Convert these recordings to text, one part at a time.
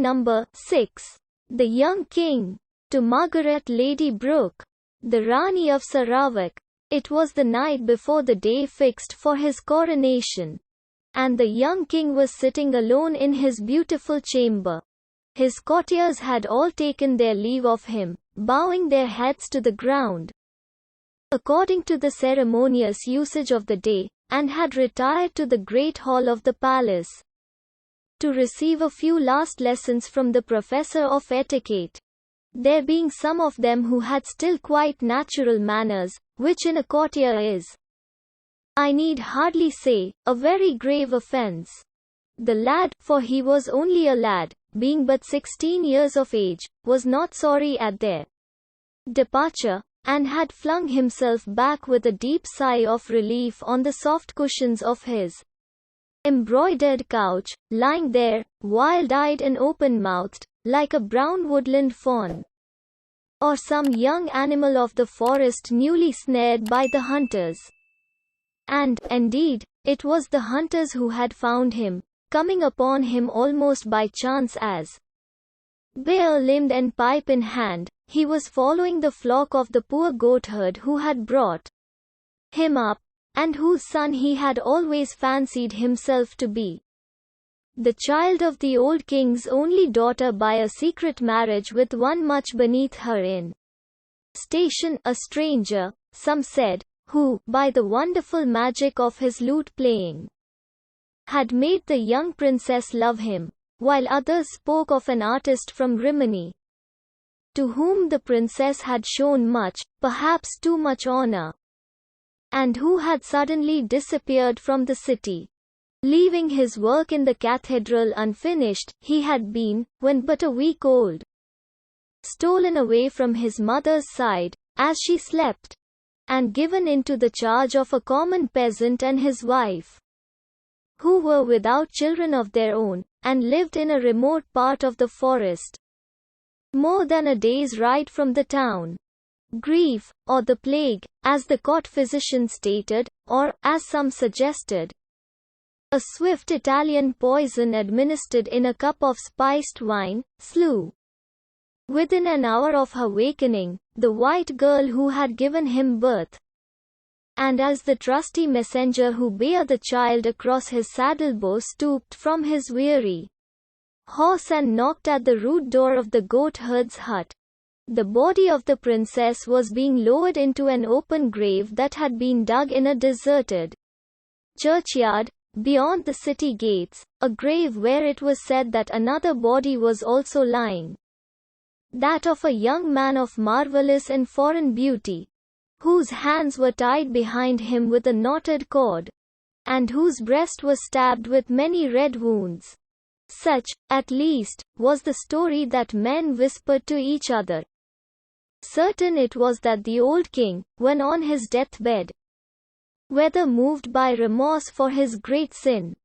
number 6. The Young King. To Margaret Lady Brooke, the Rani of Sarawak. It was the night before the day fixed for his coronation, and the young king was sitting alone in his beautiful chamber. His courtiers had all taken their leave of him, bowing their heads to the ground, according to the ceremonious usage of the day, and had retired to the great hall of the palace to receive a few last lessons from the professor of etiquette. There being some of them who had still quite natural manners, which in a courtier is, I need hardly say, a very grave offense. The lad, for he was only a lad, being but 16 years of age, was not sorry at their departure, and had flung himself back with a deep sigh of relief on the soft cushions of his embroidered couch, lying there, wild-eyed and open-mouthed, like a brown woodland fawn, or some young animal of the forest newly snared by the hunters. And, indeed, it was the hunters who had found him, coming upon him almost by chance as, bare-limbed and pipe in hand, he was following the flock of the poor goatherd who had brought him up, and whose son he had always fancied himself to be. The child of the old king's only daughter by a secret marriage with one much beneath her in station, a stranger, some said, who, by the wonderful magic of his lute playing, had made the young princess love him, while others spoke of an artist from Rimini, to whom the princess had shown much, perhaps too much honor, and who had suddenly disappeared from the city, leaving his work in the cathedral unfinished. He had been, when but a week old, stolen away from his mother's side, as she slept, and given into the charge of a common peasant and his wife, who were without children of their own, and lived in a remote part of the forest, more than a day's ride from the town. Grief, or the plague, as the court physician stated, or, as some suggested, a swift Italian poison administered in a cup of spiced wine, slew, within an hour of her wakening, the white girl who had given him birth. And as the trusty messenger who bare the child across his saddlebow stooped from his weary horse and knocked at the rude door of the goatherd's hut, the body of the princess was being lowered into an open grave that had been dug in a deserted churchyard, beyond the city gates, a grave where it was said that another body was also lying, that of a young man of marvelous and foreign beauty, whose hands were tied behind him with a knotted cord, and whose breast was stabbed with many red wounds. Such, at least, was the story that men whispered to each other. Certain it was that the old king, when on his deathbed, whether moved by remorse for his great sin,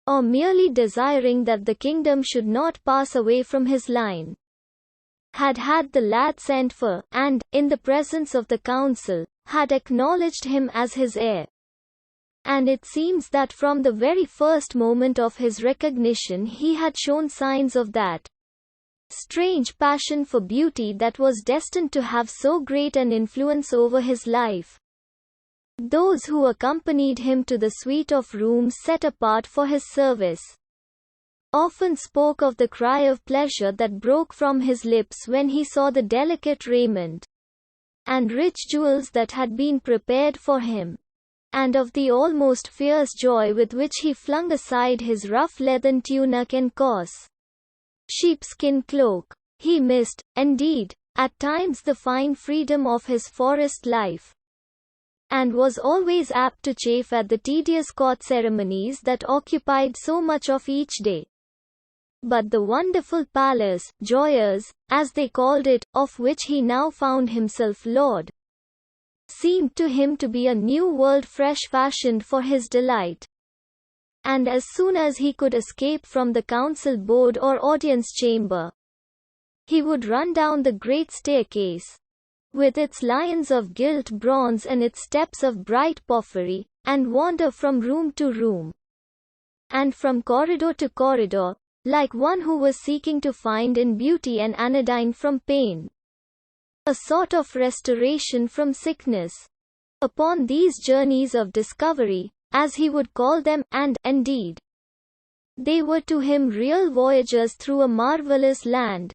or merely desiring that the kingdom should not pass away from his line, had had the lad sent for, and, in the presence of the council, had acknowledged him as his heir. And it seems that from the very first moment of his recognition he had shown signs of that strange passion for beauty that was destined to have so great an influence over his life. Those who accompanied him to the suite of rooms set apart for his service often spoke of the cry of pleasure that broke from his lips when he saw the delicate raiment and rich jewels that had been prepared for him, and of the almost fierce joy with which he flung aside his rough leathern tunic and coarse sheepskin cloak. He missed, indeed, at times the fine freedom of his forest life, and was always apt to chafe at the tedious court ceremonies that occupied so much of each day. But the wonderful palace, Joyous, as they called it, of which he now found himself lord, seemed to him to be a new world fresh fashioned for his delight. And as soon as he could escape from the council board or audience chamber, he would run down the great staircase, with its lions of gilt bronze and its steps of bright porphyry, and wander from room to room, and from corridor to corridor, like one who was seeking to find in beauty an anodyne from pain, a sort of restoration from sickness. Upon these journeys of discovery, as he would call them, and, indeed, they were to him real voyages through a marvelous land,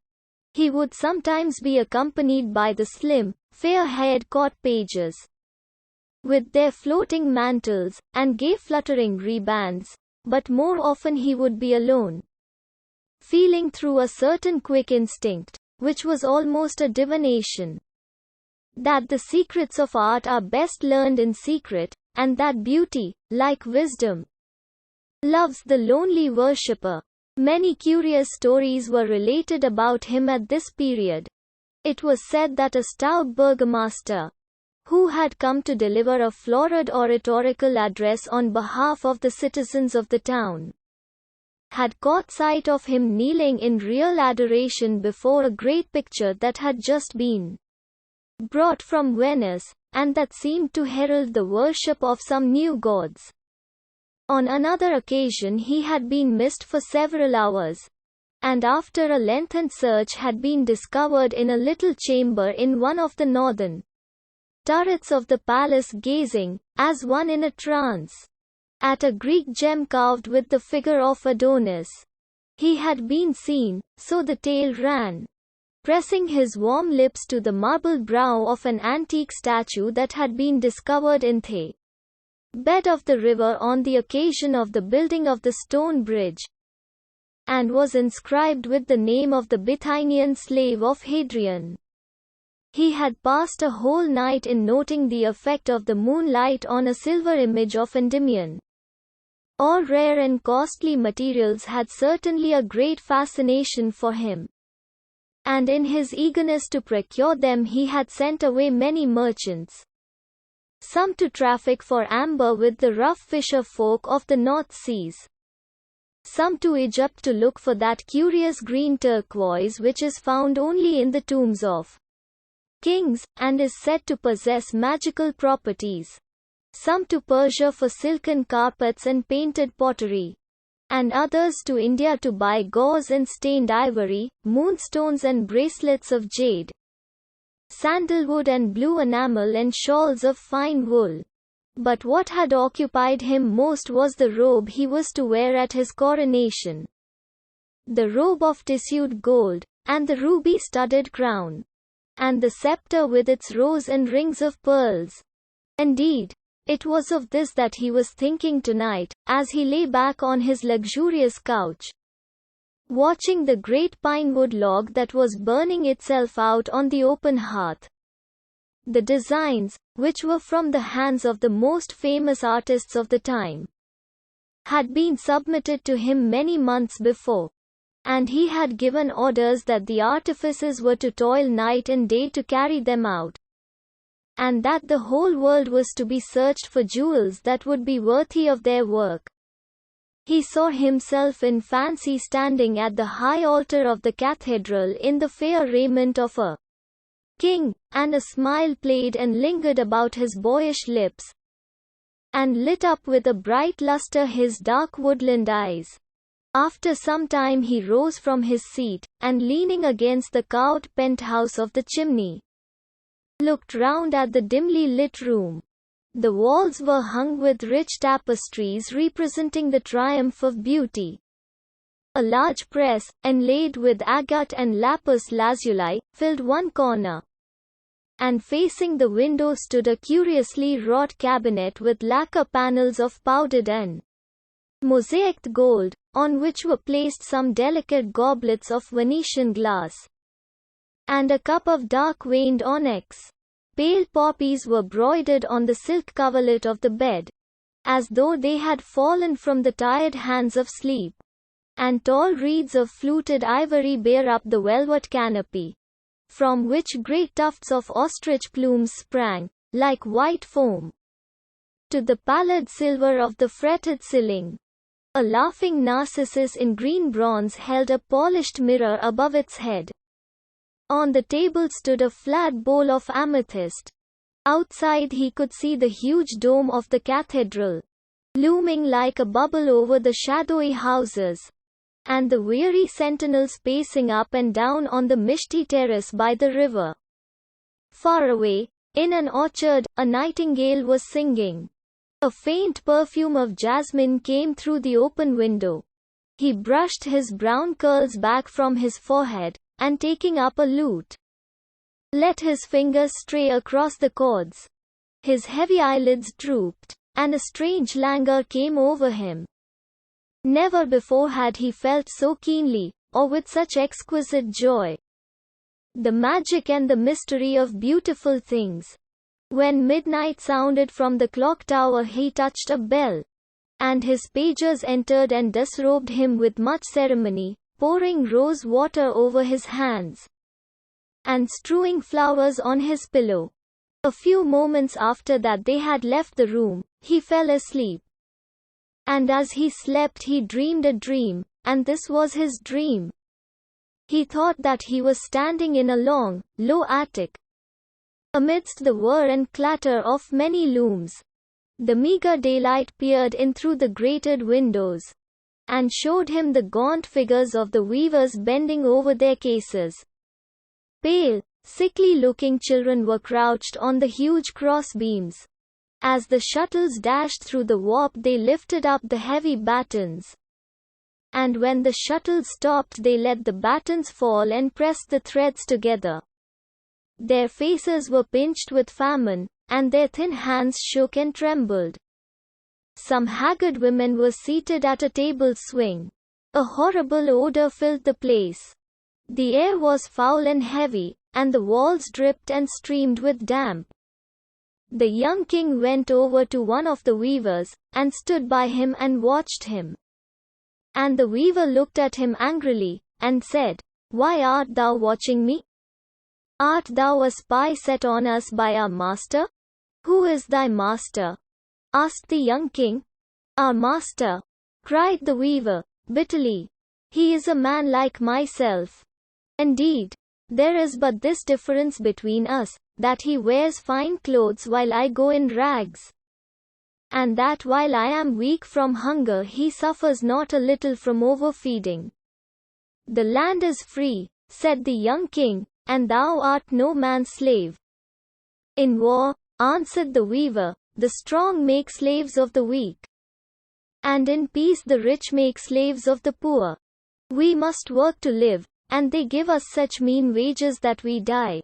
he would sometimes be accompanied by the slim, fair-haired court pages, with their floating mantles, and gay fluttering ribands, but more often he would be alone, feeling through a certain quick instinct, which was almost a divination, that the secrets of art are best learned in secret, and that beauty, like wisdom, loves the lonely worshipper. Many curious stories were related about him at this period. It was said that a stout burgomaster, who had come to deliver a florid oratorical address on behalf of the citizens of the town, had caught sight of him kneeling in real adoration before a great picture that had just been brought from Venice, and that seemed to herald the worship of some new gods. On another occasion he had been missed for several hours, and after a lengthened search had been discovered in a little chamber in one of the northern turrets of the palace, gazing, as one in a trance, at a Greek gem carved with the figure of Adonis. He had been seen, so the tale ran, pressing his warm lips to the marble brow of an antique statue that had been discovered in the bed of the river on the occasion of the building of the stone bridge, and was inscribed with the name of the Bithynian slave of Hadrian. He had passed a whole night in noting the effect of the moonlight on a silver image of Endymion. All rare and costly materials had certainly a great fascination for him, and in his eagerness to procure them he had sent away many merchants, some to traffic for amber with the rough fisher folk of the North Seas, some to Egypt to look for that curious green turquoise which is found only in the tombs of kings, and is said to possess magical properties, some to Persia for silken carpets and painted pottery, and others to India to buy gauze and stained ivory, moonstones and bracelets of jade, sandalwood and blue enamel and shawls of fine wool. But what had occupied him most was the robe he was to wear at his coronation. The robe of tissued gold, and the ruby-studded crown, and the scepter with its rows and rings of pearls. Indeed, it was of this that he was thinking tonight, as he lay back on his luxurious couch, watching the great pinewood log that was burning itself out on the open hearth. The designs, which were from the hands of the most famous artists of the time, had been submitted to him many months before, and he had given orders that the artificers were to toil night and day to carry them out, and that the whole world was to be searched for jewels that would be worthy of their work. He saw himself in fancy standing at the high altar of the cathedral in the fair raiment of a king, and a smile played and lingered about his boyish lips, and lit up with a bright luster his dark woodland eyes. After some time he rose from his seat, and leaning against the carved penthouse of the chimney, looked round at the dimly lit room. The walls were hung with rich tapestries representing the triumph of beauty. A large press, inlaid with agate and lapis lazuli, filled one corner, and facing the window stood a curiously wrought cabinet with lacquer panels of powdered and mosaicked gold, on which were placed some delicate goblets of Venetian glass, and a cup of dark veined onyx. Pale poppies were broidered on the silk coverlet of the bed, as though they had fallen from the tired hands of sleep, and tall reeds of fluted ivory bear up the velvet canopy, from which great tufts of ostrich plumes sprang, like white foam, to the pallid silver of the fretted ceiling. A laughing narcissus in green bronze held a polished mirror above its head. On the table stood a flat bowl of amethyst. Outside he could see the huge dome of the cathedral, looming like a bubble over the shadowy houses. and the weary sentinels pacing up and down on the misty terrace by the river. Far away, in an orchard, a nightingale was singing. A faint perfume of jasmine came through the open window. He brushed his brown curls back from his forehead, and taking up a lute, let his fingers stray across the chords. His heavy eyelids drooped, and a strange languor came over him. Never before had he felt so keenly, or with such exquisite joy, the magic and the mystery of beautiful things. When midnight sounded from the clock tower, he touched a bell, and his pagers entered and disrobed him with much ceremony, pouring rose water over his hands, and strewing flowers on his pillow. A few moments after that they had left the room, he fell asleep. And as he slept he dreamed a dream, and this was his dream. He thought that he was standing in a long, low attic, amidst the whir and clatter of many looms. The meager daylight peered in through the grated windows, and showed him the gaunt figures of the weavers bending over their cases. Pale, sickly-looking children were crouched on the huge cross-beams. As the shuttles dashed through the warp they lifted up the heavy battens. And when the shuttles stopped they let the battens fall and pressed the threads together. Their faces were pinched with famine, and their thin hands shook and trembled. Some haggard women were seated at a table swing. A horrible odor filled the place. The air was foul and heavy, and the walls dripped and streamed with damp. The young king went over to one of the weavers, and stood by him and watched him. And the weaver looked at him angrily, and said, "Why art thou watching me? Art thou a spy set on us by our master?" "Who is thy master?" asked the young king. "Our master," cried the weaver, bitterly. "He is a man like myself. Indeed, there is but this difference between us, that he wears fine clothes while I go in rags. And that while I am weak from hunger he suffers not a little from overfeeding." "The land is free," said the young king, "and thou art no man's slave." "In war," answered the weaver, "the strong make slaves of the weak. And in peace the rich make slaves of the poor. We must work to live, and they give us such mean wages that we die.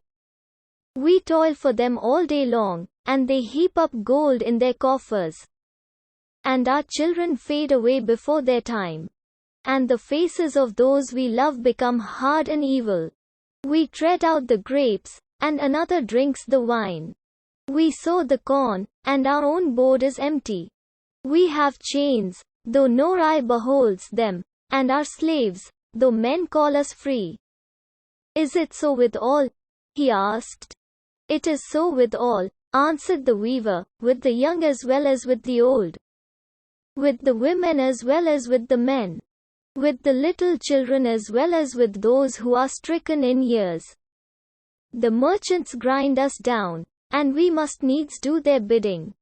We toil for them all day long, and they heap up gold in their coffers. And our children fade away before their time. And the faces of those we love become hard and evil. We tread out the grapes, and another drinks the wine. We sow the corn, and our own board is empty. We have chains, though no eye beholds them, and are slaves, though men call us free." "Is it so with all?" he asked. "It is so with all," answered the weaver, "with the young as well as with the old. With the women as well as with the men. With the little children as well as with those who are stricken in years. The merchants grind us down, and we must needs do their bidding.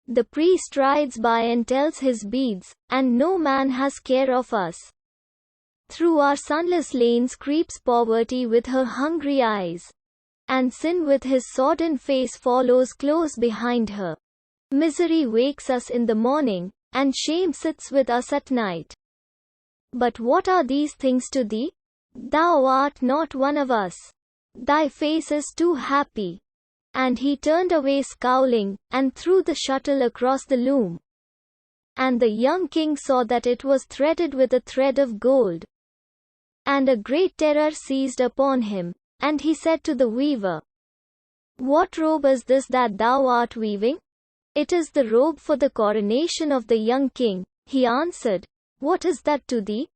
The priest rides by and tells his beads, and no man has care of us. Through our sunless lanes creeps poverty with her hungry eyes. And sin with his sodden face follows close behind her. Misery wakes us in the morning, and shame sits with us at night. But what are these things to thee? Thou art not one of us. Thy face is too happy." And he turned away scowling, and threw the shuttle across the loom. And the young king saw that it was threaded with a thread of gold. And a great terror seized upon him, and he said to the weaver, "What robe is this that thou art weaving?" "It is the robe for the coronation of the young king," he answered. "What is that to thee?"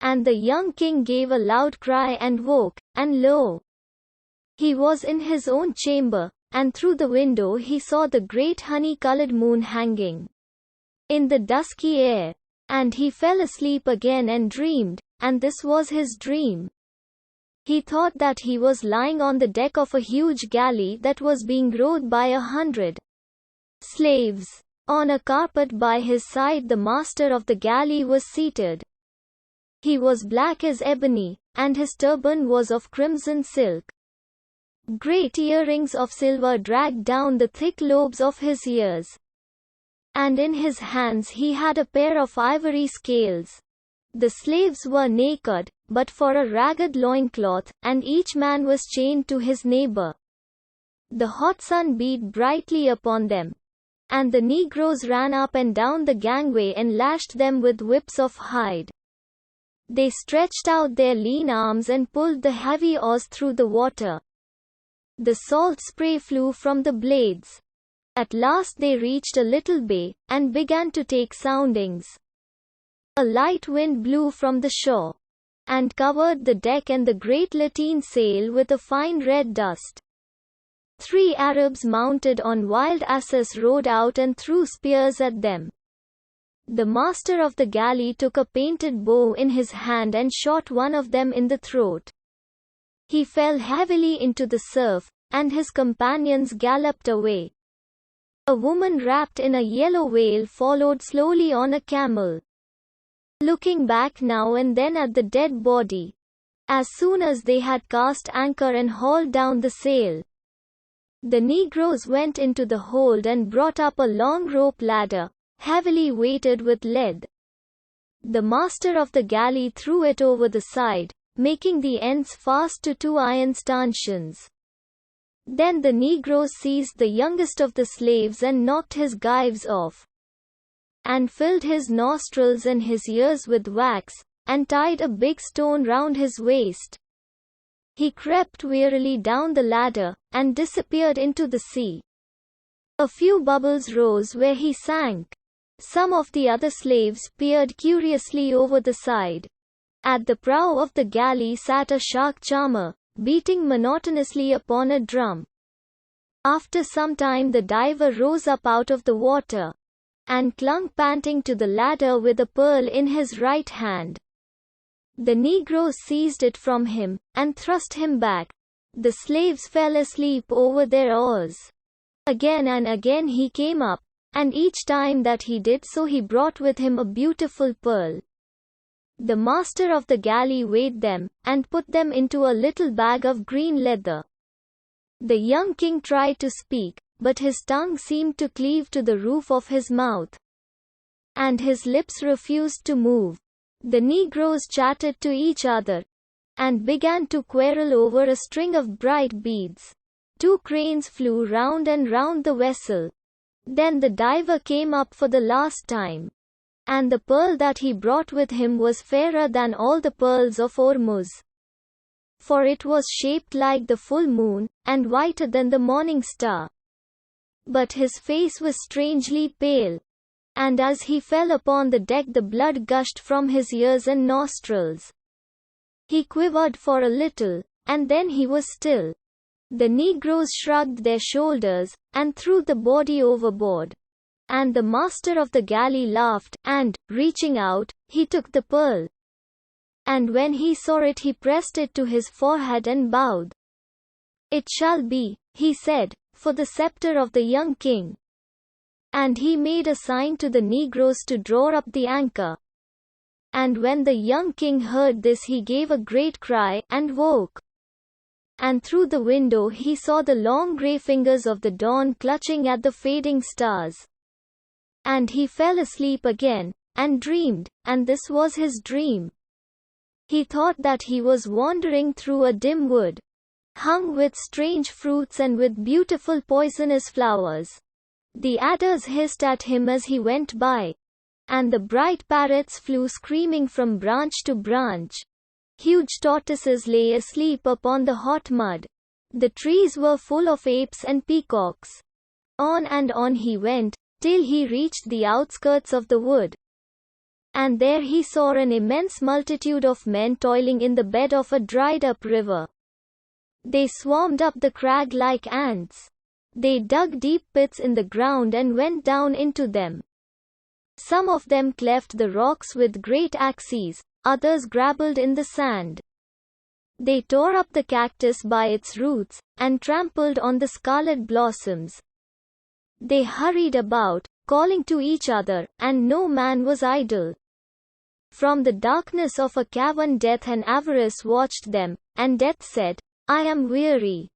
And the young king gave a loud cry and woke, and lo! He was in his own chamber, and through the window he saw the great honey-colored moon hanging in the dusky air. And he fell asleep again and dreamed, and this was his dream. He thought that he was lying on the deck of a huge galley that was being rowed by 100 slaves. On a carpet by his side the master of the galley was seated. He was black as ebony, and his turban was of crimson silk. Great earrings of silver dragged down the thick lobes of his ears. And in his hands he had a pair of ivory scales. The slaves were naked, but for a ragged loincloth, and each man was chained to his neighbor. The hot sun beat brightly upon them, and the negroes ran up and down the gangway and lashed them with whips of hide. They stretched out their lean arms and pulled the heavy oars through the water. The salt spray flew from the blades. At last they reached a little bay, and began to take soundings. A light wind blew from the shore, and covered the deck and the great lateen sail with a fine red dust. 3 Arabs mounted on wild asses rode out and threw spears at them. The master of the galley took a painted bow in his hand and shot one of them in the throat. He fell heavily into the surf, and his companions galloped away. A woman wrapped in a yellow veil followed slowly on a camel, looking back now and then at the dead body. As soon as they had cast anchor and hauled down the sail, the negroes went into the hold and brought up a long rope ladder, heavily weighted with lead. The master of the galley threw it over the side, making the ends fast to 2 iron stanchions. Then the negroes seized the youngest of the slaves and knocked his gyves off, and filled his nostrils and his ears with wax, and tied a big stone round his waist. He crept wearily down the ladder, and disappeared into the sea. A few bubbles rose where he sank. Some of the other slaves peered curiously over the side. At the prow of the galley sat a shark charmer, beating monotonously upon a drum. After some time the diver rose up out of the water, and clung panting to the ladder with a pearl in his right hand. The negroes seized it from him, and thrust him back. The slaves fell asleep over their oars. Again and again he came up, and each time that he did so he brought with him a beautiful pearl. The master of the galley weighed them, and put them into a little bag of green leather. The young king tried to speak, but his tongue seemed to cleave to the roof of his mouth, and his lips refused to move. The negroes chatted to each other, and began to quarrel over a string of bright beads. 2 cranes flew round and round the vessel. Then the diver came up for the last time, and the pearl that he brought with him was fairer than all the pearls of Ormuz, for it was shaped like the full moon, and whiter than the morning star. But his face was strangely pale, and as he fell upon the deck the blood gushed from his ears and nostrils. He quivered for a little, and then he was still. The negroes shrugged their shoulders, and threw the body overboard. And the master of the galley laughed, and, reaching out, he took the pearl. And when he saw it he pressed it to his forehead and bowed. "It shall be," he said, "for the scepter of the young king." And he made a sign to the negroes to draw up the anchor. And when the young king heard this he gave a great cry, and woke. And through the window he saw the long grey fingers of the dawn clutching at the fading stars. And he fell asleep again, and dreamed, and this was his dream. He thought that he was wandering through a dim wood, hung with strange fruits and with beautiful poisonous flowers. The adders hissed at him as he went by, and the bright parrots flew screaming from branch to branch. Huge tortoises lay asleep upon the hot mud. The trees were full of apes and peacocks. On and on he went, till he reached the outskirts of the wood. And there he saw an immense multitude of men toiling in the bed of a dried-up river. They swarmed up the crag like ants. They dug deep pits in the ground and went down into them. Some of them cleft the rocks with great axes, others grabbled in the sand. They tore up the cactus by its roots, and trampled on the scarlet blossoms. They hurried about, calling to each other, and no man was idle. From the darkness of a cavern Death and Avarice watched them, and Death said, I am weary.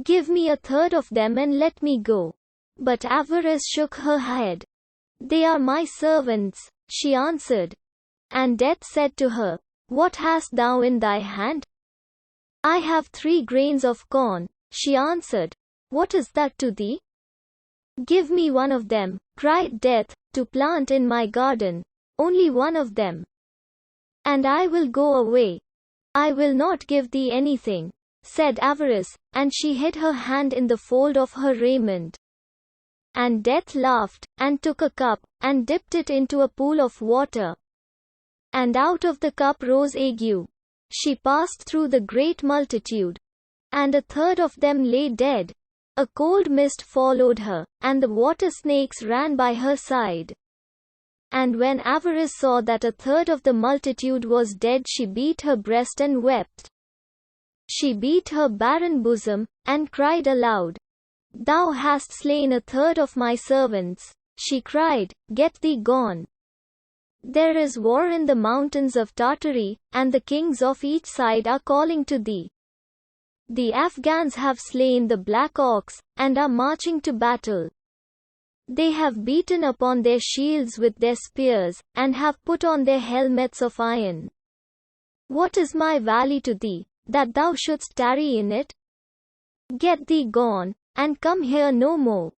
Give me a third of them and let me go. But Avarice shook her head. They are my servants, she answered. And Death said to her, What hast thou in thy hand? I have 3 grains of corn, she answered. What is that to thee? Give me one of them, cried Death, to plant in my garden, only one of them. And I will go away. I will not give thee anything, said Avarice, and she hid her hand in the fold of her raiment. And Death laughed, and took a cup, and dipped it into a pool of water. And out of the cup rose ague. She passed through the great multitude. And a third of them lay dead. A cold mist followed her, and the water snakes ran by her side. And when Avarice saw that a third of the multitude was dead, she beat her breast and wept. She beat her barren bosom, and cried aloud. Thou hast slain a third of my servants, she cried, get thee gone. There is war in the mountains of Tartary, and the kings of each side are calling to thee. The Afghans have slain the black ox, and are marching to battle. They have beaten upon their shields with their spears, and have put on their helmets of iron. What is my valley to thee, that thou shouldst tarry in it? Get thee gone, and come here no more.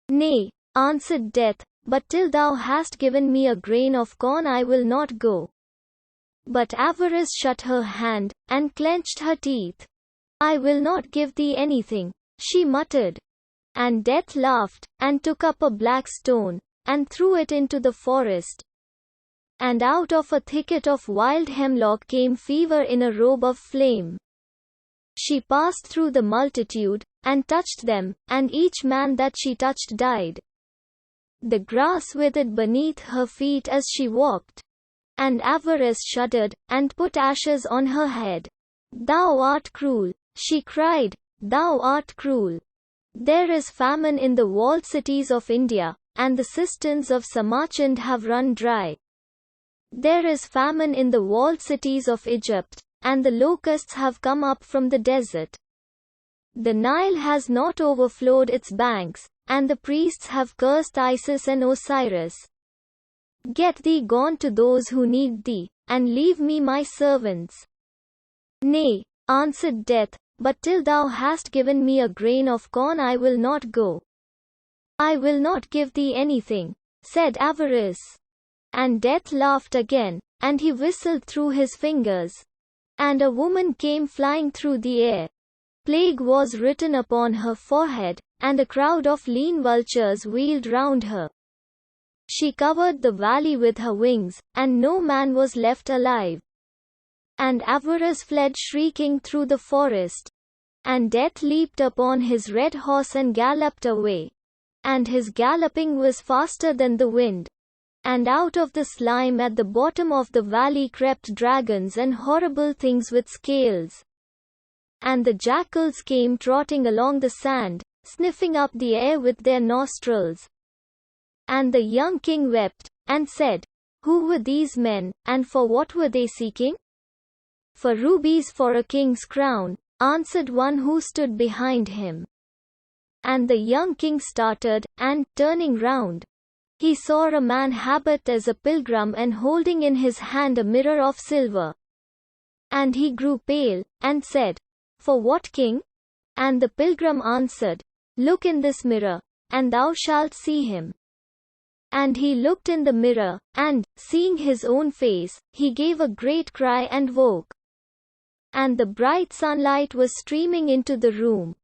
Nay, answered Death, but till thou hast given me a grain of corn I will not go. But Avarice shut her hand, and clenched her teeth. I will not give thee anything, she muttered. And Death laughed, and took up a black stone, and threw it into the forest. And out of a thicket of wild hemlock came Fever in a robe of flame. She passed through the multitude, and touched them, and each man that she touched died. The grass withered beneath her feet as she walked. And Avarice shuddered, and put ashes on her head. Thou art cruel, she cried, thou art cruel. There is famine in the walled cities of India, and the cisterns of Samarkand have run dry. There is famine in the walled cities of Egypt, and the locusts have come up from the desert. The Nile has not overflowed its banks, and the priests have cursed Isis and Osiris. Get thee gone to those who need thee, and leave me my servants. Nay, answered Death, but till thou hast given me a grain of corn I will not go. I will not give thee anything, said Avarice. And Death laughed again, and he whistled through his fingers. And a woman came flying through the air. Plague was written upon her forehead, and a crowd of lean vultures wheeled round her. She covered the valley with her wings, and no man was left alive. And Avarice fled shrieking through the forest. And Death leaped upon his red horse and galloped away. And his galloping was faster than the wind. And out of the slime at the bottom of the valley crept dragons and horrible things with scales. And the jackals came trotting along the sand, sniffing up the air with their nostrils. And the young king wept, and said, Who were these men, and for what were they seeking? For rubies for a king's crown, answered one who stood behind him. And the young king started, and, turning round, he saw a man habited as a pilgrim and holding in his hand a mirror of silver. And he grew pale, and said, For what king? And the pilgrim answered, Look in this mirror, and thou shalt see him. And he looked in the mirror, and, seeing his own face, he gave a great cry and woke. And the bright sunlight was streaming into the room.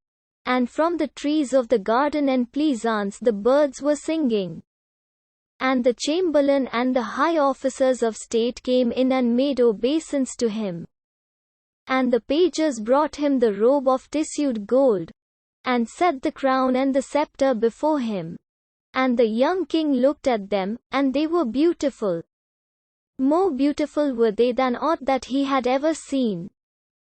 And from the trees of the garden and pleasance the birds were singing. And the chamberlain and the high officers of state came in and made obeisance to him. And the pages brought him the robe of tissued gold, and set the crown and the scepter before him. And the young king looked at them, and they were beautiful. More beautiful were they than aught that he had ever seen.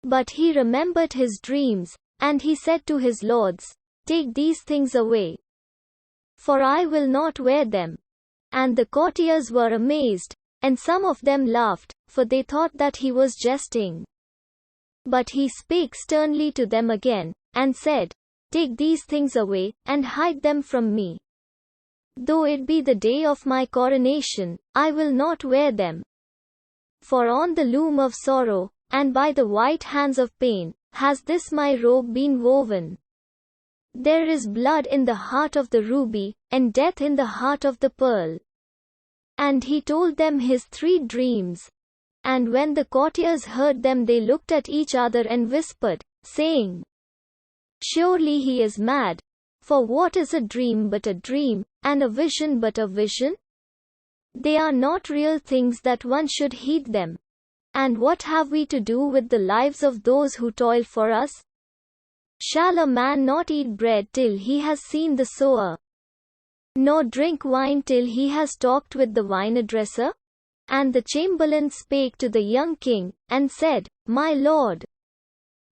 But he remembered his dreams, and he said to his lords, Take these things away, for I will not wear them. And the courtiers were amazed, and some of them laughed, for they thought that he was jesting. But he spake sternly to them again, and said, Take these things away, and hide them from me. Though it be the day of my coronation, I will not wear them. For on the loom of sorrow, and by the white hands of pain, has this my robe been woven. There is blood in the heart of the ruby, and death in the heart of the pearl. And he told them his 3 dreams. And when the courtiers heard them, they looked at each other and whispered, saying, Surely he is mad. For what is a dream but a dream, and a vision but a vision? They are not real things that one should heed them. And what have we to do with the lives of those who toil for us? Shall a man not eat bread till he has seen the sower, nor drink wine till he has talked with the vine-dresser? And the chamberlain spake to the young king, and said, My lord,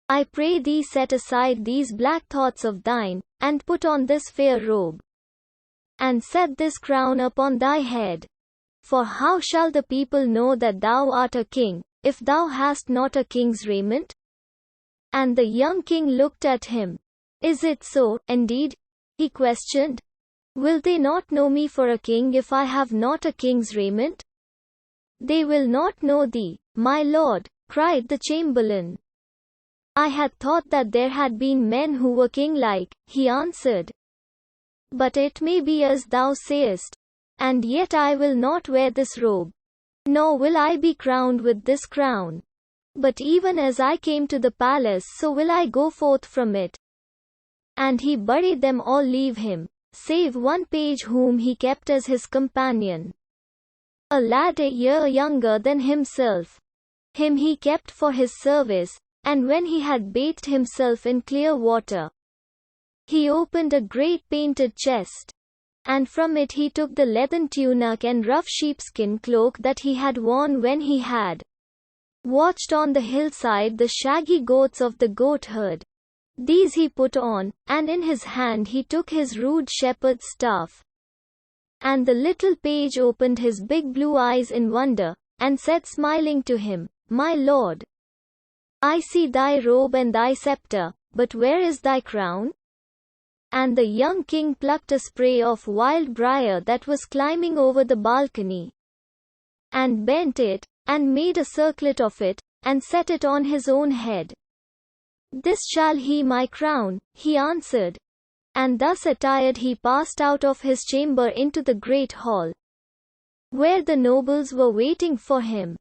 I pray thee set aside these black thoughts of thine, and put on this fair robe, and set this crown upon thy head. For how shall the people know that thou art a king, if thou hast not a king's raiment? And the young king looked at him. Is it so, indeed? He questioned. Will they not know me for a king if I have not a king's raiment? They will not know thee, my lord, cried the chamberlain. I had thought that there had been men who were king-like, he answered. But it may be as thou sayest. And yet I will not wear this robe, nor will I be crowned with this crown. But even as I came to the palace, so will I go forth from it. And he bade them all leave him, save one page whom he kept as his companion, a lad a year younger than himself. Him he kept for his service, and when he had bathed himself in clear water, he opened a great painted chest, and from it he took the leathern tunic and rough sheepskin cloak that he had worn when he had watched on the hillside the shaggy goats of the goat herd. These he put on, and in his hand he took his rude shepherd's staff. And the little page opened his big blue eyes in wonder, and said smiling to him, My lord, I see thy robe and thy scepter, but where is thy crown? And the young king plucked a spray of wild briar that was climbing over the balcony, and bent it, and made a circlet of it, and set it on his own head. This shall he my crown, he answered. And thus attired he passed out of his chamber into the great hall, where the nobles were waiting for him.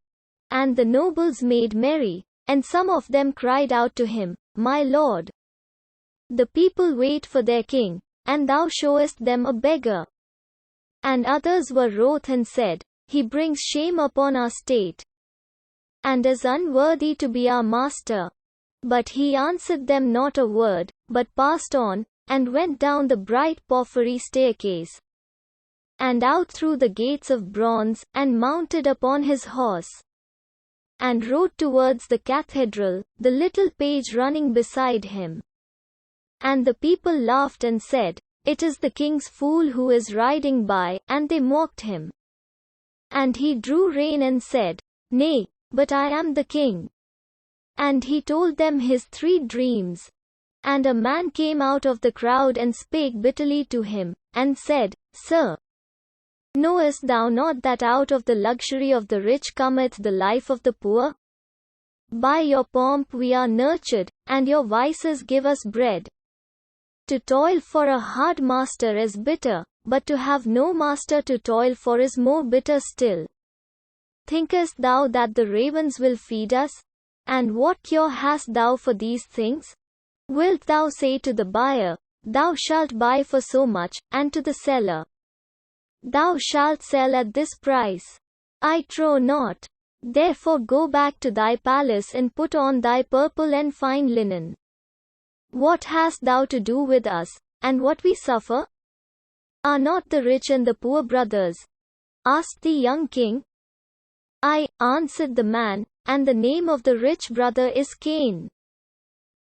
And the nobles made merry, and some of them cried out to him, My lord, the people wait for their king, and thou showest them a beggar. And others were wroth and said, He brings shame upon our state, and is unworthy to be our master. But he answered them not a word, but passed on, and went down the bright porphyry staircase, and out through the gates of bronze, and mounted upon his horse, and rode towards the cathedral, the little page running beside him. And the people laughed and said, It is the king's fool who is riding by, and they mocked him. And he drew rein and said, Nay, but I am the king. And he told them his 3 dreams. And a man came out of the crowd and spake bitterly to him, and said, Sir, knowest thou not that out of the luxury of the rich cometh the life of the poor? By your pomp we are nurtured, and your vices give us bread. To toil for a hard master is bitter, but to have no master to toil for is more bitter still. Thinkest thou that the ravens will feed us? And what cure hast thou for these things? Wilt thou say to the buyer, Thou shalt buy for so much, and to the seller, Thou shalt sell at this price? I trow not. Therefore go back to thy palace and put on thy purple and fine linen. What hast thou to do with us, and what we suffer? Are not the rich and the poor brothers? Asked the young king. I, answered the man, and the name of the rich brother is Cain.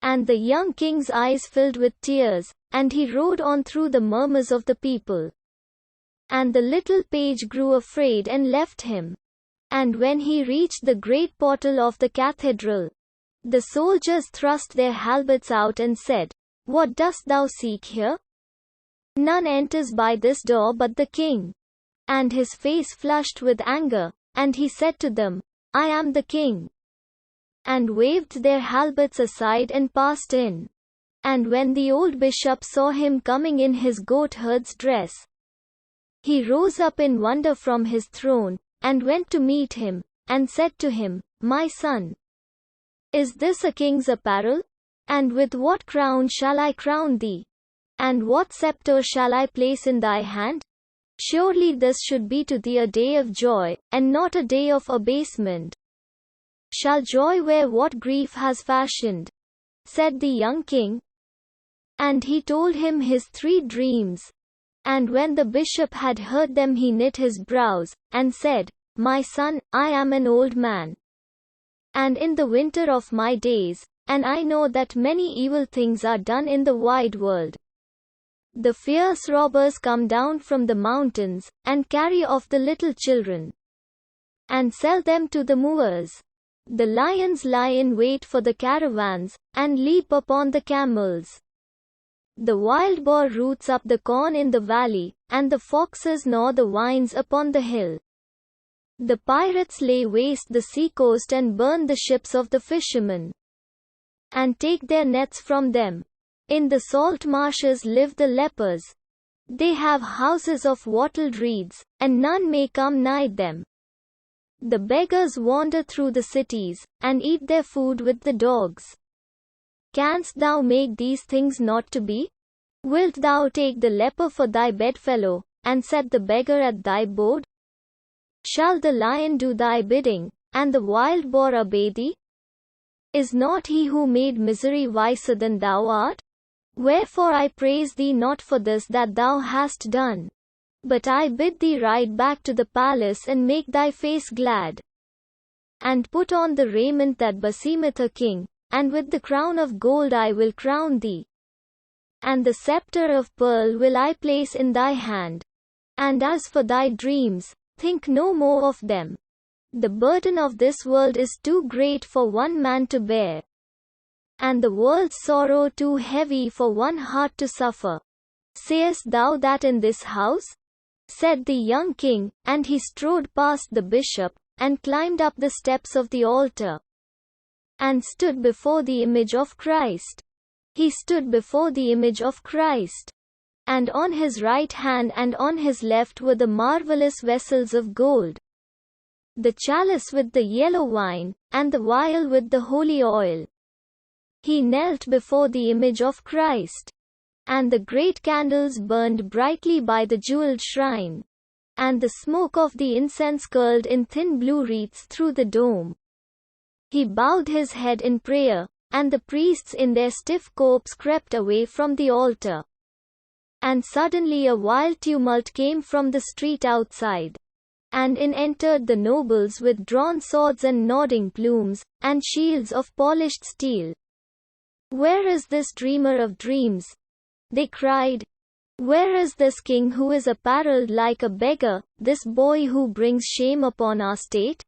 And the young king's eyes filled with tears, and he rode on through the murmurs of the people. And the little page grew afraid and left him. And when he reached the great portal of the cathedral, the soldiers thrust their halberds out and said, "What dost thou seek here? None enters by this door but the king." And his face flushed with anger, and he said to them, "I am the king," and waved their halberds aside and passed in. And when the old bishop saw him coming in his goatherd's dress, he rose up in wonder from his throne, and went to meet him, and said to him, "My son, is this a king's apparel? And with what crown shall I crown thee? And what scepter shall I place in thy hand? Surely this should be to thee a day of joy, and not a day of abasement. Shall joy wear what grief has fashioned?" said the young king. And he told him his 3 dreams. And when the bishop had heard them, he knit his brows, and said, "My son, I am an old man, and in the winter of my days, and I know that many evil things are done in the wide world. The fierce robbers come down from the mountains, and carry off the little children, and sell them to the Moors. The lions lie in wait for the caravans, and leap upon the camels. The wild boar roots up the corn in the valley, and the foxes gnaw the vines upon the hill. The pirates lay waste the seacoast and burn the ships of the fishermen, and take their nets from them. In the salt marshes live the lepers. They have houses of wattled reeds, and none may come nigh them. The beggars wander through the cities, and eat their food with the dogs. Canst thou make these things not to be? Wilt thou take the leper for thy bedfellow, and set the beggar at thy board? Shall the lion do thy bidding, and the wild boar obey thee? Is not he who made misery wiser than thou art? Wherefore I praise thee not for this that thou hast done, but I bid thee ride back to the palace and make thy face glad, and put on the raiment that beseemeth a king, and with the crown of gold I will crown thee, and the scepter of pearl will I place in thy hand. And as for thy dreams, think no more of them. The burden of this world is too great for one man to bear, and the world's sorrow too heavy for one heart to suffer. Sayest thou that in this house?" said the young king, and he strode past the bishop, and climbed up the steps of the altar, and stood before the image of Christ. He stood before the image of Christ, and on his right hand and on his left were the marvelous vessels of gold, the chalice with the yellow wine, and the vial with the holy oil. He knelt before the image of Christ, and the great candles burned brightly by the jeweled shrine, and the smoke of the incense curled in thin blue wreaths through the dome. He bowed his head in prayer, and the priests in their stiff copes crept away from the altar. And suddenly a wild tumult came from the street outside, and in entered the nobles with drawn swords and nodding plumes, and shields of polished steel. "Where is this dreamer of dreams?" they cried. "Where is this king who is apparelled like a beggar, this boy who brings shame upon our state?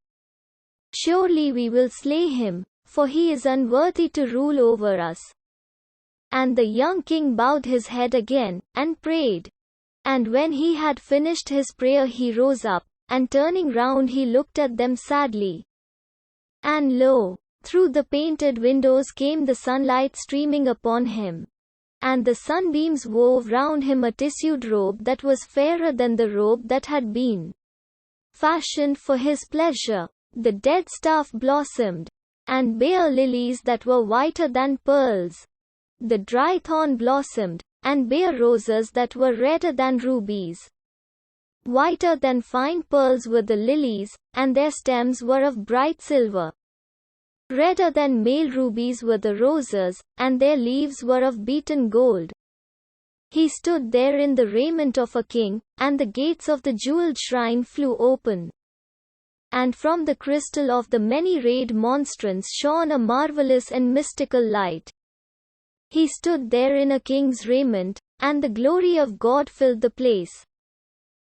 Surely we will slay him, for he is unworthy to rule over us." And the young king bowed his head again, and prayed. And when he had finished his prayer he rose up, and turning round he looked at them sadly. And lo, through the painted windows came the sunlight streaming upon him, and the sunbeams wove round him a tissued robe that was fairer than the robe that had been fashioned for his pleasure. The dead staff blossomed, and bare lilies that were whiter than pearls. The dry thorn blossomed, and bare roses that were redder than rubies. Whiter than fine pearls were the lilies, and their stems were of bright silver. Redder than male rubies were the roses, and their leaves were of beaten gold. He stood there in the raiment of a king, and the gates of the jeweled shrine flew open. And from the crystal of the many-rayed monstrance shone a marvelous and mystical light. He stood there in a king's raiment, and the glory of God filled the place.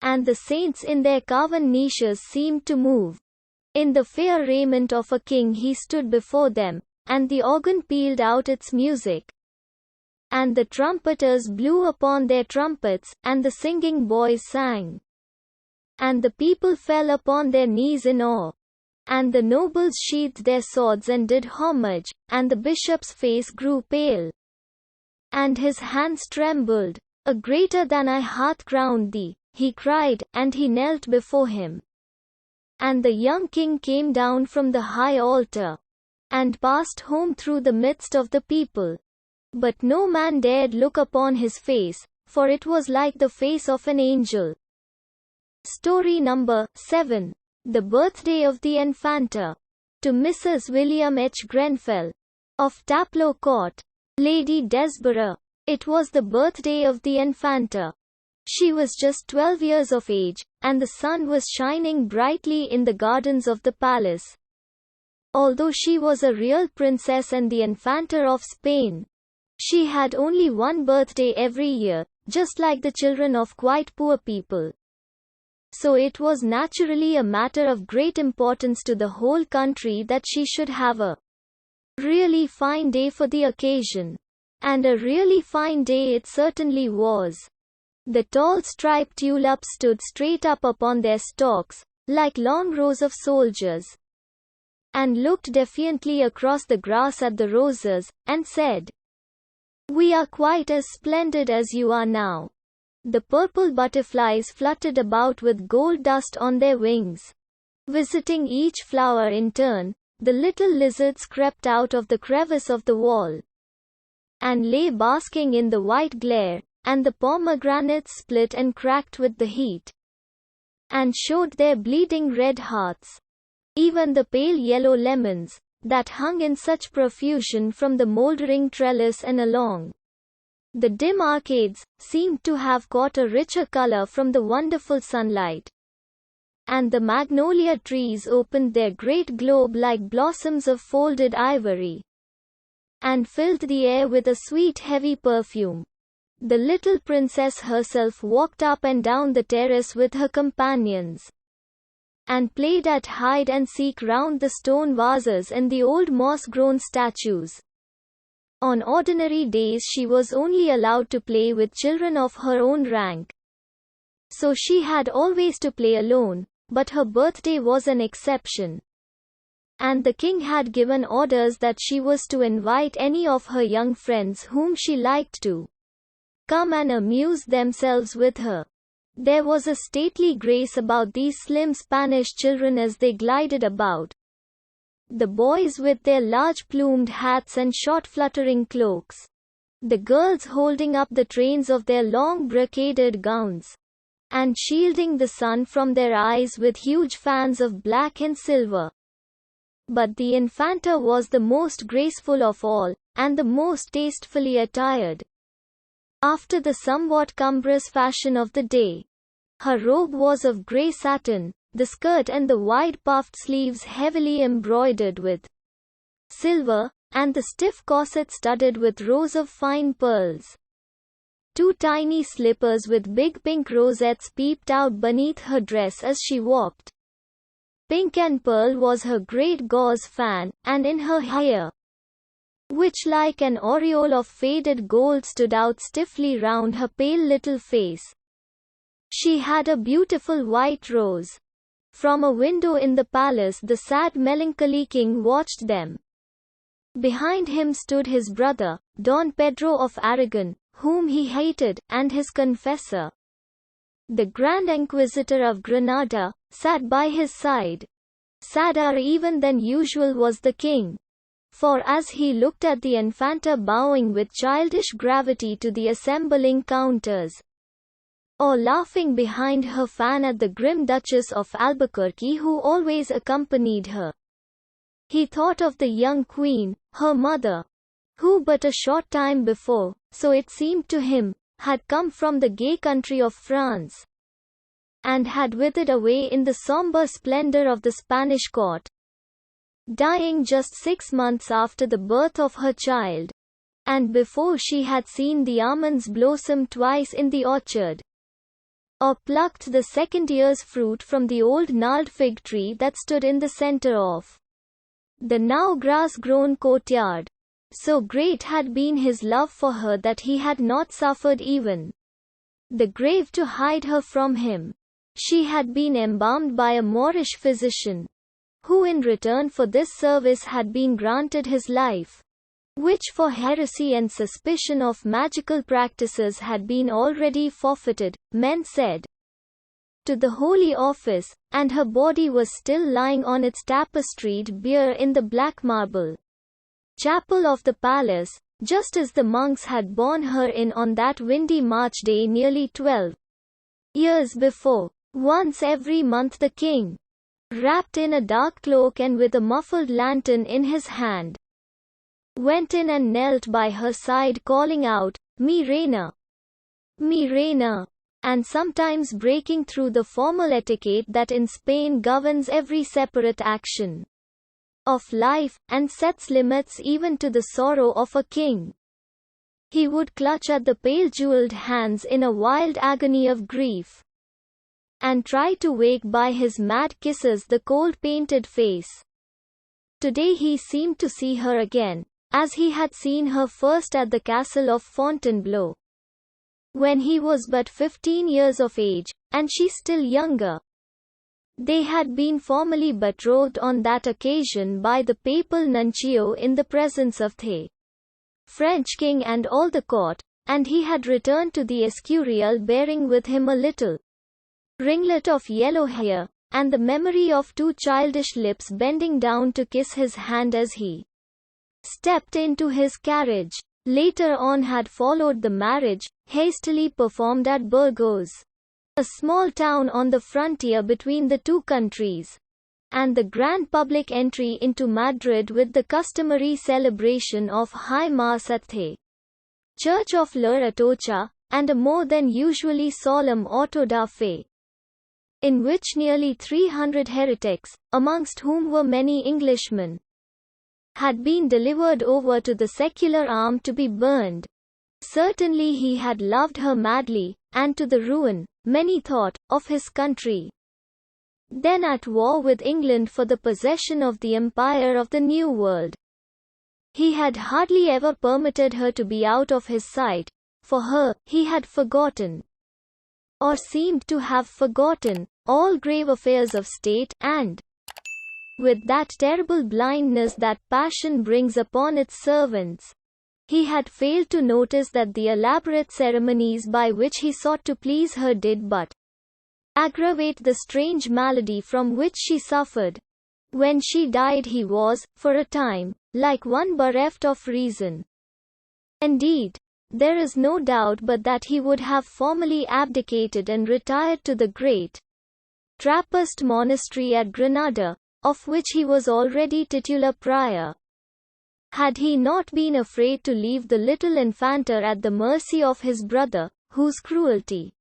And the saints in their carven niches seemed to move, In the fair raiment of a king he stood before them, and the organ pealed out its music. And the trumpeters blew upon their trumpets, and the singing boys sang. And the people fell upon their knees in awe. And the nobles sheathed their swords and did homage, and the bishop's face grew pale. And his hands trembled. A greater than I hath crowned thee, he cried, and he knelt before him. And the young king came down from the high altar, and passed home through the midst of the people. But no man dared look upon his face, for it was like the face of an angel. Story number 7. The Birthday of the Infanta. To Mrs. William H. Grenfell, of Taplow Court, Lady Desborough. It was the birthday of the Infanta. She was just 12 years of age, and the sun was shining brightly in the gardens of the palace. Although she was a real princess and the Infanta of Spain, she had only one birthday every year, just like the children of quite poor people. So it was naturally a matter of great importance to the whole country that she should have a really fine day for the occasion. And a really fine day it certainly was. The tall striped tulips stood straight up upon their stalks, like long rows of soldiers, and looked defiantly across the grass at the roses, and said, "We are quite as splendid as you are now." The purple butterflies fluttered about with gold dust on their wings. Visiting each flower in turn, the little lizards crept out of the crevice of the wall, and lay basking in the white glare, and the pomegranates split and cracked with the heat, and showed their bleeding red hearts. Even the pale yellow lemons, that hung in such profusion from the mouldering trellis and along the dim arcades, seemed to have caught a richer color from the wonderful sunlight. And the magnolia trees opened their great globe like blossoms of folded ivory, and filled the air with a sweet heavy perfume. The little princess herself walked up and down the terrace with her companions, and played at hide and seek round the stone vases and the old moss-grown statues. On ordinary days she was only allowed to play with children of her own rank, so she had always to play alone, but her birthday was an exception. And the king had given orders that she was to invite any of her young friends whom she liked to come and amuse themselves with her. There was a stately grace about these slim Spanish children as they glided about. The boys with their large plumed hats and short fluttering cloaks. The girls holding up the trains of their long brocaded gowns, and shielding the sun from their eyes with huge fans of black and silver. But the Infanta was the most graceful of all, and the most tastefully attired. After the somewhat cumbrous fashion of the day, her robe was of grey satin, the skirt and the wide puffed sleeves heavily embroidered with silver, and the stiff corset studded with rows of fine pearls. Two tiny slippers with big pink rosettes peeped out beneath her dress as she walked. Pink and pearl was her great gauze fan, and in her hair, which like an aureole of faded gold stood out stiffly round her pale little face, she had a beautiful white rose. From a window in the palace the sad melancholy king watched them. Behind him stood his brother, Don Pedro of Aragon, whom he hated, and his confessor, the Grand Inquisitor of Granada, sat by his side. Sadder even than usual was the king, for as he looked at the Infanta bowing with childish gravity to the assembling counters, or laughing behind her fan at the grim Duchess of Albuquerque who always accompanied her, he thought of the young queen, her mother, who but a short time before, so it seemed to him, had come from the gay country of France, and had withered away in the somber splendor of the Spanish court, dying just 6 months after the birth of her child, and before she had seen the almonds blossom twice in the orchard. or plucked the second year's fruit from the old gnarled fig tree that stood in the center of the now grass-grown courtyard. So great had been his love for her that he had not suffered even the grave to hide her from him. She had been embalmed by a Moorish physician, who in return for this service had been granted his life, which for heresy and suspicion of magical practices had been already forfeited, men said, to the Holy Office, and her body was still lying on its tapestried bier in the black marble chapel of the palace, just as the monks had borne her in on that windy March day nearly 12 years before. Once every month the king, wrapped in a dark cloak and with a muffled lantern in his hand, went in and knelt by her side calling out, "Mi reina! Mi reina!" and sometimes breaking through the formal etiquette that in Spain governs every separate action of life, and sets limits even to the sorrow of a king. He would clutch at the pale jeweled hands in a wild agony of grief, and try to wake by his mad kisses the cold painted face. Today he seemed to see her again, as he had seen her first at the castle of Fontainebleau, when he was but 15 years of age, and she still younger. They had been formally betrothed on that occasion by the papal nuncio in the presence of the French king and all the court, and he had returned to the Escurial bearing with him a little ringlet of yellow hair, and the memory of two childish lips bending down to kiss his hand as he stepped into his carriage. Later on had followed the marriage, hastily performed at Burgos, a small town on the frontier between the two countries, and the grand public entry into Madrid with the customary celebration of High Mass at the Church of La Atocha, and a more than usually solemn auto da fe, in which nearly 300 heretics, amongst whom were many Englishmen, had been delivered over to the secular arm to be burned. Certainly he had loved her madly, and to the ruin, many thought, of his country. Then at war with England for the possession of the empire of the New World, he had hardly ever permitted her to be out of his sight. For her, he had forgotten, or seemed to have forgotten, all grave affairs of state, and, with that terrible blindness that passion brings upon its servants, he had failed to notice that the elaborate ceremonies by which he sought to please her did but aggravate the strange malady from which she suffered. When she died he was, for a time, like one bereft of reason. Indeed, there is no doubt but that he would have formally abdicated and retired to the great Trappist monastery at Granada, of which he was already titular prior, had he not been afraid to leave the little infanta at the mercy of his brother, whose cruelty,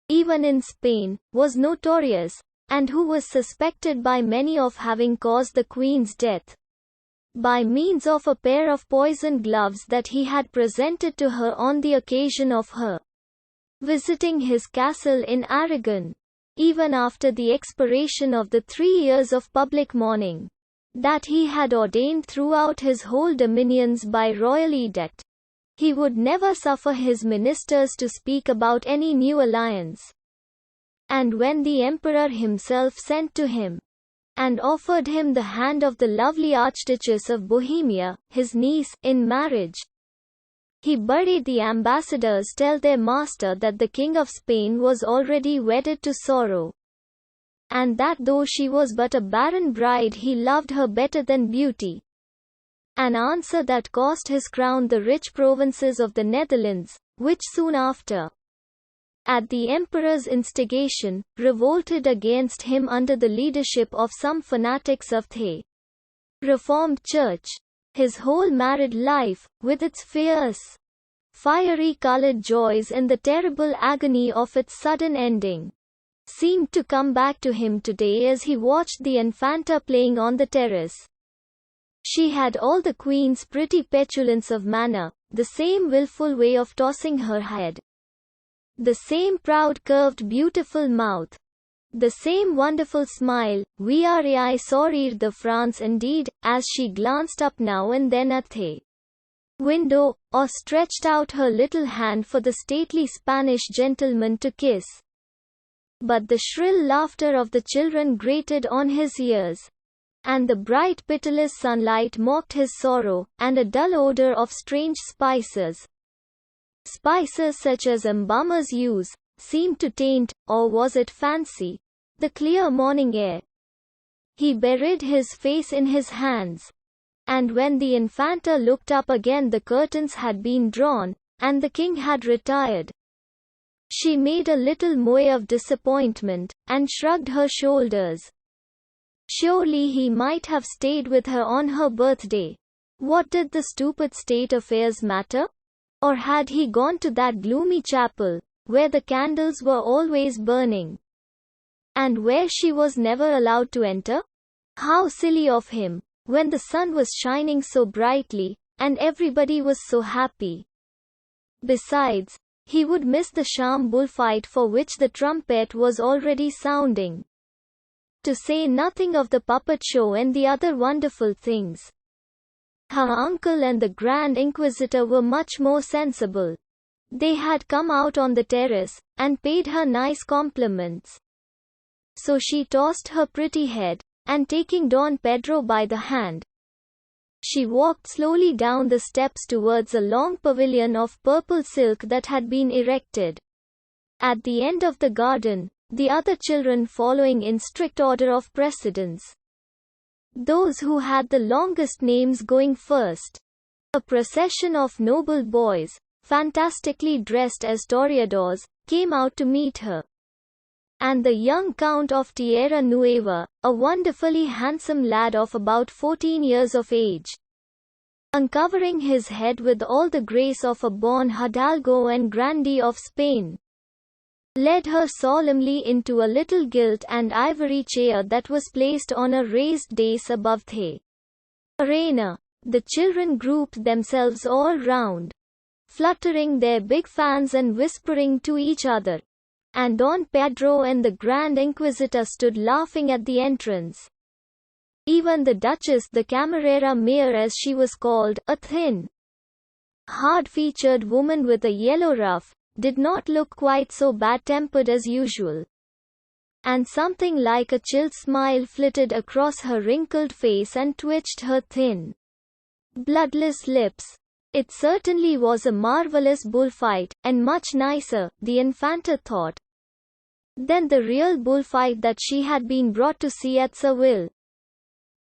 even in Spain, was notorious, and who was suspected by many of having caused the Queen's death, by means of a pair of poisoned gloves that he had presented to her on the occasion of her visiting his castle in Aragon, even after the expiration of the 3 years of public mourning that he had ordained throughout his whole dominions by royal edict. He would never suffer his ministers to speak about any new alliance. And when the emperor himself sent to him, and offered him the hand of the lovely Archduchess of Bohemia, his niece, in marriage, he bade the ambassadors tell their master that the King of Spain was already wedded to sorrow, and that though she was but a barren bride he loved her better than beauty. An answer that cost his crown the rich provinces of the Netherlands, which soon after, at the emperor's instigation, revolted against him under the leadership of some fanatics of the Reformed Church. His whole married life, with its fierce, fiery-colored joys and the terrible agony of its sudden ending, seemed to come back to him today as he watched the infanta playing on the terrace. She had all the Queen's pretty petulance of manner, the same wilful way of tossing her head, The same proud curved beautiful mouth. The same wonderful smile. Very sorry de France indeed, as she glanced up now and then at the window, or stretched out her little hand for the stately Spanish gentleman to kiss. But the shrill laughter of the children grated on his ears, and the bright pitiless sunlight mocked his sorrow, and a dull odor of strange spices such as embalmers use, seemed to taint, or was it fancy, the clear morning air. He buried his face in his hands, and when the Infanta looked up again the curtains had been drawn, and the king had retired. She made a little moue of disappointment, and shrugged her shoulders. Surely he might have stayed with her on her birthday. What did the stupid state affairs matter? Or had he gone to that gloomy chapel, where the candles were always burning, and where she was never allowed to enter? How silly of him, when the sun was shining so brightly, and everybody was so happy. Besides, he would miss the sham bullfight for which the trumpet was already sounding. To say nothing of the puppet show and the other wonderful things. Her uncle and the Grand Inquisitor were much more sensible. They had come out on the terrace, and paid her nice compliments. So she tossed her pretty head, and taking Don Pedro by the hand, she walked slowly down the steps towards a long pavilion of purple silk that had been erected at the end of the garden, the other children following in strict order of precedence. Those who had the longest names going first. A procession of noble boys, fantastically dressed as toreadors, came out to meet her. And the young Count of Tierra Nueva, a wonderfully handsome lad of about 14 years of age, uncovering his head with all the grace of a born hidalgo and grandee of Spain, led her solemnly into a little gilt and ivory chair that was placed on a raised dais above the arena. The children grouped themselves all round, fluttering their big fans and whispering to each other. And Don Pedro and the Grand Inquisitor stood laughing at the entrance. Even the Duchess, the Camarera Mayor as she was called, a thin, hard-featured woman with a yellow ruff, did not look quite so bad-tempered as usual. And something like a chilled smile flitted across her wrinkled face and twitched her thin, bloodless lips. It certainly was a marvelous bullfight, and much nicer, the Infanta thought, than the real bullfight that she had been brought to see at Seville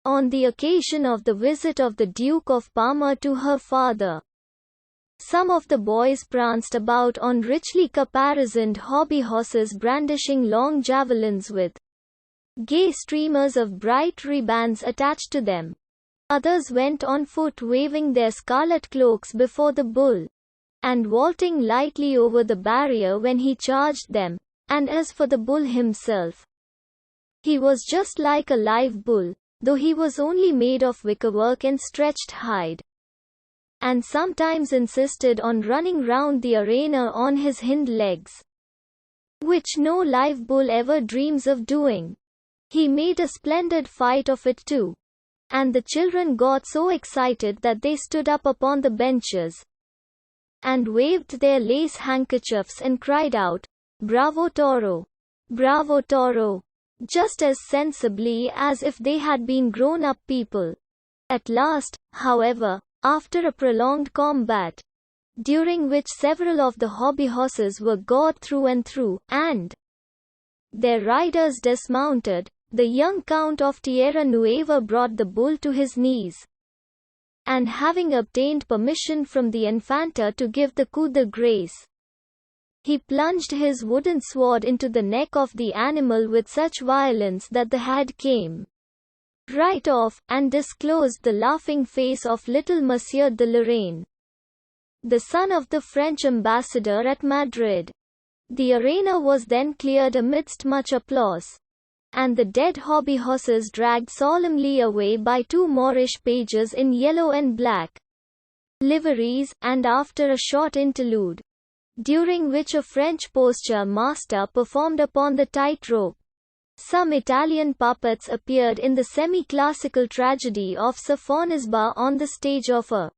on the occasion of the visit of the Duke of Parma to her father. Some of the boys pranced about on richly caparisoned hobby horses brandishing long javelins with gay streamers of bright ribands attached to them. Others went on foot waving their scarlet cloaks before the bull, and vaulting lightly over the barrier when he charged them. And as for the bull himself, he was just like a live bull, though he was only made of wickerwork and stretched hide, and sometimes insisted on running round the arena on his hind legs, which no live bull ever dreams of doing. He made a splendid fight of it too, and the children got so excited that they stood up upon the benches, and waved their lace handkerchiefs and cried out, "Bravo Toro! Bravo Toro!" just as sensibly as if they had been grown-up people. At last, however, after a prolonged combat, during which several of the hobby horses were gored through and through, and their riders dismounted, the young Count of Tierra Nueva brought the bull to his knees, and having obtained permission from the Infanta to give the coup de grace, he plunged his wooden sword into the neck of the animal with such violence that the head came right off, and disclosed the laughing face of little Monsieur de Lorraine, the son of the French ambassador at Madrid. The arena was then cleared amidst much applause, and the dead hobby horses dragged solemnly away by two Moorish pages in yellow and black liveries, and after a short interlude, during which a French posture master performed upon the tightrope. Some Italian puppets appeared in the semi-classical tragedy of Sophonisba on the stage of a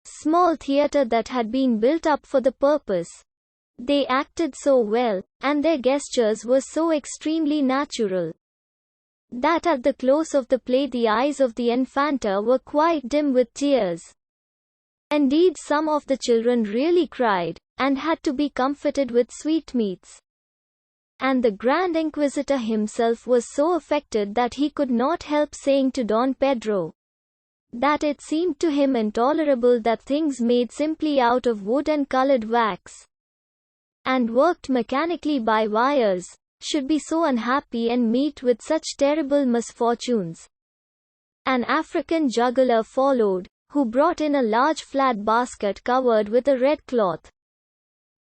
small theatre that had been built up for the purpose. They acted so well, and their gestures were so extremely natural, that at the close of the play the eyes of the Infanta were quite dim with tears. Indeed, some of the children really cried, and had to be comforted with sweetmeats. And the Grand Inquisitor himself was so affected that he could not help saying to Don Pedro that it seemed to him intolerable that things made simply out of wood and colored wax, and worked mechanically by wires, should be so unhappy and meet with such terrible misfortunes. An African juggler followed, who brought in a large flat basket covered with a red cloth.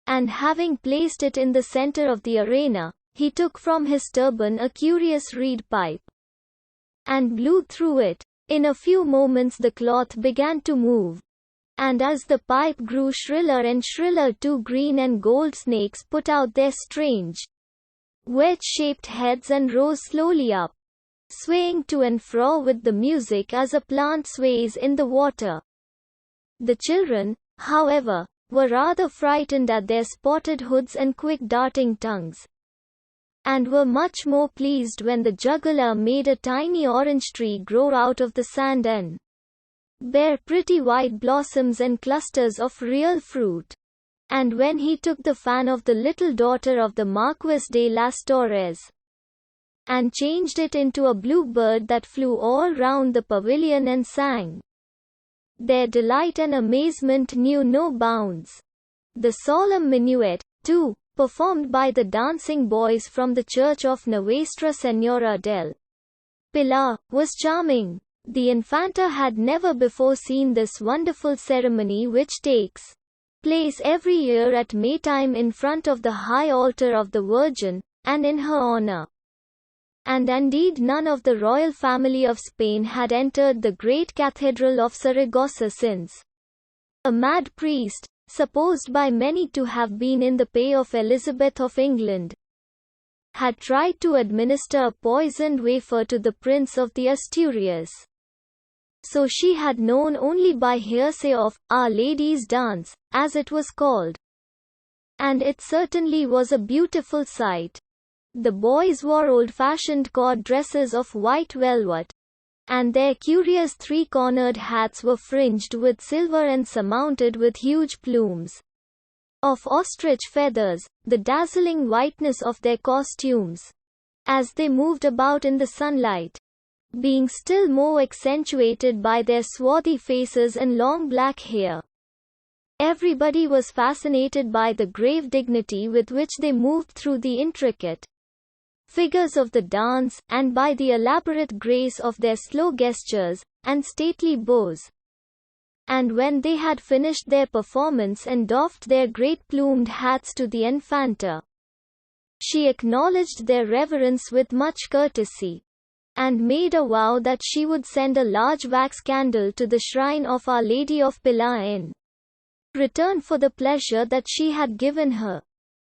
And having placed it in the center of the arena, he took from his turban a curious reed pipe, and blew through it. In a few moments the cloth began to move, and as the pipe grew shriller and shriller, two green and gold snakes put out their strange, wedge-shaped heads and rose slowly up, swaying to and fro with the music as a plant sways in the water. The children, however, were rather frightened at their spotted hoods and quick darting tongues, and were much more pleased when the juggler made a tiny orange tree grow out of the sand and bear pretty white blossoms and clusters of real fruit. And when he took the fan of the little daughter of the Marquis de las Torres, and changed it into a blue bird that flew all round the pavilion and sang, their delight and amazement knew no bounds. The solemn minuet, too, performed by the dancing boys from the church of Nuestra Señora del Pilar, was charming. The Infanta had never before seen this wonderful ceremony which takes place every year at Maytime in front of the high altar of the Virgin, and in her honor. And indeed none of the royal family of Spain had entered the great cathedral of Saragossa since a mad priest, supposed by many to have been in the pay of Elizabeth of England, had tried to administer a poisoned wafer to the Prince of the Asturias. So she had known only by hearsay of Our Lady's Dance, as it was called. And it certainly was a beautiful sight. The boys wore old-fashioned court dresses of white velvet, and their curious three-cornered hats were fringed with silver and surmounted with huge plumes of ostrich feathers, the dazzling whiteness of their costumes, as they moved about in the sunlight, being still more accentuated by their swarthy faces and long black hair. Everybody was fascinated by the grave dignity with which they moved through the intricate figures of the dance, and by the elaborate grace of their slow gestures and stately bows. And when they had finished their performance and doffed their great plumed hats to the Infanta, she acknowledged their reverence with much courtesy, and made a vow that she would send a large wax candle to the shrine of Our Lady of Pilar in return for the pleasure that she had given her.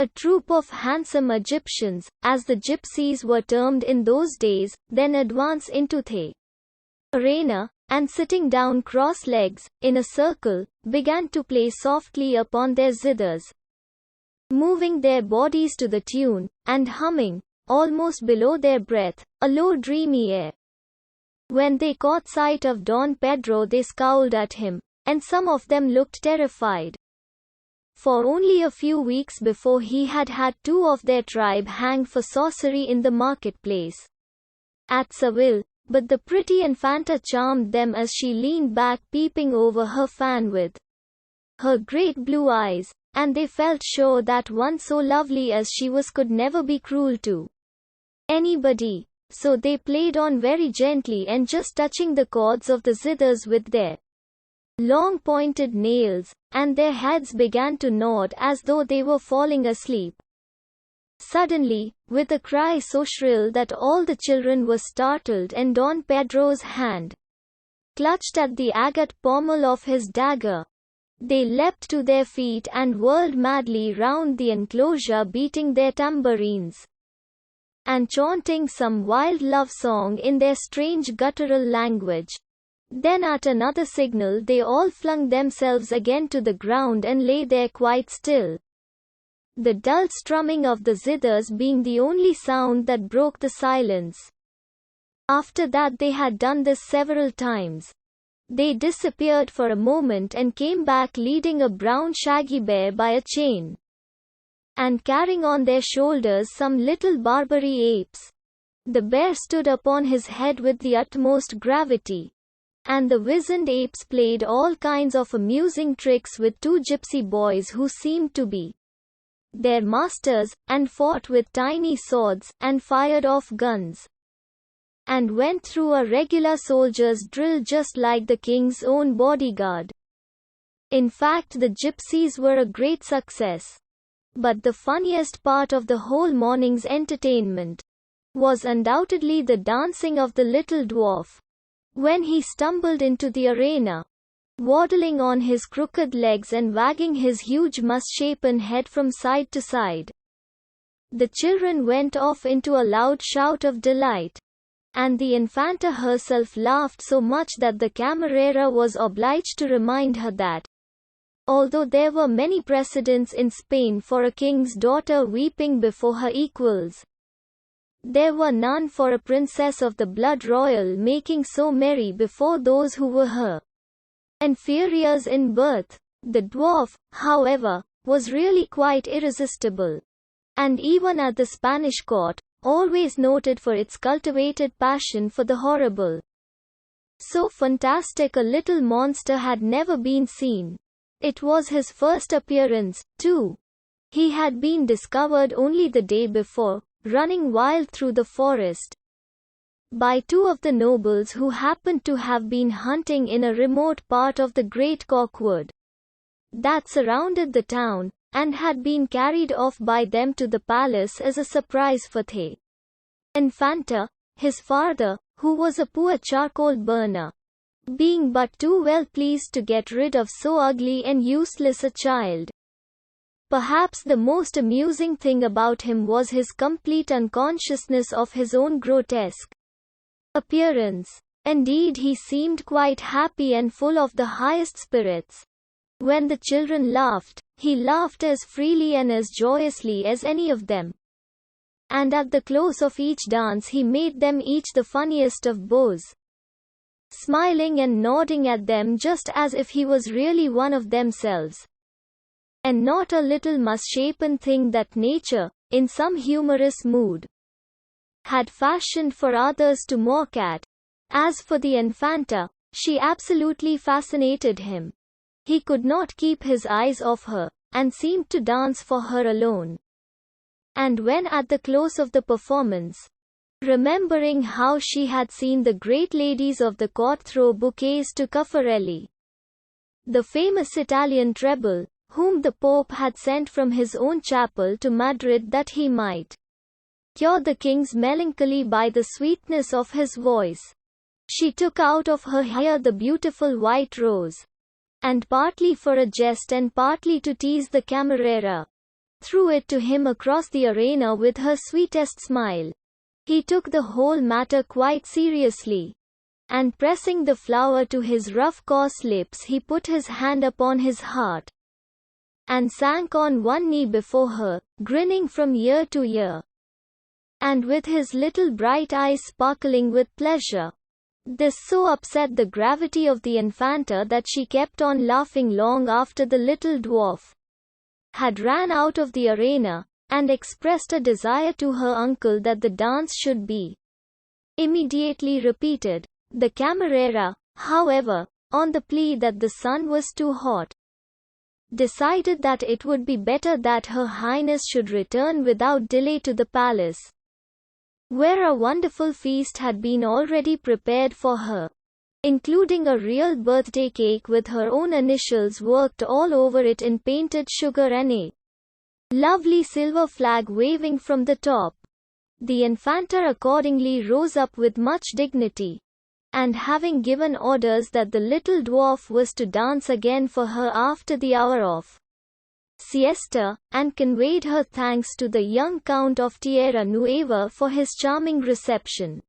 A troop of handsome Egyptians, as the gypsies were termed in those days, then advanced into the arena, and sitting down cross-legs, in a circle, began to play softly upon their zithers, moving their bodies to the tune, and humming, almost below their breath, a low dreamy air. When they caught sight of Don Pedro they scowled at him, and some of them looked terrified. For only a few weeks before he had had two of their tribe hanged for sorcery in the marketplace at Seville, but the pretty Infanta charmed them as she leaned back peeping over her fan with her great blue eyes, and they felt sure that one so lovely as she was could never be cruel to anybody. So they played on very gently and just touching the cords of the zithers with their long pointed nails, and their heads began to nod as though they were falling asleep. Suddenly, with a cry so shrill that all the children were startled, and Don Pedro's hand clutched at the agate pommel of his dagger, They leapt to their feet and whirled madly round the enclosure, beating their tambourines and chanting some wild love song in their strange guttural language. Then at another signal they all flung themselves again to the ground and lay there quite still, the dull strumming of the zithers being the only sound that broke the silence. After that they had done this several times. They disappeared for a moment and came back leading a brown shaggy bear by a chain, and carrying on their shoulders some little Barbary apes. The bear stood upon his head with the utmost gravity, and the wizened apes played all kinds of amusing tricks with two gypsy boys who seemed to be their masters, and fought with tiny swords, and fired off guns, and went through a regular soldier's drill just like the king's own bodyguard. In fact, the gypsies were a great success. But the funniest part of the whole morning's entertainment was undoubtedly the dancing of the little dwarf, when he stumbled into the arena, waddling on his crooked legs and wagging his huge misshapen head from side to side. The children went off into a loud shout of delight, and the Infanta herself laughed so much that the camarera was obliged to remind her that, although there were many precedents in Spain for a king's daughter weeping before her equals, there were none for a princess of the blood royal making so merry before those who were her inferiors in birth. The dwarf, however, was really quite irresistible, and even at the Spanish court, always noted for its cultivated passion for the horrible. So fantastic a little monster had never been seen. It was his first appearance, too. He had been discovered only the day before, running wild through the forest, by two of the nobles who happened to have been hunting in a remote part of the great corkwood that surrounded the town, and had been carried off by them to the palace as a surprise for the Infanta, his father, who was a poor charcoal burner, being but too well pleased to get rid of so ugly and useless a child. Perhaps the most amusing thing about him was his complete unconsciousness of his own grotesque appearance. Indeed, he seemed quite happy and full of the highest spirits. When the children laughed, he laughed as freely and as joyously as any of them. And at the close of each dance he made them each the funniest of bows, smiling and nodding at them just as if he was really one of themselves, and not a little misshapen thing that nature, in some humorous mood, had fashioned for others to mock at. As for the Infanta, she absolutely fascinated him. He could not keep his eyes off her, and seemed to dance for her alone. And when at the close of the performance, remembering how she had seen the great ladies of the court throw bouquets to Caffarelli, the famous Italian treble, whom the Pope had sent from his own chapel to Madrid that he might cure the king's melancholy by the sweetness of his voice, she took out of her hair the beautiful white rose, and partly for a jest and partly to tease the camarera, threw it to him across the arena with her sweetest smile. He took the whole matter quite seriously, and pressing the flower to his rough coarse lips he put his hand upon his heart, and sank on one knee before her, grinning from ear to ear, and with his little bright eyes sparkling with pleasure. This so upset the gravity of the Infanta that she kept on laughing long after the little dwarf had ran out of the arena, and expressed a desire to her uncle that the dance should be immediately repeated. The camarera, however, on the plea that the sun was too hot, decided that it would be better that Her Highness should return without delay to the palace, where a wonderful feast had been already prepared for her, including a real birthday cake with her own initials worked all over it in painted sugar and a lovely silver flag waving from the top. The Infanta accordingly rose up with much dignity, and having given orders that the little dwarf was to dance again for her after the hour of siesta, and conveyed her thanks to the young Count of Tierra Nueva for his charming reception.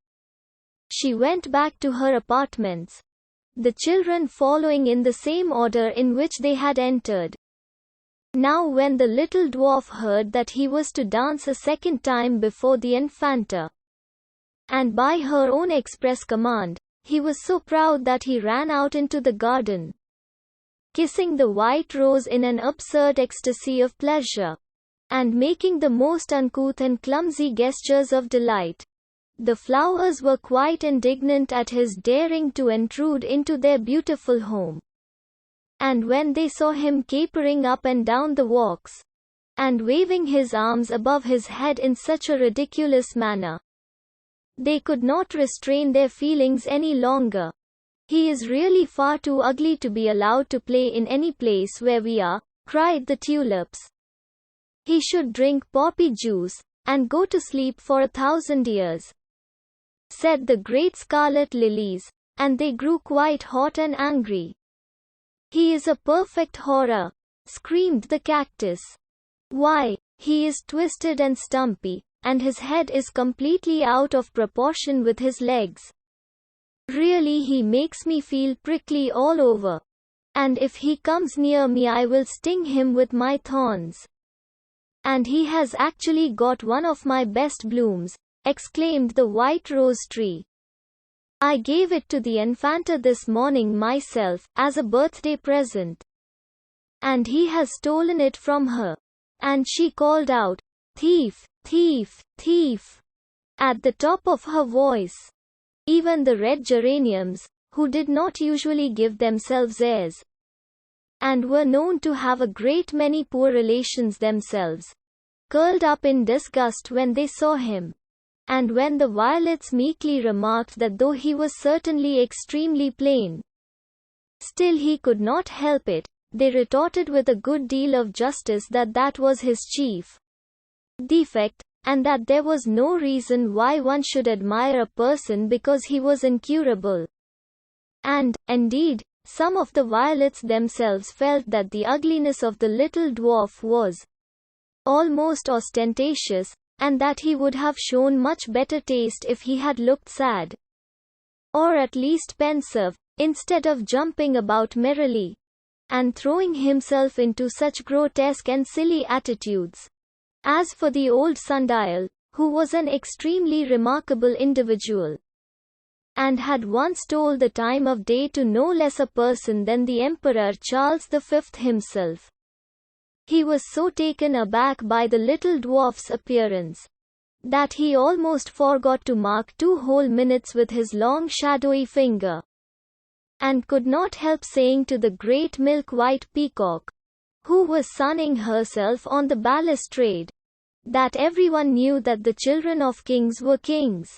She went back to her apartments, the children following in the same order in which they had entered. Now when the little dwarf heard that he was to dance a second time before the Infanta, and by her own express command, he was so proud that he ran out into the garden, kissing the white rose in an absurd ecstasy of pleasure, and making the most uncouth and clumsy gestures of delight. The flowers were quite indignant at his daring to intrude into their beautiful home. And when they saw him capering up and down the walks, and waving his arms above his head in such a ridiculous manner, they could not restrain their feelings any longer. "He is really far too ugly to be allowed to play in any place where we are," cried the tulips. "He should drink poppy juice, and go to sleep for 1,000 years," said the great scarlet lilies, and they grew quite hot and angry. "He is a perfect horror," screamed the cactus. "Why, he is twisted and stumpy, and his head is completely out of proportion with his legs. Really, he makes me feel prickly all over. And if he comes near me I will sting him with my thorns. And he has actually got one of my best blooms," exclaimed the white rose tree. "I gave it to the Infanta this morning myself, as a birthday present. And he has stolen it from her." And she called out, "Thief, thief, thief," at the top of her voice. Even the red geraniums, who did not usually give themselves airs, and were known to have a great many poor relations themselves, curled up in disgust when they saw him. And when the violets meekly remarked that though he was certainly extremely plain, still he could not help it, they retorted with a good deal of justice that that was his chief defect, and that there was no reason why one should admire a person because he was incurable. And, indeed, some of the violets themselves felt that the ugliness of the little dwarf was almost ostentatious, and that he would have shown much better taste if he had looked sad, or at least pensive, instead of jumping about merrily, and throwing himself into such grotesque and silly attitudes. As for the old sundial, who was an extremely remarkable individual, and had once told the time of day to no less a person than the Emperor Charles V himself, he was so taken aback by the little dwarf's appearance, that he almost forgot to mark 2 whole minutes with his long shadowy finger, and could not help saying to the great milk-white peacock, who was sunning herself on the balustrade, that everyone knew that the children of kings were kings,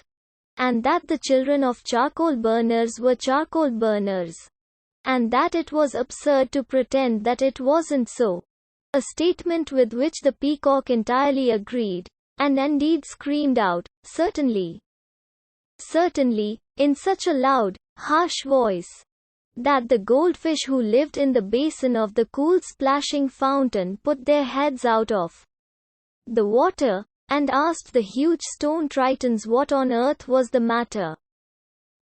and that the children of charcoal burners were charcoal burners, and that it was absurd to pretend that it wasn't so. A statement with which the peacock entirely agreed, and indeed screamed out, "Certainly, certainly," in such a loud, harsh voice, that the goldfish who lived in the basin of the cool splashing fountain put their heads out of the water, and asked the huge stone tritons what on earth was the matter.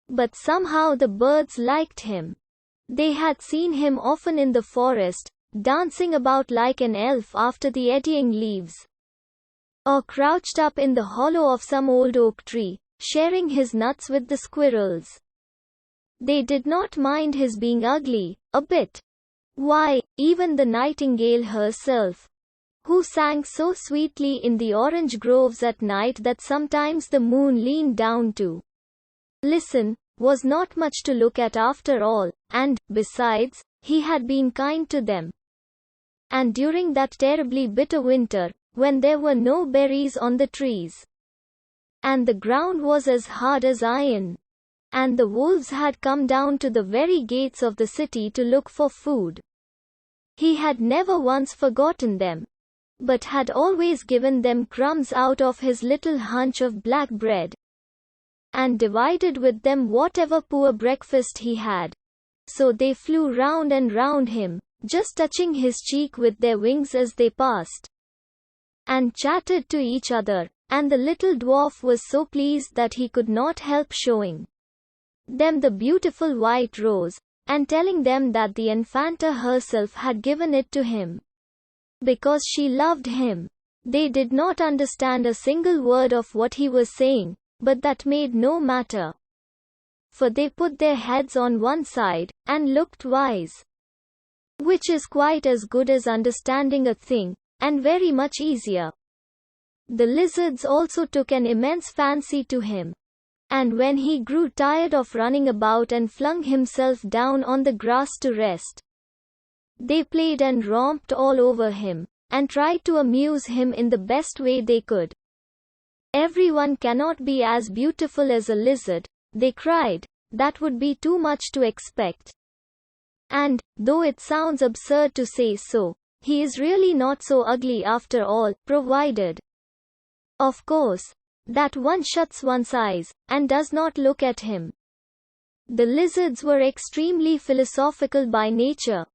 But somehow the birds liked him. They had seen him often in the forest, dancing about like an elf after the eddying leaves, or crouched up in the hollow of some old oak tree, sharing his nuts with the squirrels. They did not mind his being ugly, a bit. Why, even the nightingale herself, who sang so sweetly in the orange groves at night that sometimes the moon leaned down to listen, was not much to look at after all, and, besides, he had been kind to them. And during that terribly bitter winter, when there were no berries on the trees, and the ground was as hard as iron, and the wolves had come down to the very gates of the city to look for food, he had never once forgotten them, but had always given them crumbs out of his little hunch of black bread. and divided with them whatever poor breakfast he had. So they flew round and round him, just touching his cheek with their wings as they passed, and chatted to each other, and the little dwarf was so pleased that he could not help showing them the beautiful white rose, and telling them that the Infanta herself had given it to him because she loved him. They did not understand a single word of what he was saying, but that made no matter, for they put their heads on one side, and looked wise, which is quite as good as understanding a thing, and very much easier. The lizards also took an immense fancy to him, and when he grew tired of running about and flung himself down on the grass to rest, they played and romped all over him, and tried to amuse him in the best way they could. "Everyone cannot be as beautiful as a lizard," they cried. "That would be too much to expect. And, though it sounds absurd to say so, he is really not so ugly after all, provided, of course, that one shuts one's eyes, and does not look at him." The lizards were extremely philosophical by nature,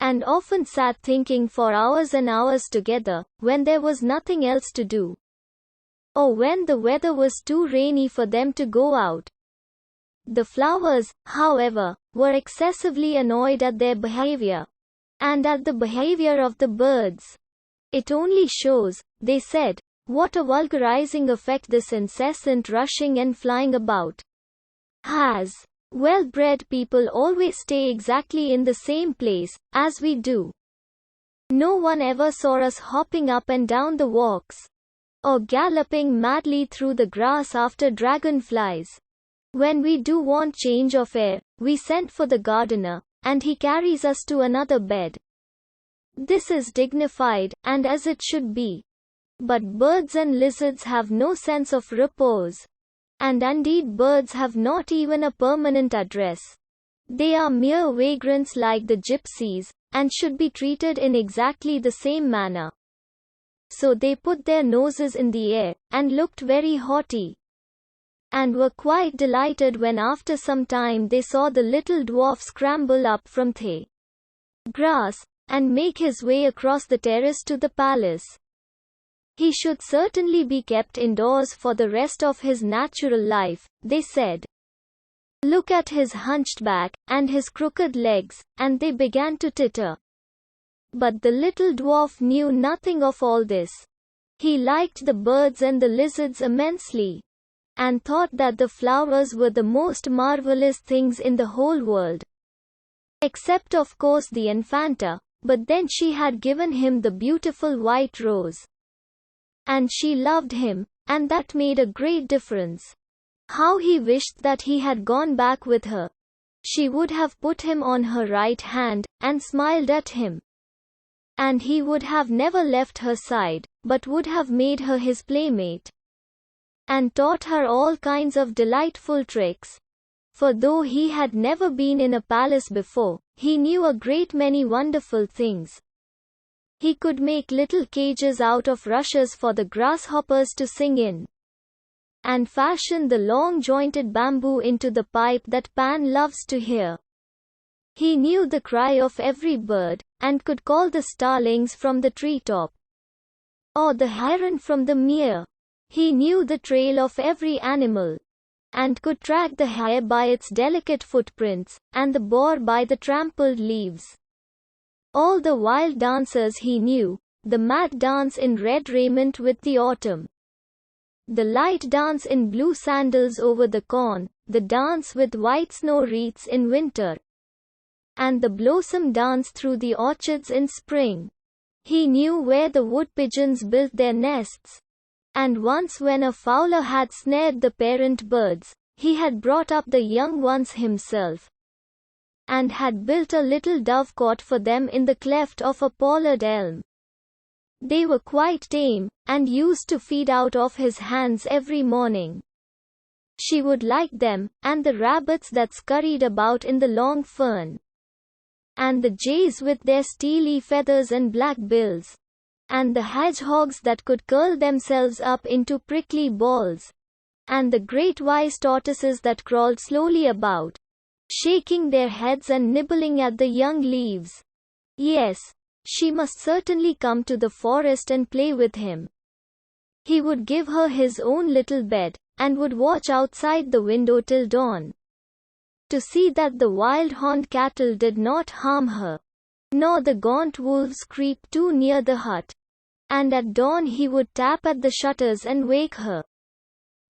and often sat thinking for hours and hours together, when there was nothing else to do, or when the weather was too rainy for them to go out. The flowers, however, were excessively annoyed at their behavior, and at the behavior of the birds. "It only shows," they said, "what a vulgarizing effect this incessant rushing and flying about has. Well-bred people always stay exactly in the same place, as we do. No one ever saw us hopping up and down the walks, or galloping madly through the grass after dragonflies. When we do want change of air, we send for the gardener, and he carries us to another bed. This is dignified, and as it should be. But birds and lizards have no sense of repose. And indeed birds have not even a permanent address. They are mere vagrants like the gypsies, and should be treated in exactly the same manner. So they put their noses in the air, and looked very haughty, and were quite delighted when after some time they saw the little dwarf scramble up from the grass, and make his way across the terrace to the palace. He should certainly be kept indoors for the rest of his natural life, they said. Look at his hunched back, and his crooked legs, and they began to titter. But the little dwarf knew nothing of all this. He liked the birds and the lizards immensely, and thought that the flowers were the most marvelous things in the whole world. Except of course the Infanta, but then she had given him the beautiful white rose. And she loved him, and that made a great difference. How he wished that he had gone back with her. She would have put him on her right hand, and smiled at him. And he would have never left her side, but would have made her his playmate, and taught her all kinds of delightful tricks. For though he had never been in a palace before, he knew a great many wonderful things. He could make little cages out of rushes for the grasshoppers to sing in, and fashion the long jointed bamboo into the pipe that Pan loves to hear. He knew the cry of every bird, and could call the starlings from the treetop, or the heron from the mere. He knew the trail of every animal, and could track the hare by its delicate footprints, and the boar by the trampled leaves. All the wild dances he knew, the mad dance in red raiment with the autumn, the light dance in blue sandals over the corn, the dance with white snow wreaths in winter, and the blossom dance through the orchards in spring. He knew where the wood pigeons built their nests, and once when a fowler had snared the parent birds, he had brought up the young ones himself, and had built a little dovecot for them in the cleft of a pollard elm. They were quite tame, and used to feed out of his hands every morning. She would like them, and the rabbits that scurried about in the long fern, and the jays with their steely feathers and black bills, and the hedgehogs that could curl themselves up into prickly balls, and the great wise tortoises that crawled slowly about, shaking their heads and nibbling at the young leaves. Yes, she must certainly come to the forest and play with him. He would give her his own little bed, and would watch outside the window till dawn, to see that the wild horned cattle did not harm her, nor the gaunt wolves creep too near the hut. And at dawn he would tap at the shutters and wake her.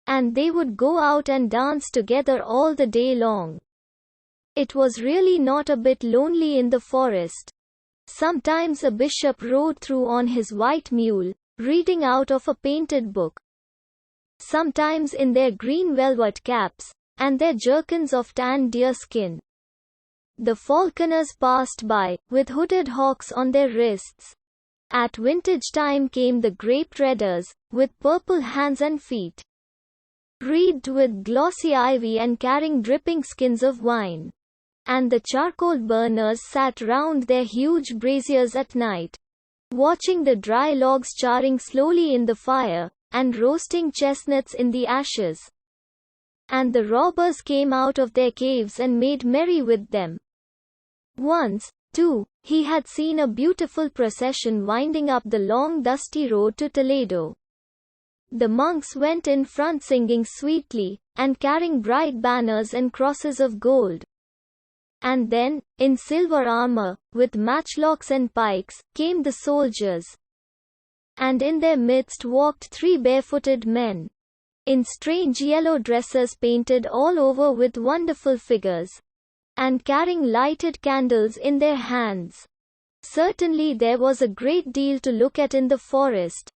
And they would go out and dance together all the day long. It was really not a bit lonely in the forest. Sometimes a bishop rode through on his white mule, reading out of a painted book. Sometimes in their green velvet caps, and their jerkins of tanned deer skin. The falconers passed by, with hooded hawks on their wrists. At vintage time came the grape treaders, with purple hands and feet, wreathed with glossy ivy and carrying dripping skins of wine. And the charcoal burners sat round their huge braziers at night, watching the dry logs charring slowly in the fire, and roasting chestnuts in the ashes. And the robbers came out of their caves and made merry with them. Once, too, he had seen a beautiful procession winding up the long dusty road to Toledo. The monks went in front singing sweetly, and carrying bright banners and crosses of gold. And then, in silver armor, with matchlocks and pikes, came the soldiers. And in their midst walked 3 barefooted men, in strange yellow dresses painted all over with wonderful figures, and carrying lighted candles in their hands. Certainly there was a great deal to look at in the forest.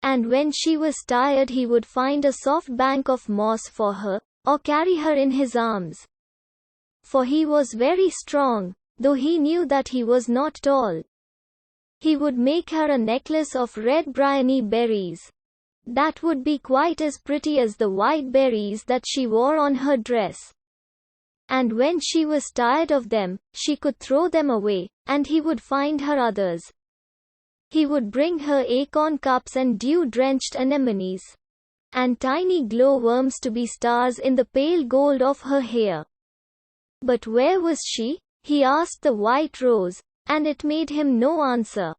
And when she was tired he would find a soft bank of moss for her, or carry her in his arms. For he was very strong, though he knew that he was not tall. He would make her a necklace of red bryony berries. That would be quite as pretty as the white berries that she wore on her dress. And when she was tired of them, she could throw them away, and he would find her others. He would bring her acorn cups and dew-drenched anemones, and tiny glowworms to be stars in the pale gold of her hair. But where was she? He asked the white rose, and it made him no answer.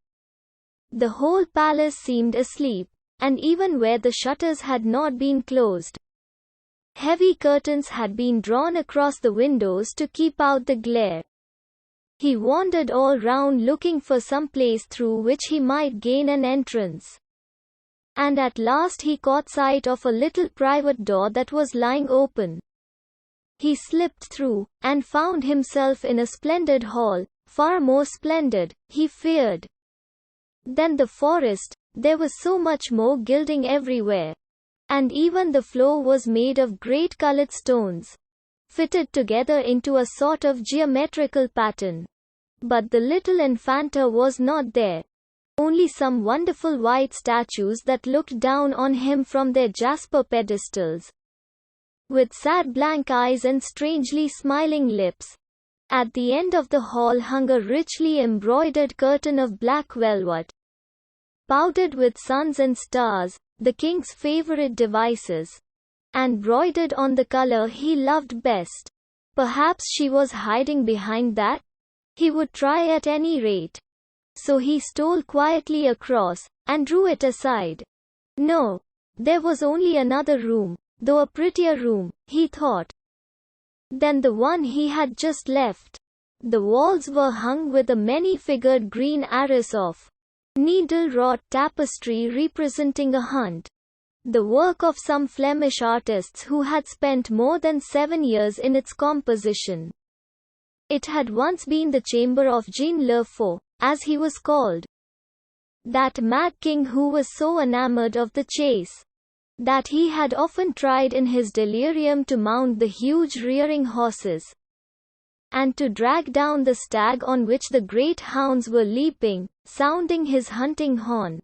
The whole palace seemed asleep, and even where the shutters had not been closed, heavy curtains had been drawn across the windows to keep out the glare. He wandered all round looking for some place through which he might gain an entrance. And at last he caught sight of a little private door that was lying open. He slipped through, and found himself in a splendid hall, far more splendid, he feared, than the forest. There was so much more gilding everywhere. And even the floor was made of great colored stones, fitted together into a sort of geometrical pattern. But the little Infanta was not there. Only some wonderful white statues that looked down on him from their jasper pedestals, with sad blank eyes and strangely smiling lips. At the end of the hall hung a richly embroidered curtain of black velvet, powdered with suns and stars, the king's favorite devices, and broidered on the color he loved best. Perhaps she was hiding behind that? He would try at any rate. So he stole quietly across, and drew it aside. No, there was only another room, though a prettier room, he thought, than the one he had just left. The walls were hung with a many-figured green arras of needle-wrought tapestry representing a hunt, the work of some Flemish artists who had spent more than 7 years in its composition. It had once been the chamber of Jean le Fou, as he was called, that mad king who was so enamored of the chase, that he had often tried in his delirium to mount the huge rearing horses, and to drag down the stag on which the great hounds were leaping, sounding his hunting horn,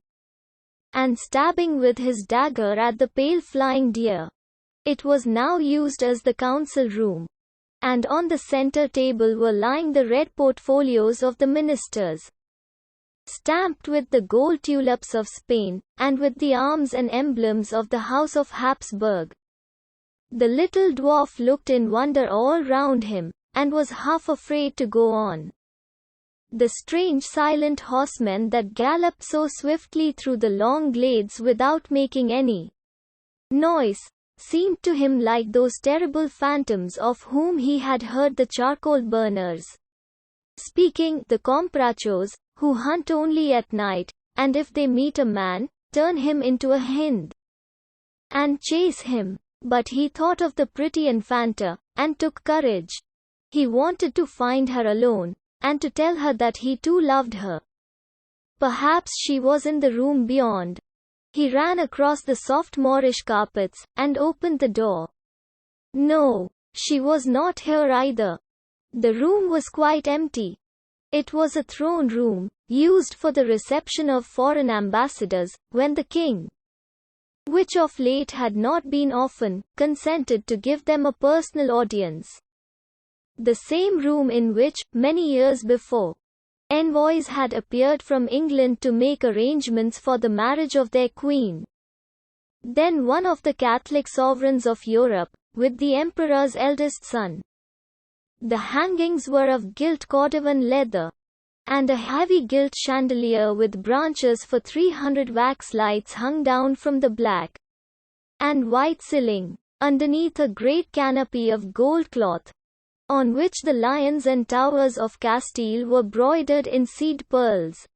and stabbing with his dagger at the pale flying deer. It was now used as the council room, and on the center table were lying the red portfolios of the ministers. stamped with the gold tulips of Spain, and with the arms and emblems of the House of Habsburg. The little dwarf looked in wonder all round him, and was half afraid to go on. The strange silent horsemen that galloped so swiftly through the long glades without making any noise, seemed to him like those terrible phantoms of whom he had heard, the charcoal burners speaking, the comprachos, who hunt only at night, and if they meet a man, turn him into a hind and chase him. But he thought of the pretty Infanta, and took courage. He wanted to find her alone, and to tell her that he too loved her. Perhaps she was in the room beyond. He ran across the soft Moorish carpets, and opened the door. No, she was not here either. The room was quite empty. It was a throne room, used for the reception of foreign ambassadors, when the king, which of late had not been often, consented to give them a personal audience. The same room in which, many years before, envoys had appeared from England to make arrangements for the marriage of their queen. Then one of the Catholic sovereigns of Europe, with the emperor's eldest son. The hangings were of gilt cordovan leather, and a heavy gilt chandelier with branches for 300 wax lights hung down from the black and white ceiling, underneath a great canopy of gold cloth, on which the lions and towers of Castile were broidered in seed pearls.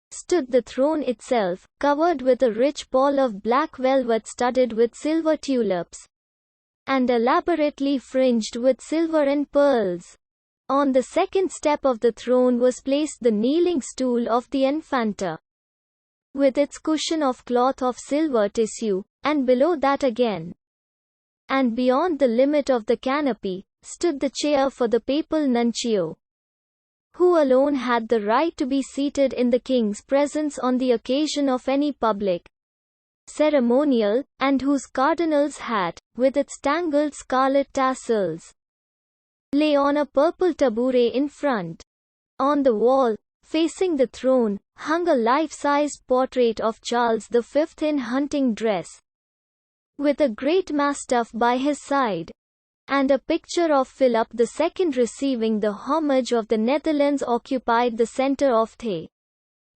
Stood the throne itself, covered with a rich pall of black velvet studded with silver tulips, and elaborately fringed with silver and pearls. On the second step of the throne was placed the kneeling stool of the Infanta, with its cushion of cloth of silver tissue, and below that again, and beyond the limit of the canopy, stood the chair for the papal nuncio, who alone had the right to be seated in the king's presence on the occasion of any public ceremonial, and whose cardinal's hat, with its tangled scarlet tassels, lay on a purple tabouret in front. On the wall, facing the throne, hung a life-sized portrait of Charles V in hunting dress, with a great mastiff by his side, and a picture of Philip II receiving the homage of the Netherlands occupied the center of the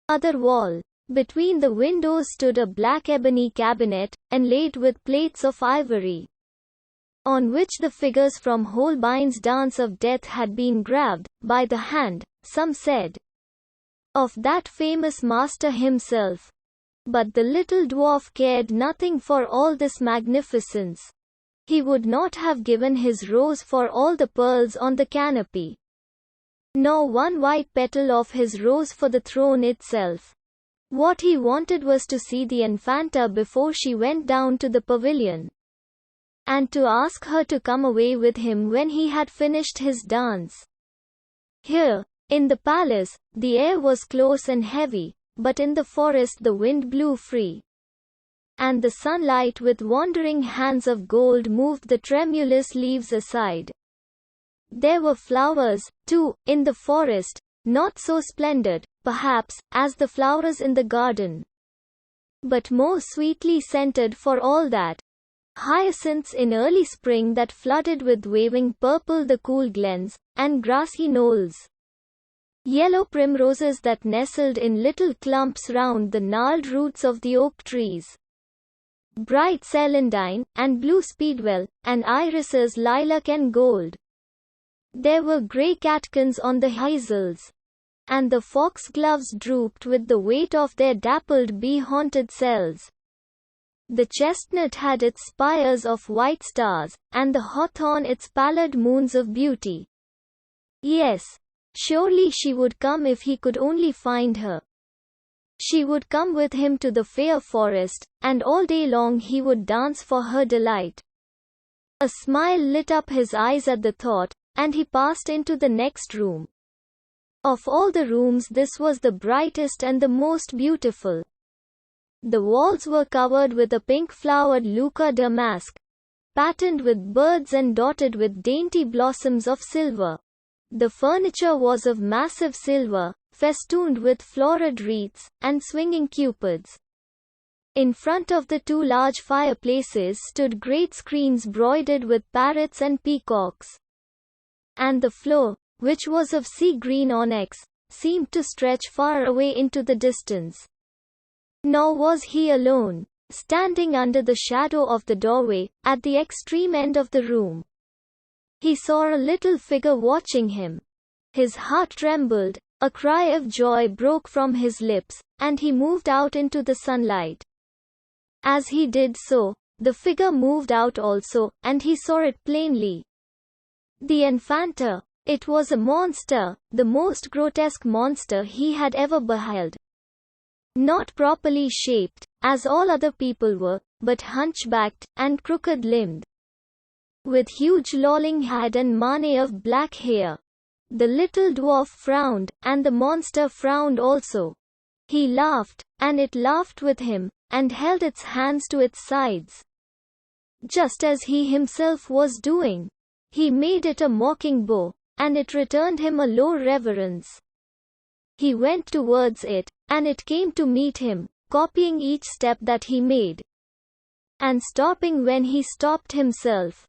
other wall. Between the windows stood a black ebony cabinet, inlaid with plates of ivory, on which the figures from Holbein's Dance of Death had been graved, by the hand, some said, of that famous master himself. But the little dwarf cared nothing for all this magnificence. He would not have given his rose for all the pearls on the canopy, nor one white petal of his rose for the throne itself. What he wanted was to see the Infanta before she went down to the pavilion, and to ask her to come away with him when he had finished his dance. Here, in the palace, the air was close and heavy, but in the forest the wind blew free, and the sunlight with wandering hands of gold moved the tremulous leaves aside. There were flowers, too, in the forest, not so splendid, perhaps, as the flowers in the garden, but more sweetly scented for all that. Hyacinths in early spring that flooded with waving purple the cool glens, and grassy knolls. Yellow primroses that nestled in little clumps round the gnarled roots of the oak trees. Bright celandine, and blue speedwell, and irises lilac and gold. There were grey catkins on the hazels, and the foxgloves drooped with the weight of their dappled bee-haunted cells. The chestnut had its spires of white stars, and the hawthorn its pallid moons of beauty. Yes, surely she would come if he could only find her. She would come with him to the fair forest, and all day long he would dance for her delight. A smile lit up his eyes at the thought, and he passed into the next room. Of all the rooms this was the brightest and the most beautiful. The walls were covered with a pink-flowered lucca damask, patterned with birds and dotted with dainty blossoms of silver. The furniture was of massive silver, festooned with florid wreaths, and swinging cupids. In front of the two large fireplaces stood great screens broidered with parrots and peacocks. And the floor, which was of sea green onyx, seemed to stretch far away into the distance. Nor was he alone. Standing under the shadow of the doorway, at the extreme end of the room, he saw a little figure watching him. His heart trembled, a cry of joy broke from his lips, and he moved out into the sunlight. As he did so, the figure moved out also, and he saw it plainly. The Infanta. It was a monster, the most grotesque monster he had ever beheld. Not properly shaped, as all other people were, but hunchbacked, and crooked-limbed. With huge lolling head and mane of black hair. The little dwarf frowned, and the monster frowned also. He laughed, and it laughed with him, and held its hands to its sides. Just as he himself was doing. He made it a mocking bow, and it returned him a low reverence. He went towards it, and it came to meet him, copying each step that he made, and stopping when he stopped himself.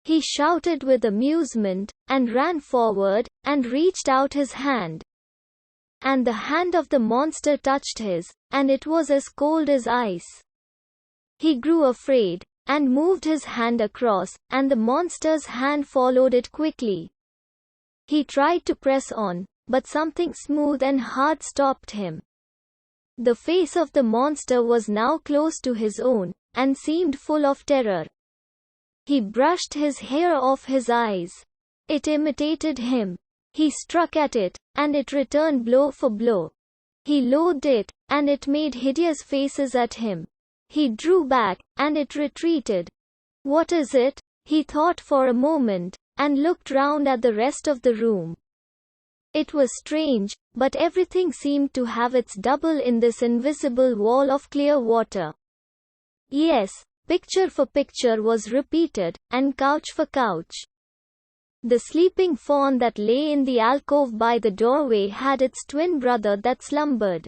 He shouted with amusement, and ran forward, and reached out his hand. And the hand of the monster touched his, and it was as cold as ice. He grew afraid, and moved his hand across, and the monster's hand followed it quickly. He tried to press on, but something smooth and hard stopped him. The face of the monster was now close to his own, and seemed full of terror. He brushed his hair off his eyes. It imitated him. He struck at it, and it returned blow for blow. He loathed it, and it made hideous faces at him. He drew back, and it retreated. What is it? He thought for a moment, and looked round at the rest of the room. It was strange, but everything seemed to have its double in this invisible wall of clear water. Yes, picture for picture was repeated, and couch for couch. The sleeping fawn that lay in the alcove by the doorway had its twin brother that slumbered.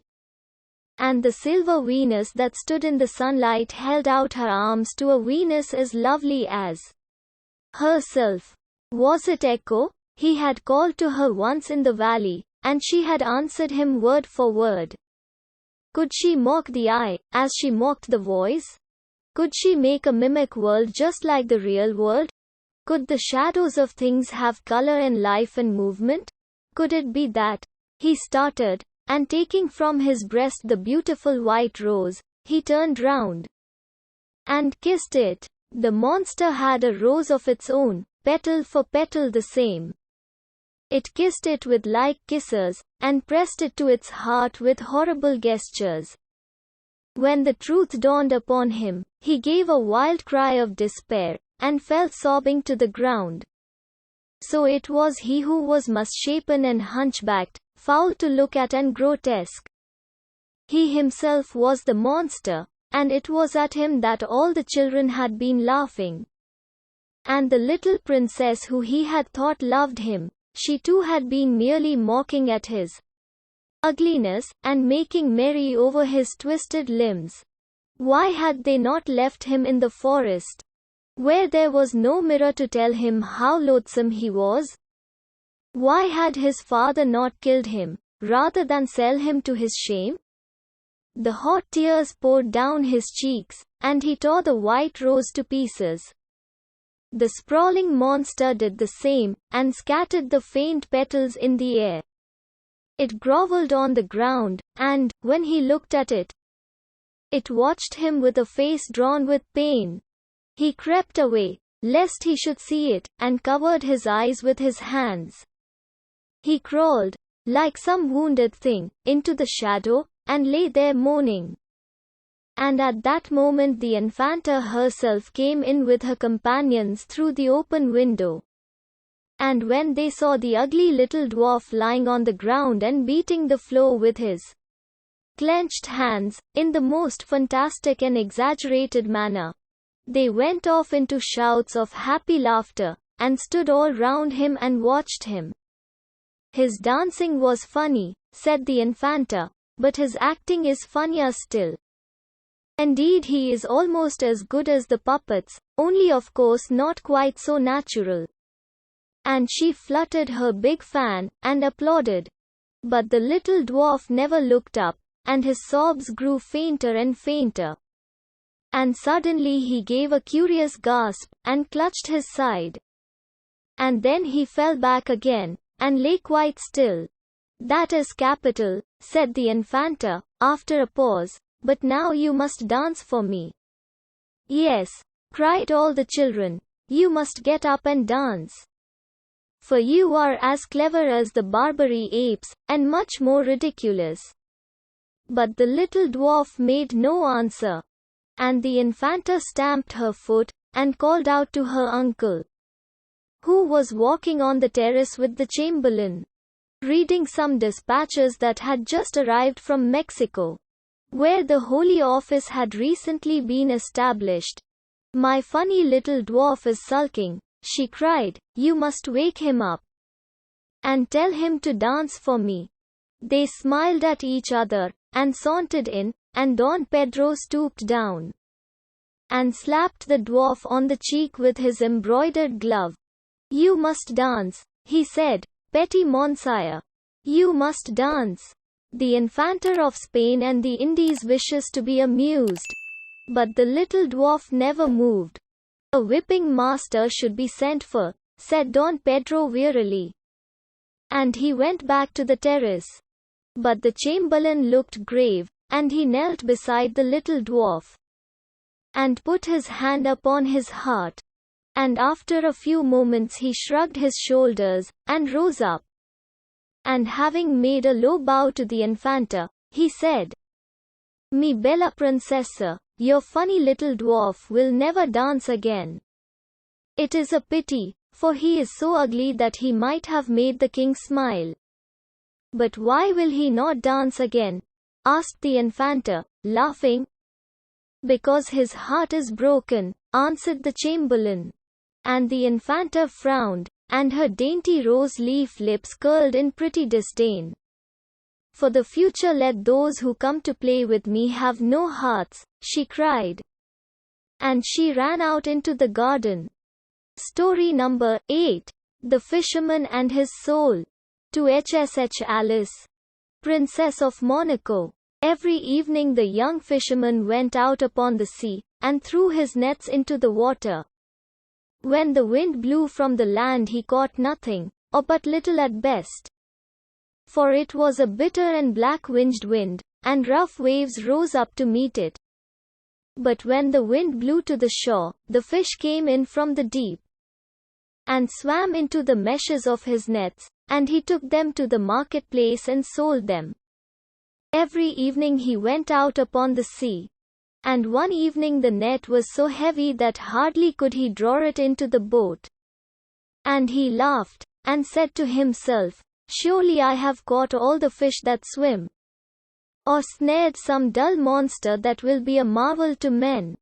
And the silver Venus that stood in the sunlight held out her arms to a Venus as lovely as herself. Was it Echo? He had called to her once in the valley, and she had answered him word for word. Could she mock the eye, as she mocked the voice? Could she make a mimic world just like the real world? Could the shadows of things have color and life and movement? Could it be that? He started, and taking from his breast the beautiful white rose, he turned round and kissed it. The monster had a rose of its own, petal for petal the same. It kissed it with like kisses, and pressed it to its heart with horrible gestures. When the truth dawned upon him, he gave a wild cry of despair, and fell sobbing to the ground. So it was he who was misshapen and hunchbacked, foul to look at and grotesque. He himself was the monster, and it was at him that all the children had been laughing. And the little princess who he had thought loved him, she too had been merely mocking at his ugliness, and making merry over his twisted limbs. Why had they not left him in the forest, where there was no mirror to tell him how loathsome he was? Why had his father not killed him, rather than sell him to his shame? The hot tears poured down his cheeks, and he tore the white rose to pieces. The sprawling monster did the same, and scattered the faint petals in the air. It grovelled on the ground, and, when he looked at it, it watched him with a face drawn with pain. He crept away, lest he should see it, and covered his eyes with his hands. He crawled, like some wounded thing, into the shadow, and lay there moaning. And at that moment the Infanta herself came in with her companions through the open window. And when they saw the ugly little dwarf lying on the ground and beating the floor with his clenched hands, in the most fantastic and exaggerated manner, they went off into shouts of happy laughter, and stood all round him and watched him. His dancing was funny, said the Infanta, but his acting is funnier still. Indeed, he is almost as good as the puppets, only of course not quite so natural. And she fluttered her big fan, and applauded. But the little dwarf never looked up, and his sobs grew fainter and fainter. And suddenly he gave a curious gasp, and clutched his side. And then he fell back again, and lay quite still. "That is capital," said the Infanta, after a pause, "but now you must dance for me." "Yes," cried all the children, "you must get up and dance. For you are as clever as the Barbary apes, and much more ridiculous." But the little dwarf made no answer. And the Infanta stamped her foot, and called out to her uncle, who was walking on the terrace with the Chamberlain, reading some dispatches that had just arrived from Mexico, where the Holy Office had recently been established. "My funny little dwarf is sulking," she cried. "You must wake him up, and tell him to dance for me." They smiled at each other, and sauntered in, and Don Pedro stooped down, and slapped the dwarf on the cheek with his embroidered glove. "You must dance," he said, "Petit Monsignor. You must dance." The Infanta of Spain and the Indies wishes to be amused. But the little dwarf never moved. "A whipping master should be sent for," said Don Pedro wearily. And he went back to the terrace. But the Chamberlain looked grave, and he knelt beside the little dwarf, and put his hand upon his heart. And after a few moments he shrugged his shoulders, and rose up. And having made a low bow to the Infanta, he said, "Mi bella princessa, your funny little dwarf will never dance again. It is a pity, for he is so ugly that he might have made the king smile." "But why will he not dance again?" asked the Infanta, laughing. "Because his heart is broken," answered the Chamberlain. And the Infanta frowned, and her dainty rose-leaf lips curled in pretty disdain. "For the future let those who come to play with me have no hearts," she cried. And she ran out into the garden. Story number 8. The Fisherman and His Soul. To HSH Alice, Princess of Monaco. Every evening the young fisherman went out upon the sea, and threw his nets into the water. When the wind blew from the land he caught nothing, or but little at best. For it was a bitter and black-winged wind, and rough waves rose up to meet it. But when the wind blew to the shore, the fish came in from the deep, and swam into the meshes of his nets, and he took them to the marketplace and sold them. Every evening he went out upon the sea. And one evening the net was so heavy that hardly could he draw it into the boat. And he laughed, and said to himself, "Surely I have caught all the fish that swim, or snared some dull monster that will be a marvel to men,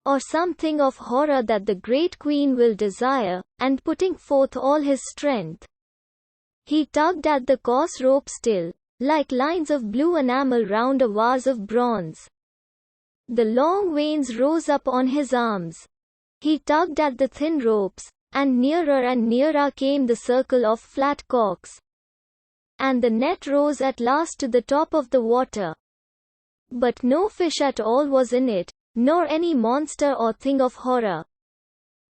or something of horror that the great queen will desire," and putting forth all his strength, he tugged at the coarse rope still, like lines of blue enamel round a vase of bronze. The long veins rose up on his arms. He tugged at the thin ropes, and nearer came the circle of flat corks. And the net rose at last to the top of the water. But no fish at all was in it, nor any monster or thing of horror,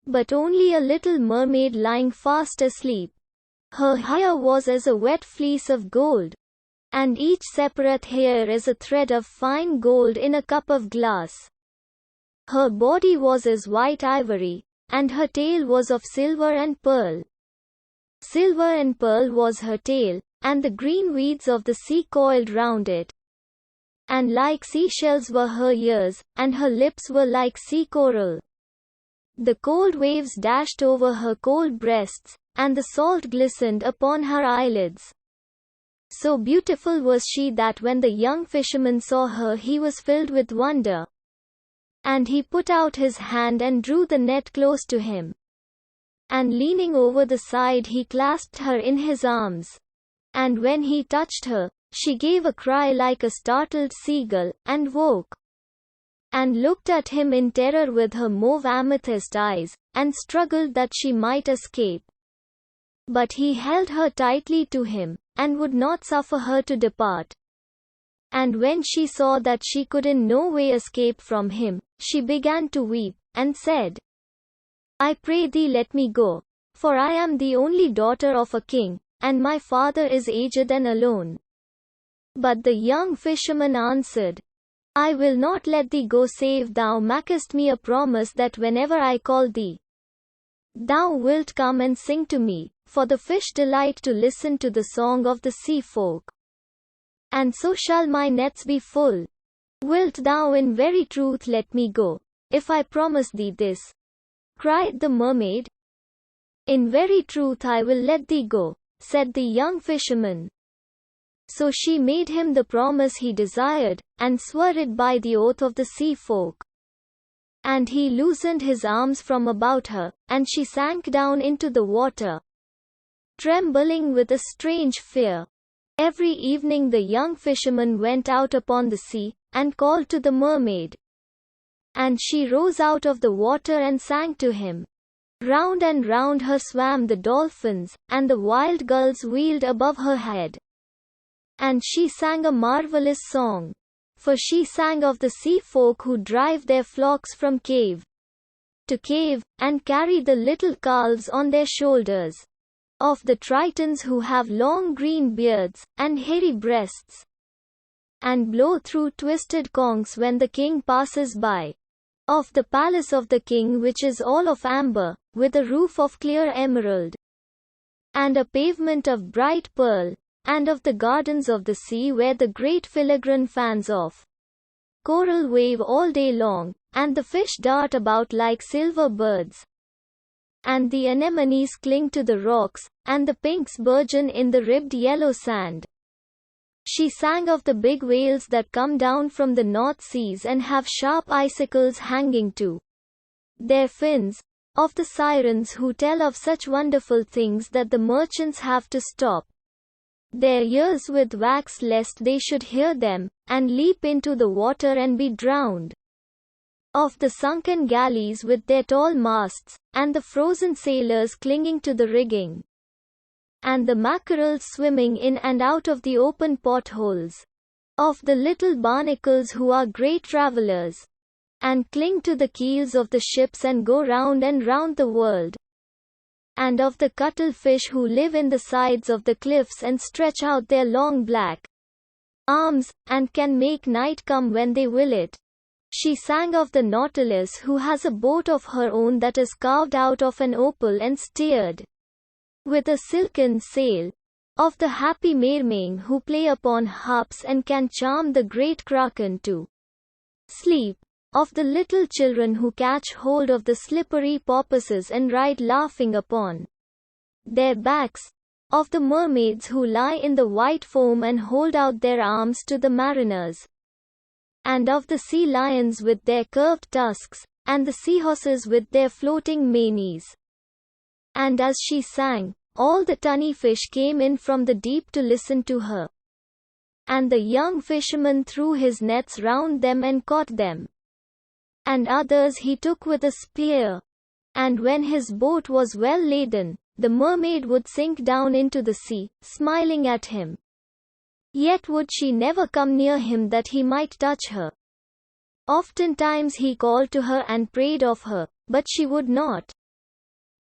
but only a little mermaid lying fast asleep. Her hair was as a wet fleece of gold, and each separate hair is a thread of fine gold in a cup of glass. Her body was as white ivory, and her tail was of silver and pearl. Silver and pearl was her tail, and the green weeds of the sea coiled round it. And like seashells were her ears, and her lips were like sea coral. The cold waves dashed over her cold breasts, and the salt glistened upon her eyelids. So beautiful was she that when the young fisherman saw her he was filled with wonder. And he put out his hand and drew the net close to him. And leaning over the side he clasped her in his arms. And when he touched her, she gave a cry like a startled seagull, and woke, and looked at him in terror with her mauve amethyst eyes, and struggled that she might escape. But he held her tightly to him, and would not suffer her to depart. And when she saw that she could in no way escape from him, she began to weep, and said, I pray thee let me go, for I am the only daughter of a king, and my father is aged and alone. But the young fisherman answered, I will not let thee go save thou makest me a promise that whenever I call thee, thou wilt come and sing to me, for the fish delight to listen to the song of the sea folk. And so shall my nets be full. Wilt thou in very truth let me go, if I promise thee this? Cried the mermaid. In very truth I will let thee go, said the young fisherman. So she made him the promise he desired, and swore it by the oath of the sea folk. And he loosened his arms from about her, and she sank down into the water, trembling with a strange fear. Every evening the young fisherman went out upon the sea, and called to the mermaid. And she rose out of the water and sang to him. Round and round her swam the dolphins, and the wild gulls wheeled above her head. And she sang a marvelous song. For she sang of the sea folk who drive their flocks from cave to cave, and carry the little calves on their shoulders. Of the Tritons who have long green beards, and hairy breasts, and blow through twisted conchs when the king passes by. Of the palace of the king which is all of amber, with a roof of clear emerald, and a pavement of bright pearl, and of the gardens of the sea where the great filigrane fans of coral wave all day long, and the fish dart about like silver birds, and the anemones cling to the rocks, and the pinks burgeon in the ribbed yellow sand. She sang of the big whales that come down from the North Seas and have sharp icicles hanging to their fins, of the sirens who tell of such wonderful things that the merchants have to stop their ears with wax lest they should hear them, and leap into the water and be drowned. Of the sunken galleys with their tall masts, and the frozen sailors clinging to the rigging, and the mackerels swimming in and out of the open potholes. Of the little barnacles who are great travelers, and cling to the keels of the ships and go round and round the world. And of the cuttlefish who live in the sides of the cliffs and stretch out their long black arms, and can make night come when they will it. She sang of the nautilus who has a boat of her own that is carved out of an opal and steered with a silken sail. Of the happy mermen who play upon harps and can charm the great kraken to sleep. Of the little children who catch hold of the slippery porpoises and ride laughing upon their backs. Of the mermaids who lie in the white foam and hold out their arms to the mariners. And of the sea lions with their curved tusks, and the seahorses with their floating manes. And as she sang, all the tunny fish came in from the deep to listen to her. And the young fisherman threw his nets round them and caught them. And others he took with a spear. And when his boat was well laden, the mermaid would sink down into the sea, smiling at him. Yet would she never come near him that he might touch her. Oftentimes he called to her and prayed of her, but she would not.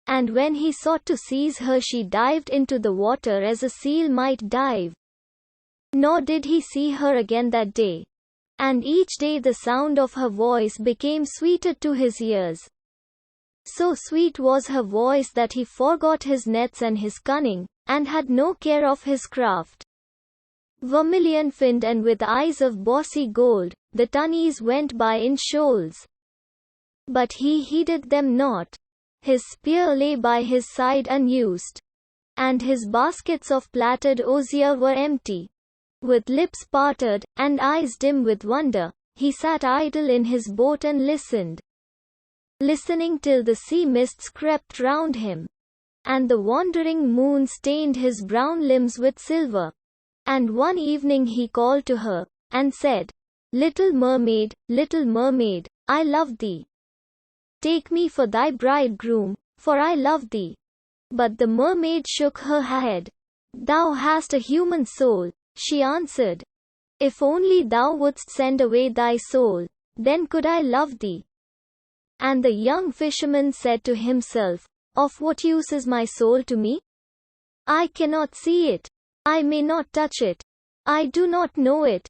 And when he sought to seize her, she dived into the water as a seal might dive. Nor did he see her again that day. And each day the sound of her voice became sweeter to his ears. So sweet was her voice that he forgot his nets and his cunning, and had no care of his craft. Vermilion-finned and with eyes of bossy gold, the tunnies went by in shoals. But he heeded them not. His spear lay by his side unused, and his baskets of plaited osier were empty. With lips parted, and eyes dim with wonder, he sat idle in his boat and listened. Listening till the sea mists crept round him. and the wandering moon stained his brown limbs with silver. And one evening he called to her, and said, little mermaid, I love thee. Take me for thy bridegroom, for I love thee. But the mermaid shook her head. Thou hast a human soul, she answered. If only thou wouldst send away thy soul, then could I love thee. And the young fisherman said to himself, of what use is my soul to me? I cannot see it. I may not touch it. I do not know it.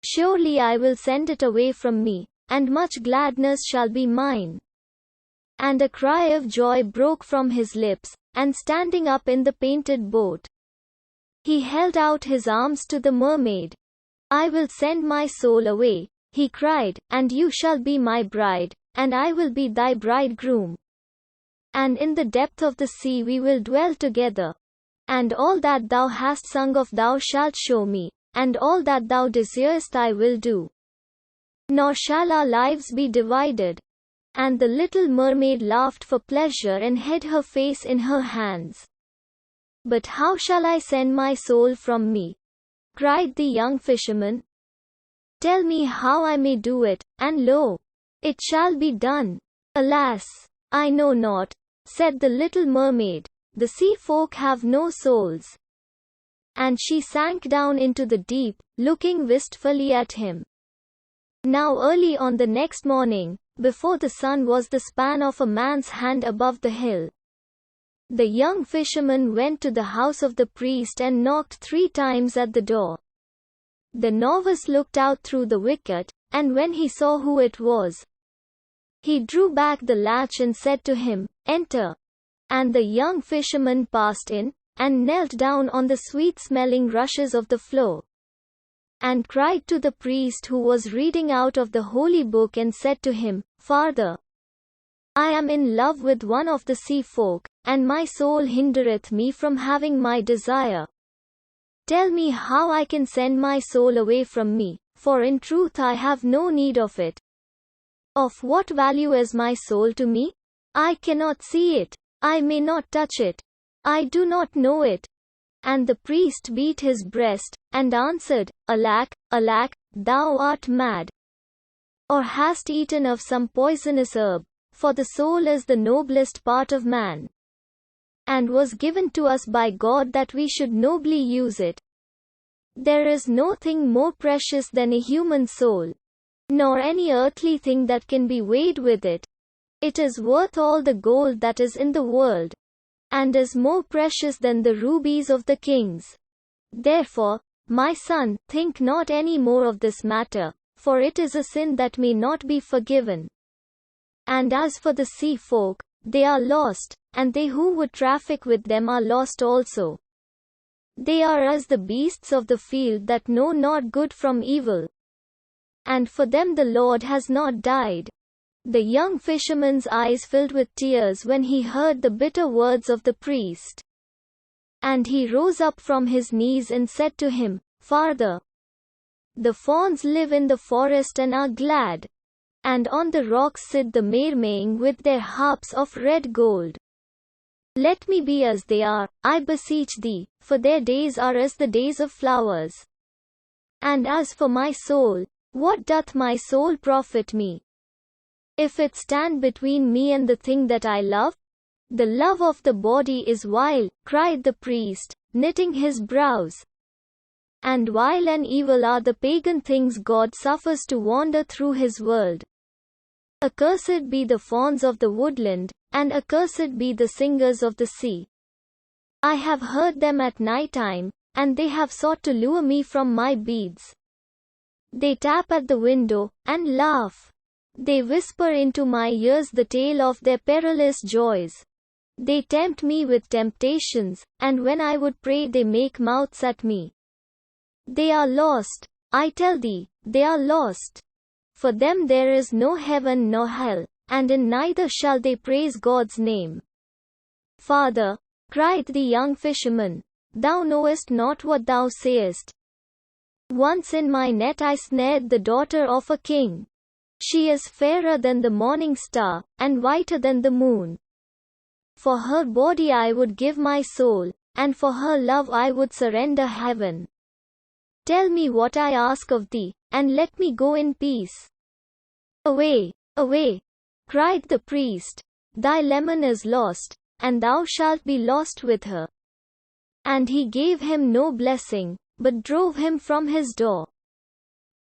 Surely I will send it away from me, and much gladness shall be mine. And a cry of joy broke from his lips, and standing up in the painted boat, he held out his arms to the mermaid. I will send my soul away, he cried, and you shall be my bride, and I will be thy bridegroom. And in the depth of the sea we will dwell together. And all that thou hast sung of thou shalt show me, and all that thou desirest I will do. Nor shall our lives be divided. And the little mermaid laughed for pleasure and hid her face in her hands. But how shall I send my soul from me? Cried the young fisherman. Tell me how I may do it, and lo, it shall be done. Alas, I know not, said the little mermaid. The sea folk have no souls. And she sank down into the deep, looking wistfully at him. Now early on the next morning, before the sun was the span of a man's hand above the hill, the young fisherman went to the house of the priest and knocked 3 times at the door. The novice looked out through the wicket, and when he saw who it was, he drew back the latch and said to him, enter. And the young fisherman passed in, and knelt down on the sweet-smelling rushes of the floor, and cried to the priest who was reading out of the holy book and said to him, Father, I am in love with one of the sea folk, and my soul hindereth me from having my desire. Tell me how I can send my soul away from me, for in truth I have no need of it. Of what value is my soul to me? I cannot see it. I may not touch it. I do not know it. And the priest beat his breast, and answered, Alack, alack, thou art mad. Or hast eaten of some poisonous herb, for the soul is the noblest part of man, and was given to us by God that we should nobly use it. There is no thing more precious than a human soul, nor any earthly thing that can be weighed with it. It is worth all the gold that is in the world, and is more precious than the rubies of the kings. Therefore, my son, think not any more of this matter, for it is a sin that may not be forgiven. And as for the sea folk, they are lost, and they who would traffic with them are lost also. They are as the beasts of the field that know not good from evil. And for them the Lord has not died. The young fisherman's eyes filled with tears when he heard the bitter words of the priest. And he rose up from his knees and said to him, Father, the fawns live in the forest and are glad, and on the rocks sit the mermaying with their harps of red gold. Let me be as they are, I beseech thee, for their days are as the days of flowers. And as for my soul, what doth my soul profit me? If it stand between me and the thing that I love? The love of the body is vile, cried the priest, knitting his brows. And vile and evil are the pagan things God suffers to wander through his world. Accursed be the fawns of the woodland, and accursed be the singers of the sea. I have heard them at night time, and they have sought to lure me from my beads. They tap at the window, and laugh. They whisper into my ears the tale of their perilous joys. They tempt me with temptations, and when I would pray they make mouths at me. They are lost, I tell thee, they are lost. For them there is no heaven nor hell, and in neither shall they praise God's name. Father, cried the young fisherman, thou knowest not what thou sayest. Once in my net I snared the daughter of a king. She is fairer than the morning star, and whiter than the moon. For her body I would give my soul, and for her love I would surrender heaven. Tell me what I ask of thee, and let me go in peace." "Away, away," cried the priest, "thy leman is lost, and thou shalt be lost with her." And he gave him no blessing, but drove him from his door.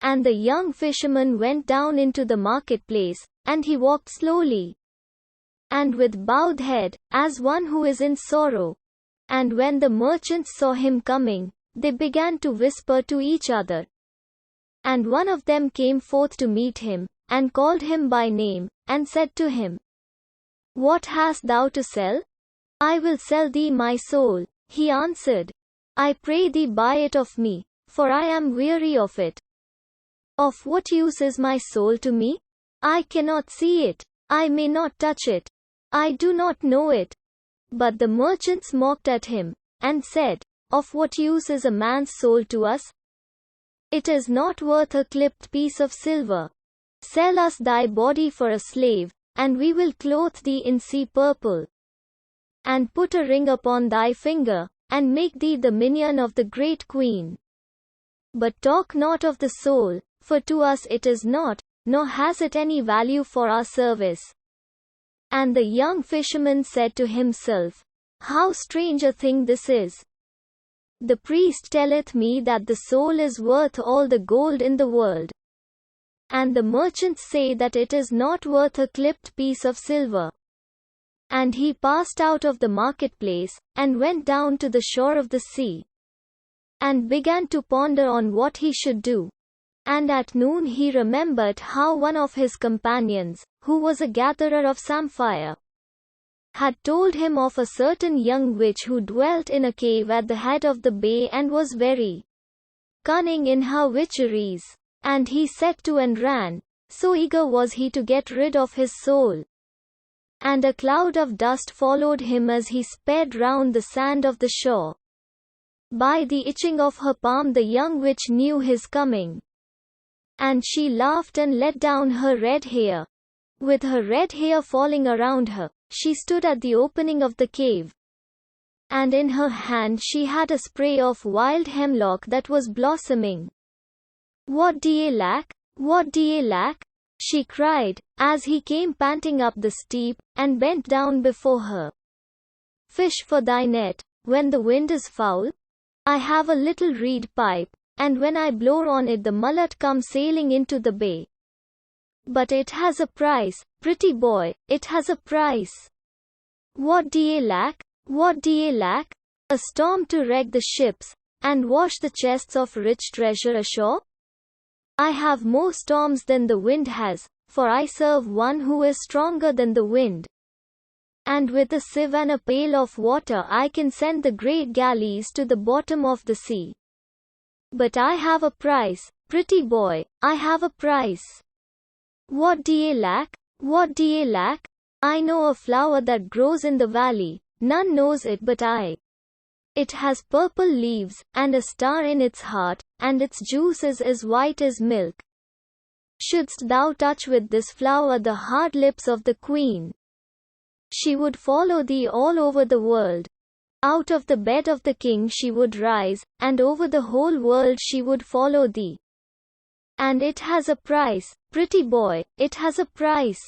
And the young fisherman went down into the marketplace, and he walked slowly, and with bowed head, as one who is in sorrow. And when the merchants saw him coming, they began to whisper to each other. And one of them came forth to meet him, and called him by name, and said to him, "What hast thou to sell?" "I will sell thee my soul," he answered. "I pray thee buy it of me, for I am weary of it." "Of what use is my soul to me? I cannot see it, I may not touch it, I do not know it." But the merchants mocked at him, and said, "Of what use is a man's soul to us? It is not worth a clipped piece of silver. Sell us thy body for a slave, and we will clothe thee in sea purple, and put a ring upon thy finger, and make thee the minion of the great queen. But talk not of the soul, for to us it is not, nor has it any value for our service." And the young fisherman said to himself, "How strange a thing this is! The priest telleth me that the soul is worth all the gold in the world, and the merchants say that it is not worth a clipped piece of silver." And he passed out of the marketplace, and went down to the shore of the sea, and began to ponder on what he should do. And at noon he remembered how one of his companions, who was a gatherer of samphire, had told him of a certain young witch who dwelt in a cave at the head of the bay and was very cunning in her witcheries. And he set to and ran, so eager was he to get rid of his soul. And a cloud of dust followed him as he sped round the sand of the shore. By the itching of her palm the young witch knew his coming. And she laughed and let down her red hair. With her red hair falling around her, she stood at the opening of the cave. And in her hand she had a spray of wild hemlock that was blossoming. "What do ye lack? What do ye lack?" she cried, as he came panting up the steep, and bent down before her. "Fish for thy net, when the wind is foul? I have a little reed pipe, and when I blow on it the mullet come sailing into the bay. But it has a price, pretty boy, it has a price. What do ye lack? What do ye lack? A storm to wreck the ships, and wash the chests of rich treasure ashore? I have more storms than the wind has, for I serve one who is stronger than the wind. And with a sieve and a pail of water I can send the great galleys to the bottom of the sea. But I have a price, pretty boy, I have a price. What do ye lack? What do ye lack? I know a flower that grows in the valley, none knows it but I. It has purple leaves, and a star in its heart, and its juice is as white as milk. Shouldst thou touch with this flower the hard lips of the queen, she would follow thee all over the world. Out of the bed of the king she would rise, and over the whole world she would follow thee. And it has a price, pretty boy, it has a price.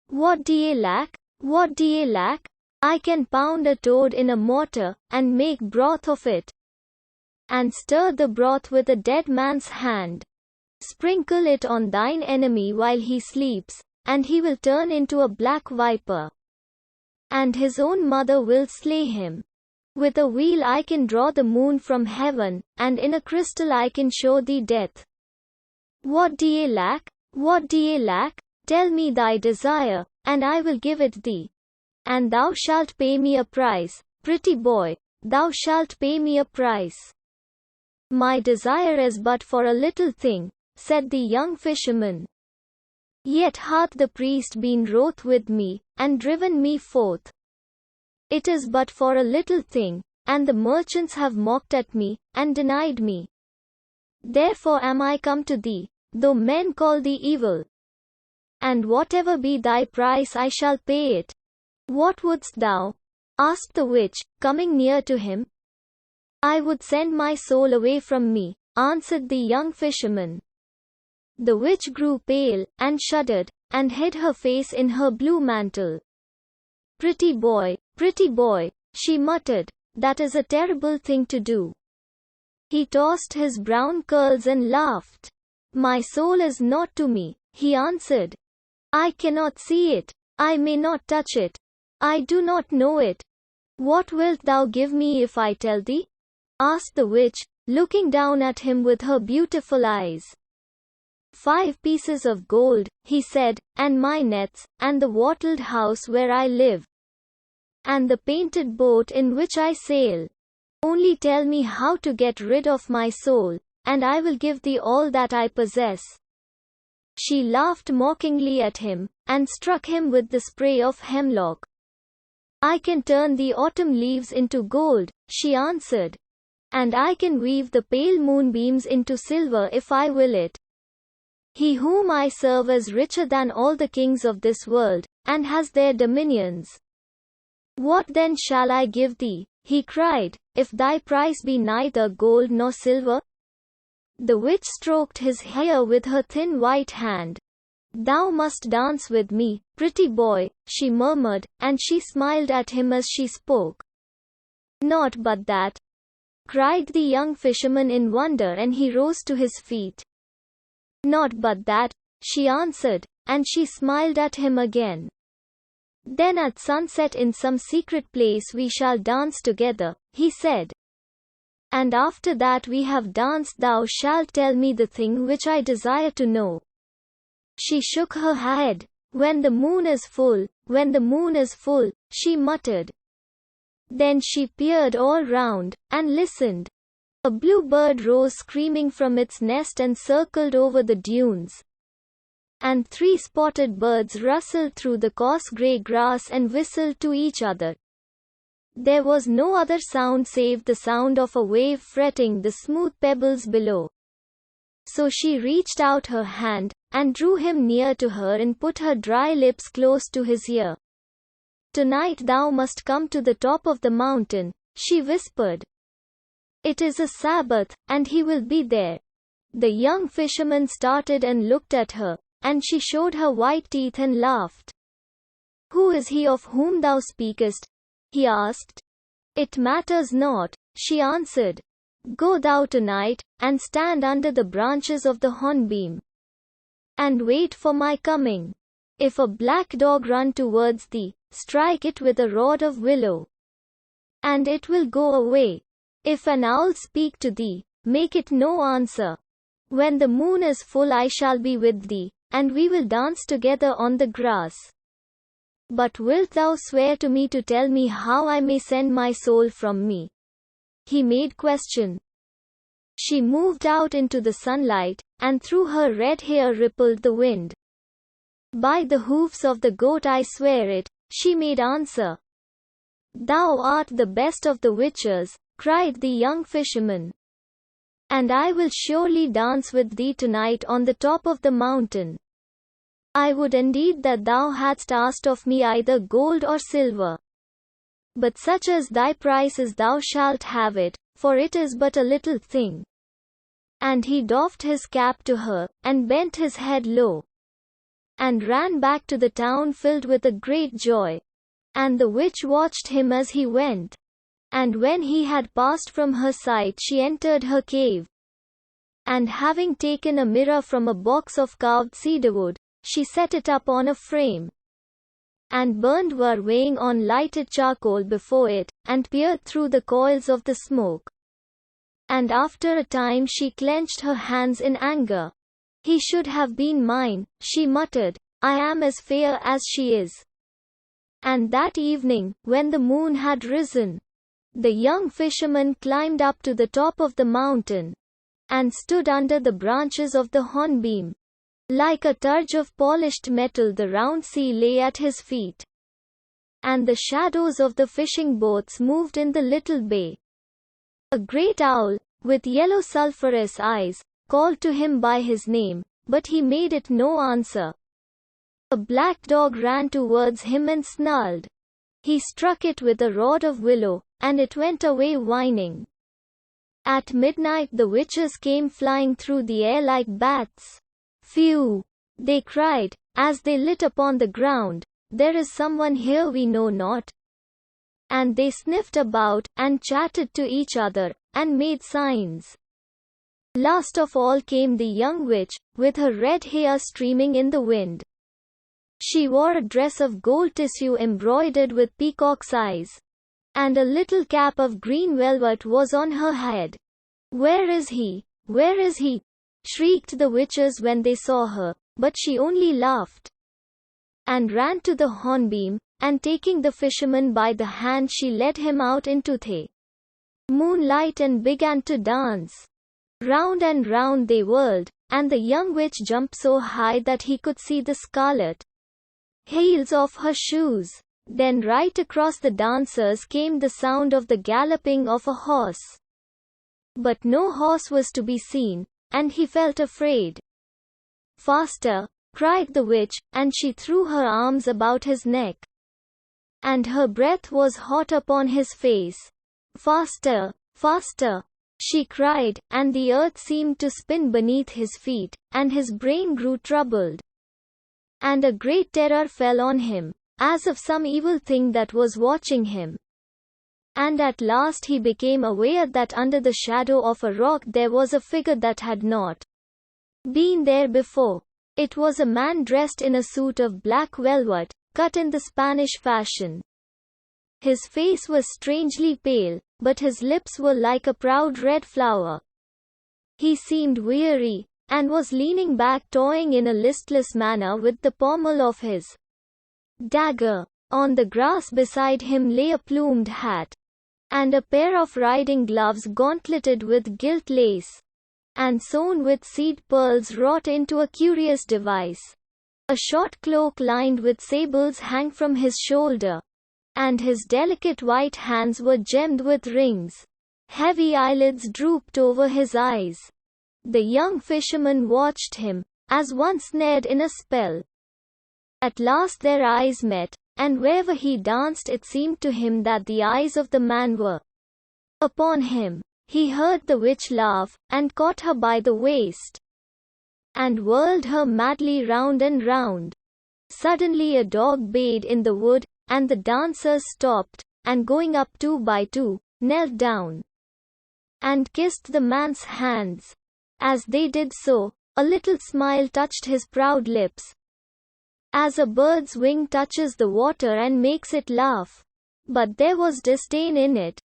What do ye lack? What do ye lack? I can pound a toad in a mortar, and make broth of it, and stir the broth with a dead man's hand. Sprinkle it on thine enemy while he sleeps, and he will turn into a black viper, and his own mother will slay him. With a wheel I can draw the moon from heaven, and in a crystal I can show thee death. What do ye lack? What do ye lack? Tell me thy desire, and I will give it thee. And thou shalt pay me a price, pretty boy, thou shalt pay me a price. My desire is but for a little thing, said the young fisherman. Yet hath the priest been wroth with me, and driven me forth. It is but for a little thing, and the merchants have mocked at me, and denied me. Therefore am I come to thee, though men call thee evil. And whatever be thy price I shall pay it. "What wouldst thou?" asked the witch, coming near to him. "I would send my soul away from me," answered the young fisherman. The witch grew pale, and shuddered, and hid her face in her blue mantle. Pretty boy, she muttered, "that is a terrible thing to do." He tossed his brown curls and laughed. "My soul is not to me," he answered. "I cannot see it. I may not touch it. I do not know it." "What wilt thou give me if I tell thee?" asked the witch, looking down at him with her beautiful eyes. "5 pieces of gold," he said, "and my nets, and the wattled house where I live, and the painted boat in which I sail. Only tell me how to get rid of my soul, and I will give thee all that I possess." She laughed mockingly at him, and struck him with the spray of hemlock. "I can turn the autumn leaves into gold," she answered. "And I can weave the pale moonbeams into silver if I will it. He whom I serve is richer than all the kings of this world, and has their dominions. What then shall I give thee," he cried, "if thy price be neither gold nor silver?" The witch stroked his hair with her thin white hand. "Thou must dance with me, pretty boy," she murmured, and she smiled at him as she spoke. "Not but that," cried the young fisherman in wonder, and he rose to his feet. "Not but that," she answered, and she smiled at him again. "Then at sunset in some secret place we shall dance together," he said. "And after that we have danced thou shalt tell me the thing which I desire to know." She shook her head. "When the moon is full, when the moon is full," she muttered. Then she peered all round, and listened. A blue bird rose screaming from its nest and circled over the dunes. And 3 spotted birds rustled through the coarse grey grass and whistled to each other. There was no other sound save the sound of a wave fretting the smooth pebbles below. So she reached out her hand, and drew him near to her and put her dry lips close to his ear. "Tonight thou must come to the top of the mountain," she whispered. "It is a Sabbath, and he will be there." The young fisherman started and looked at her, and she showed her white teeth and laughed. "Who is he of whom thou speakest?" he asked. "It matters not," she answered. "Go thou tonight, and stand under the branches of the hornbeam, and wait for my coming. If a black dog run towards thee, strike it with a rod of willow, and it will go away. If an owl speak to thee, make it no answer. When the moon is full I shall be with thee, and we will dance together on the grass. But wilt thou swear to me to tell me how I may send my soul from me?" he made question. She moved out into the sunlight, and through her red hair rippled the wind. "By the hoofs of the goat I swear it," she made answer. "Thou art the best of the witches," cried the young fisherman. "And I will surely dance with thee tonight on the top of the mountain. I would indeed that thou hadst asked of me either gold or silver. But such as thy price is thou shalt have it, for it is but a little thing." And he doffed his cap to her, and bent his head low, and ran back to the town filled with a great joy. And the witch watched him as he went. And when he had passed from her sight she entered her cave. And having taken a mirror from a box of carved cedarwood, she set it up on a frame, and burned were weighing on lighted charcoal before it, and peered through the coils of the smoke. And after a time she clenched her hands in anger. "He should have been mine," she muttered. "I am as fair as she is." And that evening, when the moon had risen, the young fisherman climbed up to the top of the mountain, and stood under the branches of the hornbeam. Like a targe of polished metal the round sea lay at his feet, and the shadows of the fishing boats moved in the little bay. A great owl, with yellow sulphurous eyes, called to him by his name, but he made it no answer. A black dog ran towards him and snarled. He struck it with a rod of willow, and it went away whining. At midnight the witches came flying through the air like bats. "Phew!" they cried, as they lit upon the ground, "there is someone here we know not." And they sniffed about, and chatted to each other, and made signs. Last of all came the young witch, with her red hair streaming in the wind. She wore a dress of gold tissue embroidered with peacock's eyes. And a little cap of green velvet was on her head. "Where is he? Where is he?" shrieked the witches when they saw her, but she only laughed. And ran to the hornbeam, and taking the fisherman by the hand she led him out into the moonlight and began to dance. Round and round they whirled, and the young witch jumped so high that he could see the scarlet heels of her shoes. Then right across the dancers came the sound of the galloping of a horse. But no horse was to be seen, and he felt afraid. "Faster!" cried the witch, and she threw her arms about his neck. And her breath was hot upon his face. "Faster! Faster!" she cried, and the earth seemed to spin beneath his feet, and his brain grew troubled. And a great terror fell on him, as of some evil thing that was watching him. And at last he became aware that under the shadow of a rock there was a figure that had not been there before. It was a man dressed in a suit of black velvet, cut in the Spanish fashion. His face was strangely pale, but his lips were like a proud red flower. He seemed weary, and was leaning back toying in a listless manner with the pommel of his dagger. On the grass beside him lay a plumed hat, and a pair of riding gloves gauntleted with gilt lace, and sewn with seed pearls wrought into a curious device. A short cloak lined with sables hung from his shoulder, and his delicate white hands were gemmed with rings. Heavy eyelids drooped over his eyes. The young fisherman watched him, as one snared in a spell. At last their eyes met, and wherever he danced it seemed to him that the eyes of the man were upon him. He heard the witch laugh, and caught her by the waist, and whirled her madly round and round. Suddenly a dog bayed in the wood, and the dancers stopped, and going up 2 by 2, knelt down, and kissed the man's hands. As they did so, a little smile touched his proud lips, as a bird's wing touches the water and makes it laugh. But there was disdain in it.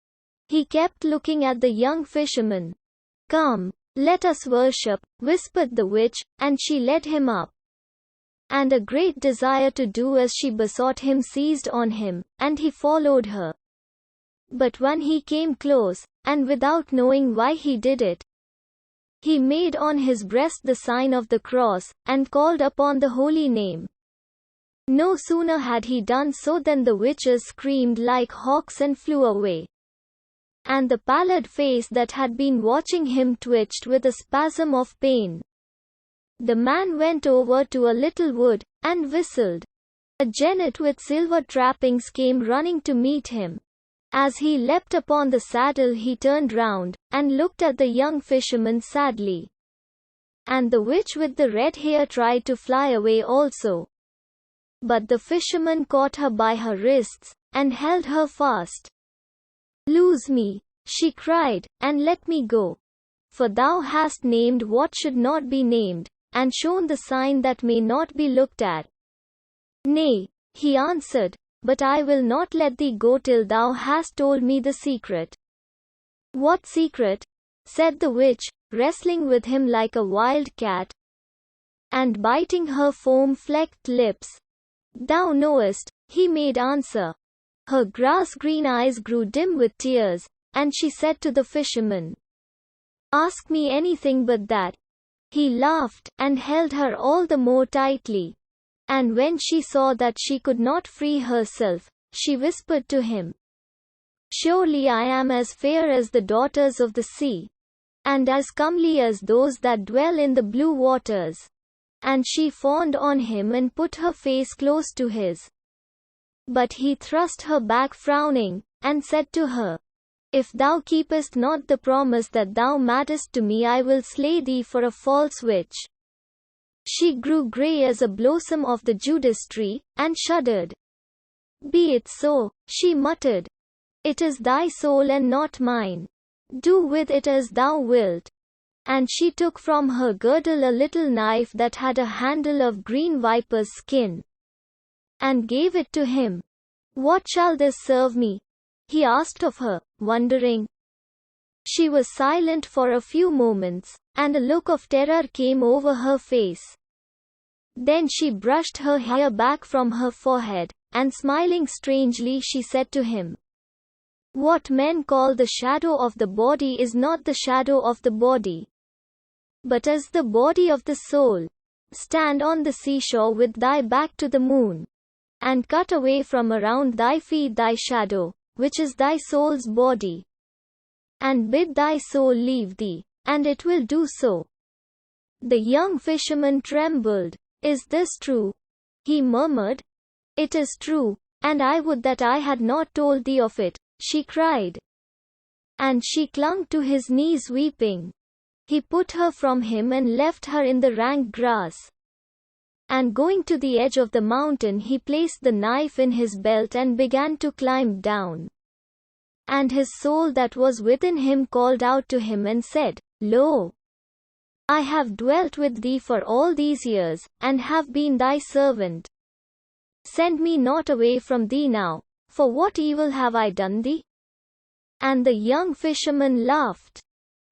He kept looking at the young fisherman. "Come, let us worship," whispered the witch, and she led him up. And a great desire to do as she besought him seized on him, and he followed her. But when he came close, and without knowing why he did it, he made on his breast the sign of the cross, and called upon the holy name. No sooner had he done so than the witches screamed like hawks and flew away. And the pallid face that had been watching him twitched with a spasm of pain. The man went over to a little wood, and whistled. A jennet with silver trappings came running to meet him. As he leapt upon the saddle he turned round, and looked at the young fisherman sadly. And the witch with the red hair tried to fly away also. But the fisherman caught her by her wrists, and held her fast. "Loose me," she cried, "and let me go. For thou hast named what should not be named, and shown the sign that may not be looked at." "Nay," he answered, "but I will not let thee go till thou hast told me the secret." "What secret?" said the witch, wrestling with him like a wild cat, and biting her foam-flecked lips. "Thou knowest," he made answer. Her grass-green eyes grew dim with tears, and she said to the fisherman, "Ask me anything but that." He laughed, and held her all the more tightly. And when she saw that she could not free herself, she whispered to him, "Surely I am as fair as the daughters of the sea, and as comely as those that dwell in the blue waters." And she fawned on him and put her face close to his. But he thrust her back frowning, and said to her, "If thou keepest not the promise that thou madest to me, I will slay thee for a false witch." She grew grey as a blossom of the Judas tree, and shuddered. "Be it so," she muttered. "It is thy soul and not mine. Do with it as thou wilt." And she took from her girdle a little knife that had a handle of green viper's skin, and gave it to him. "What shall this serve me?" he asked of her, wondering. She was silent for a few moments, and a look of terror came over her face. Then she brushed her hair back from her forehead, and smiling strangely she said to him, "What men call the shadow of the body is not the shadow of the body, but is the body of the soul. Stand on the seashore with thy back to the moon, and cut away from around thy feet thy shadow, which is thy soul's body, and bid thy soul leave thee, and it will do so." The young fisherman trembled. "Is this true?" he murmured. "It is true, and I would that I had not told thee of it," she cried. And she clung to his knees weeping. He put her from him and left her in the rank grass. And going to the edge of the mountain, he placed the knife in his belt and began to climb down. And his soul that was within him called out to him and said, "Lo, I have dwelt with thee for all these years, and have been thy servant. Send me not away from thee now, for what evil have I done thee?" And the young fisherman laughed.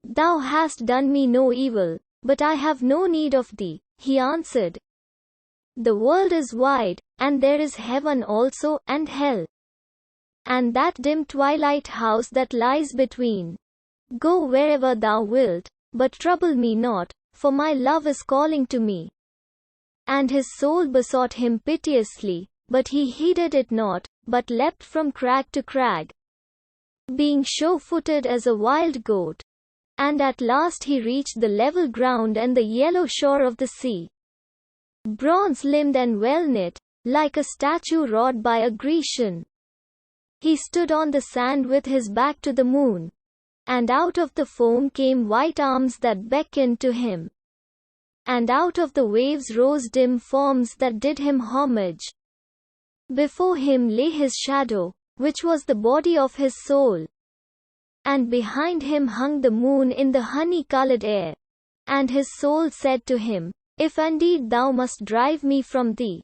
"Thou hast done me no evil, but I have no need of thee," he answered. "The world is wide, and there is heaven also, and hell, and that dim twilight house that lies between. Go wherever thou wilt, but trouble me not, for my love is calling to me." And his soul besought him piteously, but he heeded it not, but leapt from crag to crag, being sure-footed as a wild goat. And at last he reached the level ground and the yellow shore of the sea. Bronze-limbed and well-knit, like a statue wrought by a Grecian, he stood on the sand with his back to the moon. And out of the foam came white arms that beckoned to him. And out of the waves rose dim forms that did him homage. Before him lay his shadow, which was the body of his soul. And behind him hung the moon in the honey-colored air. And his soul said to him, "If indeed thou must drive me from thee,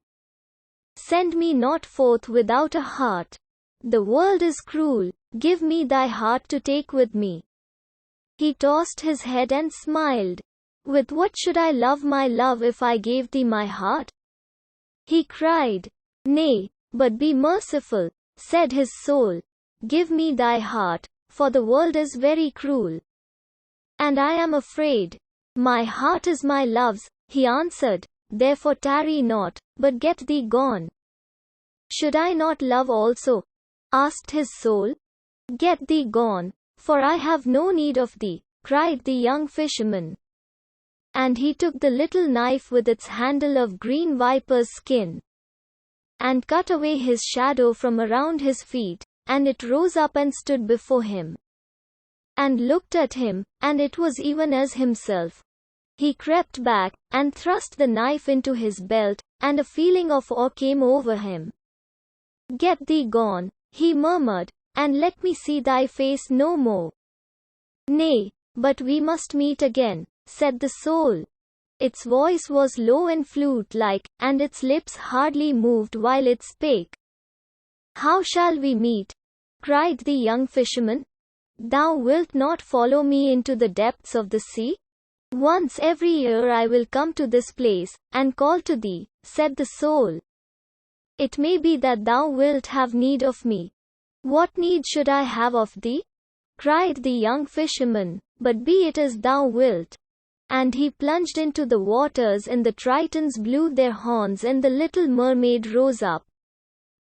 send me not forth without a heart. The world is cruel, give me thy heart to take with me." He tossed his head and smiled. "With what should I love my love if I gave thee my heart?" He cried. "Nay, but be merciful," said his soul. "Give me thy heart, for the world is very cruel, and I am afraid." "My heart is my love's," he answered, "therefore tarry not, but get thee gone." "Should I not love also?" asked his soul. "Get thee gone, for I have no need of thee," cried the young fisherman. And he took the little knife with its handle of green viper's skin, and cut away his shadow from around his feet, and it rose up and stood before him, and looked at him, and it was even as himself. He crept back, and thrust the knife into his belt, and a feeling of awe came over him. "Get thee gone," he murmured, "and let me see thy face no more." "Nay, but we must meet again," said the soul. Its voice was low and flute-like, and its lips hardly moved while it spake. "How shall we meet?" cried the young fisherman. "Thou wilt not follow me into the depths of the sea? Once every year I will come to this place, and call to thee," said the soul. "It may be that thou wilt have need of me." "What need should I have of thee?" cried the young fisherman, "but be it as thou wilt." And he plunged into the waters, and the Tritons blew their horns, and the little mermaid rose up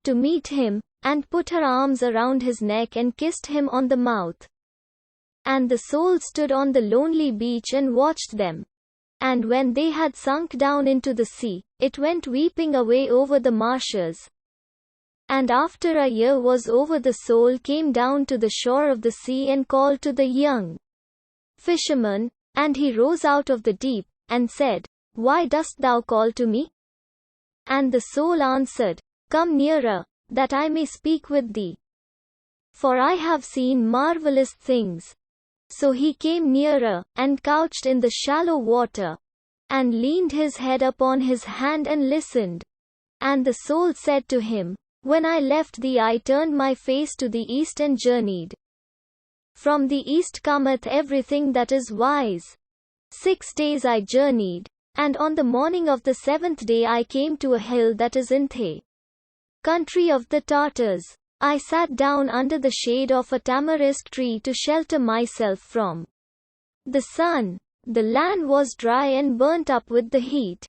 to meet him, and put her arms around his neck and kissed him on the mouth. And the soul stood on the lonely beach and watched them. And when they had sunk down into the sea, it went weeping away over the marshes. And after a year was over, the soul came down to the shore of the sea and called to the young fisherman, and he rose out of the deep, and said, Why dost thou call to me? And the soul answered, Come nearer, that I may speak with thee. For I have seen marvelous things. So he came nearer, and couched in the shallow water, and leaned his head upon his hand and listened. And the soul said to him, When I left thee I turned my face to the east and journeyed. From the east cometh everything that is wise. 6 days I journeyed, and on the morning of the 7th day I came to a hill that is in the country of the Tartars. I sat down under the shade of a tamarisk tree to shelter myself from the sun. The land was dry and burnt up with the heat.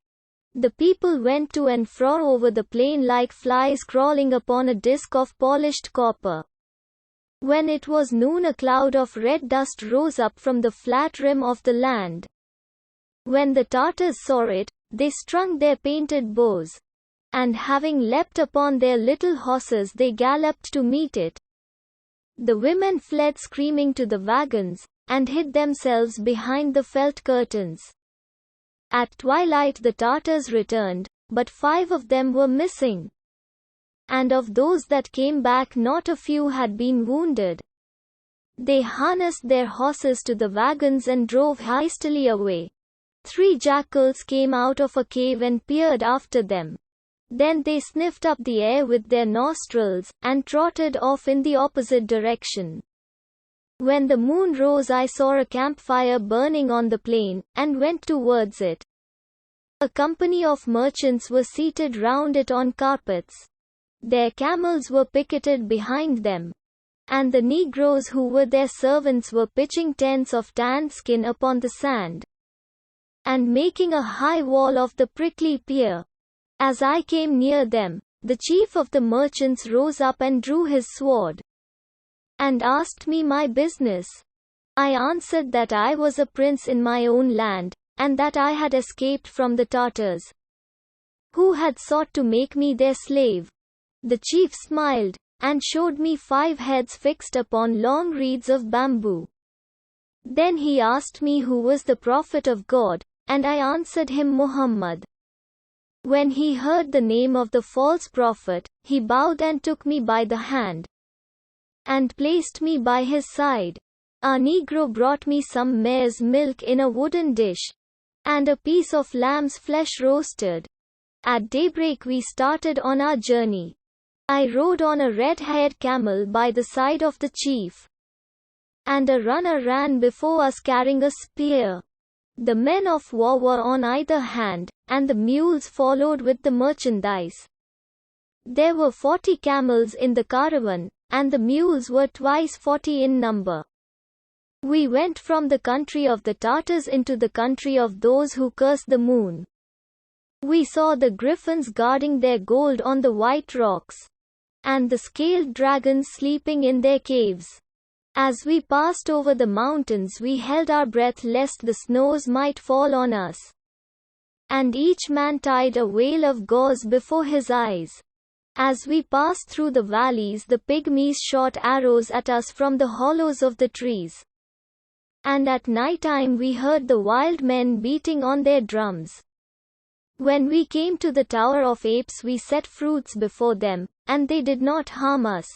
The people went to and fro over the plain like flies crawling upon a disk of polished copper. When it was noon, a cloud of red dust rose up from the flat rim of the land. When the Tartars saw it, they strung their painted bows, and having leapt upon their little horses they galloped to meet it. The women fled screaming to the wagons, and hid themselves behind the felt curtains. At twilight the Tartars returned, but 5 of them were missing. And of those that came back not a few had been wounded. They harnessed their horses to the wagons and drove hastily away. 3 jackals came out of a cave and peered after them. Then they sniffed up the air with their nostrils, and trotted off in the opposite direction. When the moon rose I saw a campfire burning on the plain, and went towards it. A company of merchants were seated round it on carpets. Their camels were picketed behind them. And the negroes who were their servants were pitching tents of tanned skin upon the sand, and making a high wall of the prickly pear. As I came near them, the chief of the merchants rose up and drew his sword, and asked me my business. I answered that I was a prince in my own land, and that I had escaped from the Tartars, who had sought to make me their slave. The chief smiled, and showed me 5 heads fixed upon long reeds of bamboo. Then he asked me who was the prophet of God, and I answered him Muhammad. When he heard the name of the false prophet, he bowed and took me by the hand, and placed me by his side. A negro brought me some mare's milk in a wooden dish, and a piece of lamb's flesh roasted. At daybreak we started on our journey. I rode on a red-haired camel by the side of the chief, and a runner ran before us carrying a spear. The men of war were on either hand, and the mules followed with the merchandise. There were 40 camels in the caravan, and the mules were twice 40 in number. We went from the country of the Tartars into the country of those who curse the moon. We saw the griffins guarding their gold on the white rocks, and the scaled dragons sleeping in their caves. As we passed over the mountains we held our breath lest the snows might fall on us. And each man tied a veil of gauze before his eyes. As we passed through the valleys the pygmies shot arrows at us from the hollows of the trees. And at night time we heard the wild men beating on their drums. When we came to the Tower of Apes we set fruits before them, and they did not harm us.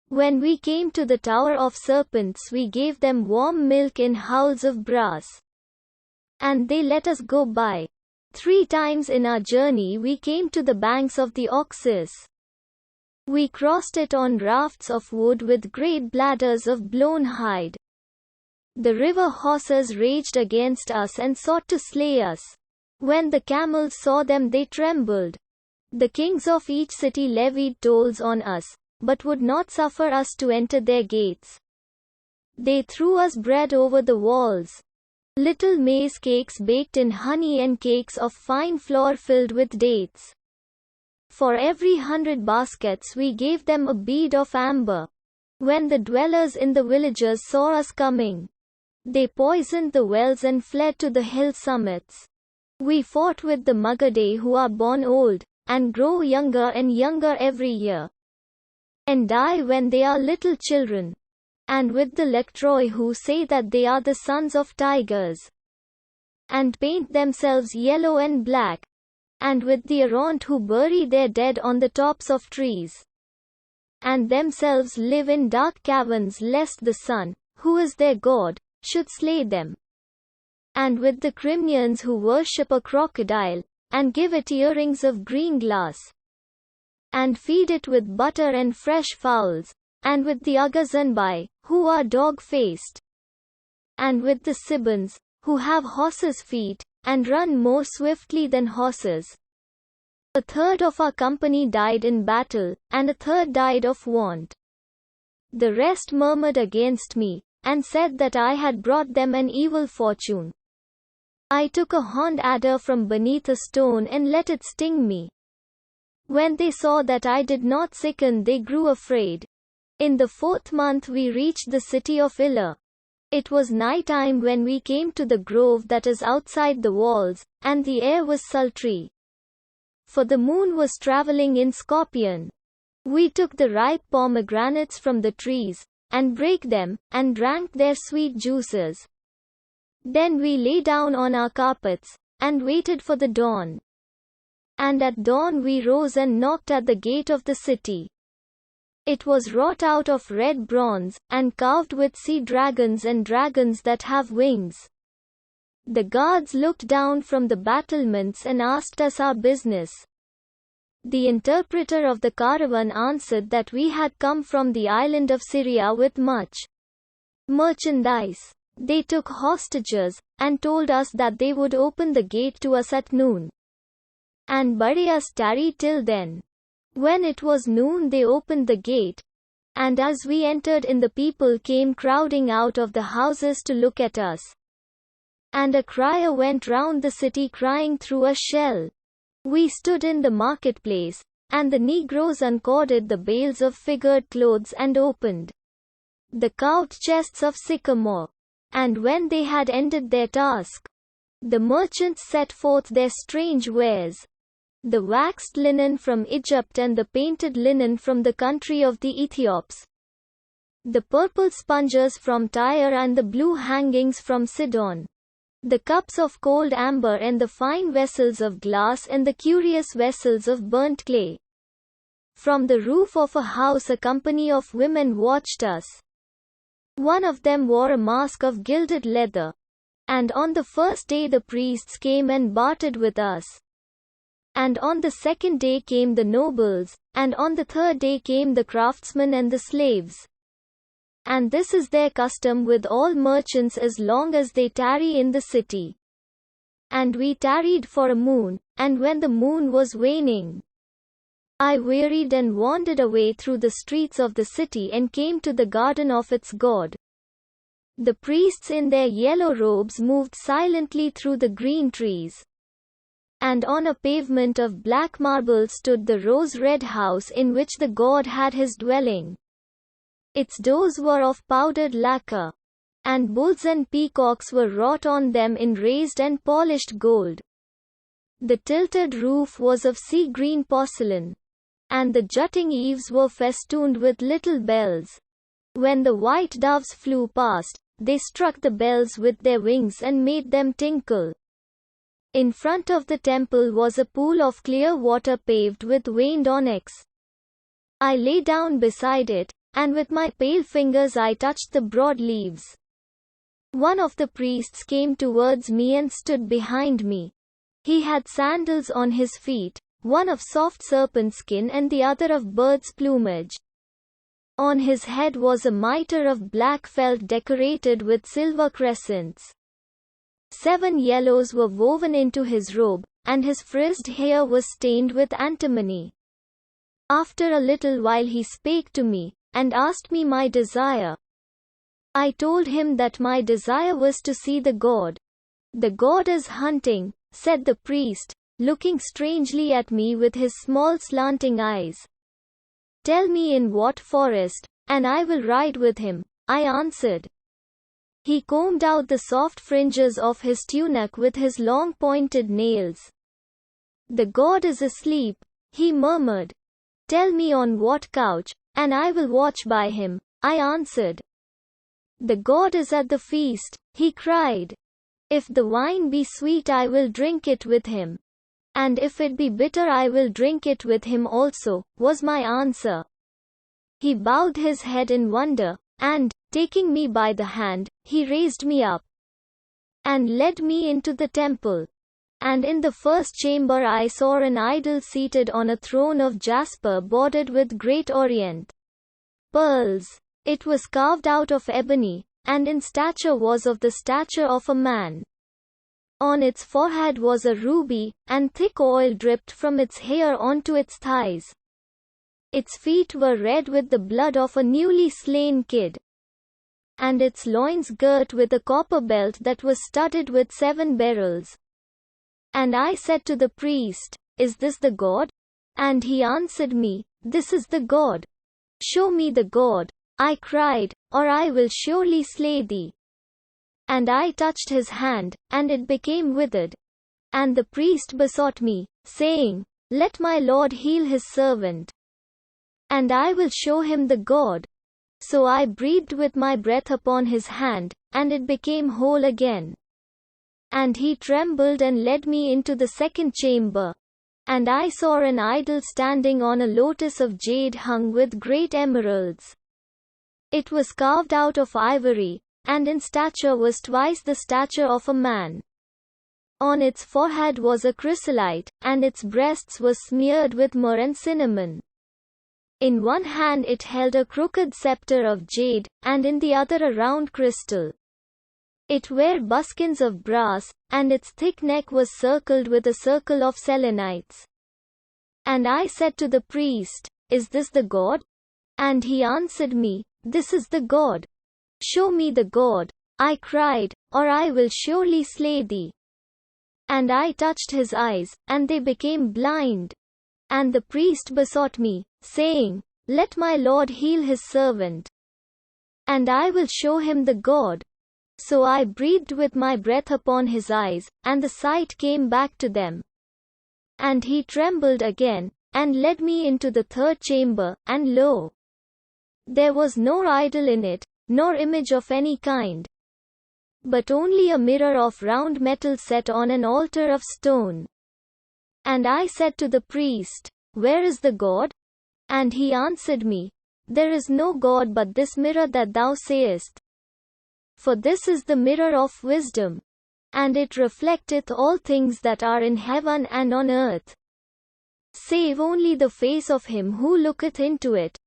When we came to the Tower of Serpents we gave them warm milk in howls of brass, and they let us go by. 3 times in our journey we came to the banks of the Oxus. We crossed it on rafts of wood with great bladders of blown hide. The river horses raged against us and sought to slay us. When the camels saw them they trembled. The kings of each city levied tolls on us, but would not suffer us to enter their gates. They threw us bread over the walls, little maize cakes baked in honey and cakes of fine flour filled with dates. For every 100 baskets we gave them a bead of amber. When the dwellers in the villages saw us coming, they poisoned the wells and fled to the hill summits. We fought with the Magadai who are born old, and grow younger and younger every year, and die when they are little children. And with the lectroi who say that they are the sons of tigers, and paint themselves yellow and black, and with the errant who bury their dead on the tops of trees, and themselves live in dark caverns lest the sun, who is their god, should slay them. And with the Crimeans who worship a crocodile, and give it earrings of green glass, and feed it with butter and fresh fowls, and with the Agazanbai, who are dog-faced, and with the Sibans, who have horses' feet, and run more swiftly than horses. A third of our company died in battle, and a third died of want. The rest murmured against me, and said that I had brought them an evil fortune. I took a horned adder from beneath a stone and let it sting me. When they saw that I did not sicken, they grew afraid. In the 4th month we reached the city of Ila. It was night time when we came to the grove that is outside the walls, and the air was sultry, for the moon was traveling in Scorpion. We took the ripe pomegranates from the trees, and brake them, and drank their sweet juices. Then we lay down on our carpets, and waited for the dawn. And at dawn we rose and knocked at the gate of the city. It was wrought out of red bronze, and carved with sea dragons and dragons that have wings. The guards looked down from the battlements and asked us our business. The interpreter of the caravan answered that we had come from the island of Syria with much merchandise. They took hostages, and told us that they would open the gate to us at noon, and bade us tarry till then. When it was noon they opened the gate, and as we entered in the people came crowding out of the houses to look at us. And a crier went round the city crying through a shell. We stood in the marketplace, and the negroes uncorded the bales of figured clothes and opened the carved chests of sycamore. And when they had ended their task, the merchants set forth their strange wares, the waxed linen from Egypt and the painted linen from the country of the Ethiops, the purple sponges from Tyre and the blue hangings from Sidon, the cups of cold amber and the fine vessels of glass and the curious vessels of burnt clay. From the roof of a house a company of women watched us. One of them wore a mask of gilded leather. And on the first day the priests came and bartered with us. And on the second day came the nobles, and on the third day came the craftsmen and the slaves. And this is their custom with all merchants as long as they tarry in the city. And we tarried for a moon, and when the moon was waning, I wearied and wandered away through the streets of the city and came to the garden of its god. The priests in their yellow robes moved silently through the green trees. And on a pavement of black marble stood the rose-red house in which the god had his dwelling. Its doors were of powdered lacquer, and bulls and peacocks were wrought on them in raised and polished gold. The tilted roof was of sea-green porcelain, and the jutting eaves were festooned with little bells. When the white doves flew past, they struck the bells with their wings and made them tinkle. In front of the temple was a pool of clear water paved with veined onyx. I lay down beside it, and with my pale fingers I touched the broad leaves. One of the priests came towards me and stood behind me. He had sandals on his feet, one of soft serpent skin and the other of bird's plumage. On his head was a mitre of black felt decorated with silver crescents. 7 yellows were woven into his robe, and his frizzed hair was stained with antimony. After a little while he spake to me, and asked me my desire. I told him that my desire was to see the god. The god is hunting, said the priest, looking strangely at me with his small slanting eyes. Tell me in what forest, and I will ride with him, I answered. He combed out the soft fringes of his tunic with his long pointed nails. The god is asleep, He murmured. Tell me on what couch, and I will watch by him, I answered. The god is at the feast, he cried. If the wine be sweet I will drink it with him. And if it be bitter I will drink it with him also, was my answer. He bowed his head in wonder, and, taking me by the hand, he raised me up and led me into the temple. And in the first chamber I saw an idol seated on a throne of jasper bordered with great orient pearls. It was carved out of ebony, and in stature was of the stature of a man. On its forehead was a ruby, and thick oil dripped from its hair onto its thighs. Its feet were red with the blood of a newly slain kid. And its loins girt with a copper belt that was studded with 7 beryls. And I said to the priest, Is this the god? And he answered me, This is the god. Show me the god, I cried, or I will surely slay thee. And I touched his hand, and it became withered. And the priest besought me, saying, Let my lord heal his servant, and I will show him the god. So I breathed with my breath upon his hand, and it became whole again. And he trembled and led me into the second chamber. And I saw an idol standing on a lotus of jade hung with great emeralds. It was carved out of ivory, and in stature was twice the stature of a man. On its forehead was a chrysolite, and its breasts were smeared with myrrh and cinnamon. In one hand it held a crooked scepter of jade, and in the other a round crystal. It wore buskins of brass, and its thick neck was circled with a circle of selenites. And I said to the priest, Is this the god? And he answered me, This is the god. Show me the god, I cried, or I will surely slay thee. And I touched his eyes, and they became blind. And the priest besought me, saying, Let my lord heal his servant, and I will show him the god. So I breathed with my breath upon his eyes, and the sight came back to them. And he trembled again, and led me into the third chamber, and lo, there was no idol in it, nor image of any kind, but only a mirror of round metal set on an altar of stone. And I said to the priest, Where is the god? And he answered me, There is no god but this mirror that thou sayest. For this is the mirror of wisdom, and it reflecteth all things that are in heaven and on earth, save only the face of him who looketh into it.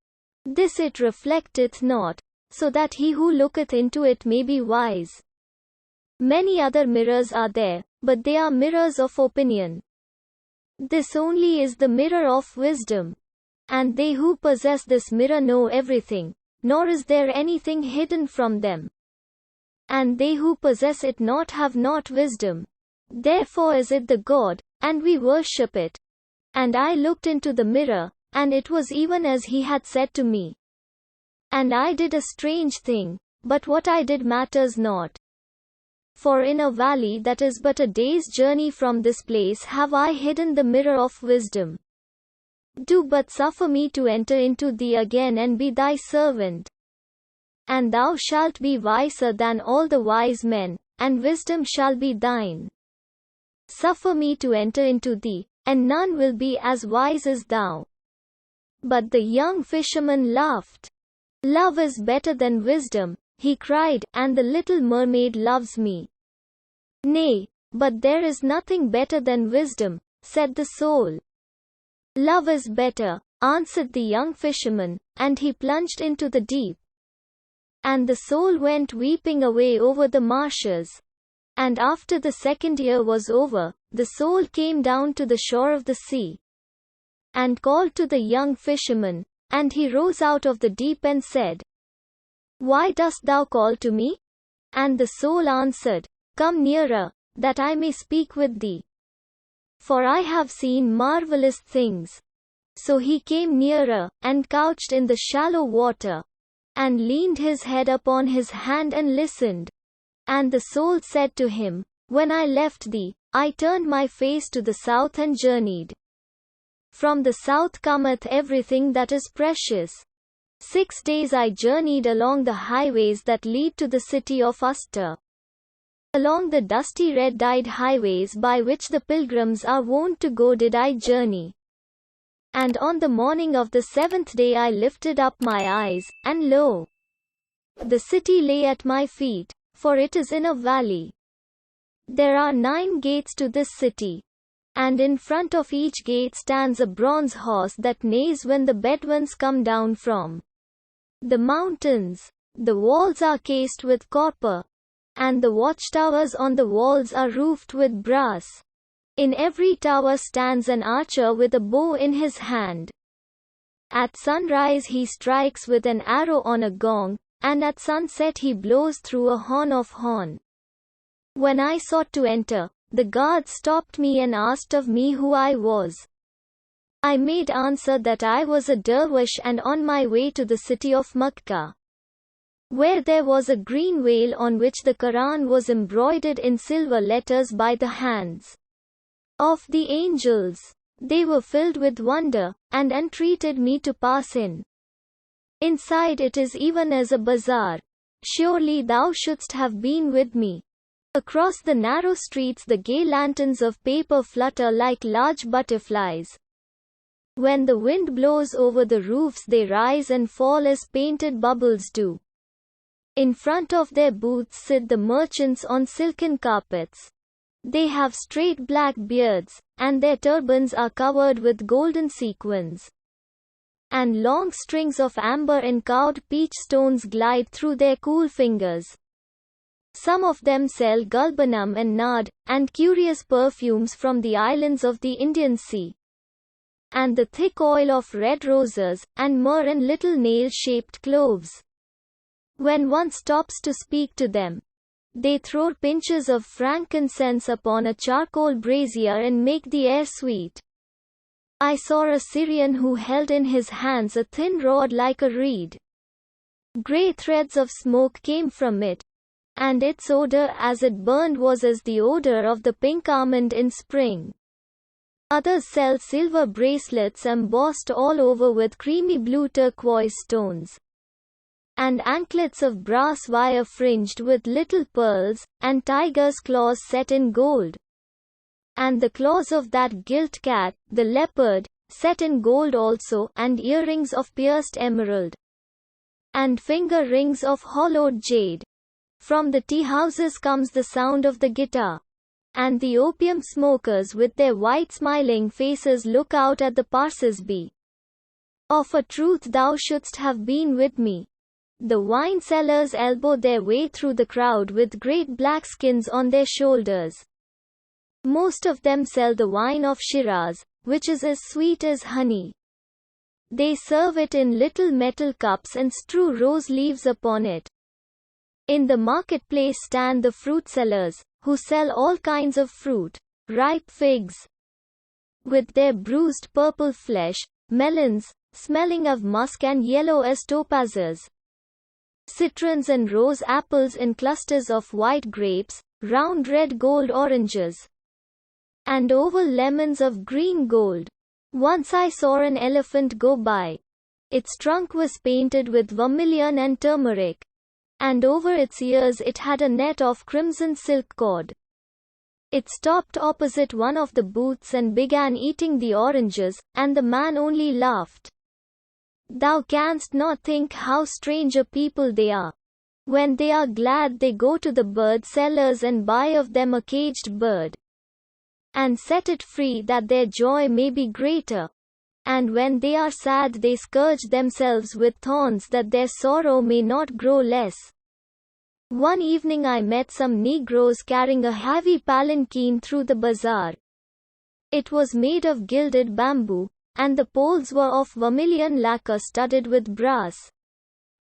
This it reflecteth not, so that he who looketh into it may be wise. Many other mirrors are there, but they are mirrors of opinion. This only is the mirror of wisdom. And they who possess this mirror know everything, nor is there anything hidden from them. And they who possess it not have not wisdom. Therefore is it the god, and we worship it. And I looked into the mirror, and it was even as he had said to me. And I did a strange thing, but what I did matters not. For in a valley that is but a day's journey from this place have I hidden the mirror of wisdom. Do but suffer me to enter into thee again and be thy servant. And thou shalt be wiser than all the wise men, and wisdom shall be thine. Suffer me to enter into thee, and none will be as wise as thou. But the young fisherman laughed. Love is better than wisdom, he cried, and the little mermaid loves me. Nay, but there is nothing better than wisdom, said the soul. Love is better, answered the young fisherman, and he plunged into the deep. And the soul went weeping away over the marshes. And after the second year was over, the soul came down to the shore of the sea, and called to the young fisherman, and he rose out of the deep and said, Why dost thou call to me? And the soul answered, Come nearer, that I may speak with thee. For I have seen marvelous things. So he came nearer, and couched in the shallow water, and leaned his head upon his hand and listened. And the soul said to him, When I left thee, I turned my face to the south and journeyed From the south cometh everything that is precious. 6 days I journeyed along the highways that lead to the city of Uster. Along the dusty red-dyed highways by which the pilgrims are wont to go did I journey. And on the morning of the 7th day I lifted up my eyes, and lo! The city lay at my feet, for it is in a valley. There are 9 gates to this city. And in front of each gate stands a bronze horse that neighs when the Bedouins come down from the mountains. The walls are cased with copper, and the watchtowers on the walls are roofed with brass. In every tower stands an archer with a bow in his hand. At sunrise he strikes with an arrow on a gong, and at sunset he blows through a horn of horn. When I sought to enter, the guard stopped me and asked of me who I was. I made answer that I was a dervish and on my way to the city of Makkah, where there was a green veil on which the Quran was embroidered in silver letters by the hands of the angels. They were filled with wonder, and entreated me to pass in. Inside it is even as a bazaar. Surely thou shouldst have been with me. Across the narrow streets the gay lanterns of paper flutter like large butterflies. When the wind blows over the roofs they rise and fall as painted bubbles do. In front of their booths sit the merchants on silken carpets. They have straight black beards, and their turbans are covered with golden sequins. And long strings of amber and carved peach stones glide through their cool fingers. Some of them sell gulbanum and nard, and curious perfumes from the islands of the Indian Sea. And the thick oil of red roses, and myrrh and little nail-shaped cloves. When one stops to speak to them, they throw pinches of frankincense upon a charcoal brazier and make the air sweet. I saw a Syrian who held in his hands a thin rod like a reed. Grey threads of smoke came from it, and its odor as it burned was as the odor of the pink almond in spring. Others sell silver bracelets embossed all over with creamy blue turquoise stones, and anklets of brass wire fringed with little pearls, and tiger's claws set in gold. And the claws of that gilt cat, the leopard, set in gold also, and earrings of pierced emerald, and finger rings of hollowed jade. From the tea houses comes the sound of the guitar, and the opium smokers with their white smiling faces look out at the passers-by. Of a truth thou shouldst have been with me. The wine sellers elbow their way through the crowd with great black skins on their shoulders. Most of them sell the wine of Shiraz, which is as sweet as honey. They serve it in little metal cups and strew rose leaves upon it. In the marketplace stand the fruit sellers, who sell all kinds of fruit, ripe figs with their bruised purple flesh, melons, smelling of musk and yellow as topazes, citrons and rose apples in clusters of white grapes, round red gold oranges, and oval lemons of green gold. Once I saw an elephant go by. Its trunk was painted with vermilion and turmeric, and over its ears it had a net of crimson silk cord. It stopped opposite one of the booths and began eating the oranges, and the man only laughed. Thou canst not think how strange a people they are. When they are glad they go to the bird sellers and buy of them a caged bird, and set it free that their joy may be greater. And when they are sad they scourge themselves with thorns that their sorrow may not grow less. One evening I met some Negroes carrying a heavy palanquin through the bazaar. It was made of gilded bamboo, and the poles were of vermilion lacquer studded with brass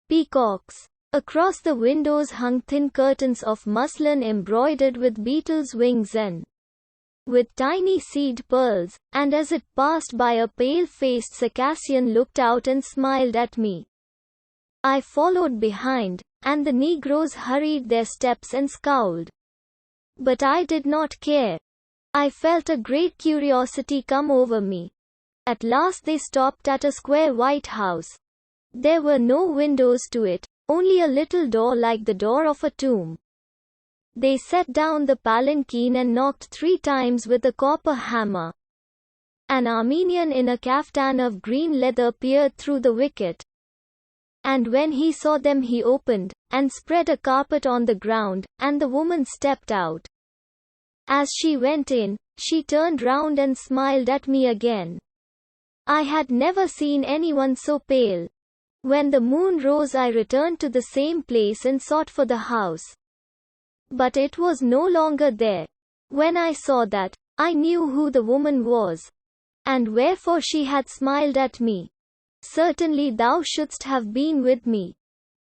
peacocks. Across the windows hung thin curtains of muslin embroidered with beetles' wings and with tiny seed pearls, and as it passed by a pale-faced Circassian looked out and smiled at me. I followed behind, and the Negroes hurried their steps and scowled. But I did not care. I felt a great curiosity come over me. At last they stopped at a square white house. There were no windows to it, only a little door like the door of a tomb. They set down the palanquin and knocked 3 times with a copper hammer. An Armenian in a kaftan of green leather peered through the wicket. And when he saw them he opened, and spread a carpet on the ground, and the woman stepped out. As she went in, she turned round and smiled at me again. I had never seen anyone so pale. When the moon rose I returned to the same place and sought for the house. But it was no longer there. When I saw that, I knew who the woman was, and wherefore she had smiled at me. Certainly thou shouldst have been with me.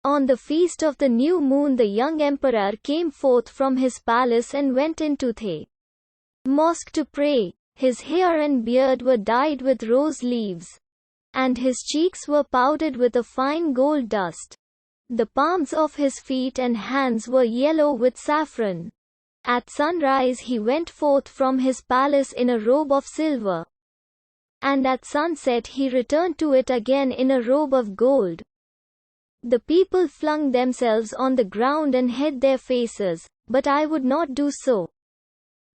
On the feast of the new moon the young emperor came forth from his palace and went into the mosque to pray. His hair and beard were dyed with rose leaves, and his cheeks were powdered with a fine gold dust. The palms of his feet and hands were yellow with saffron. At sunrise he went forth from his palace in a robe of silver, and at sunset he returned to it again in a robe of gold. The people flung themselves on the ground and hid their faces, but I would not do so.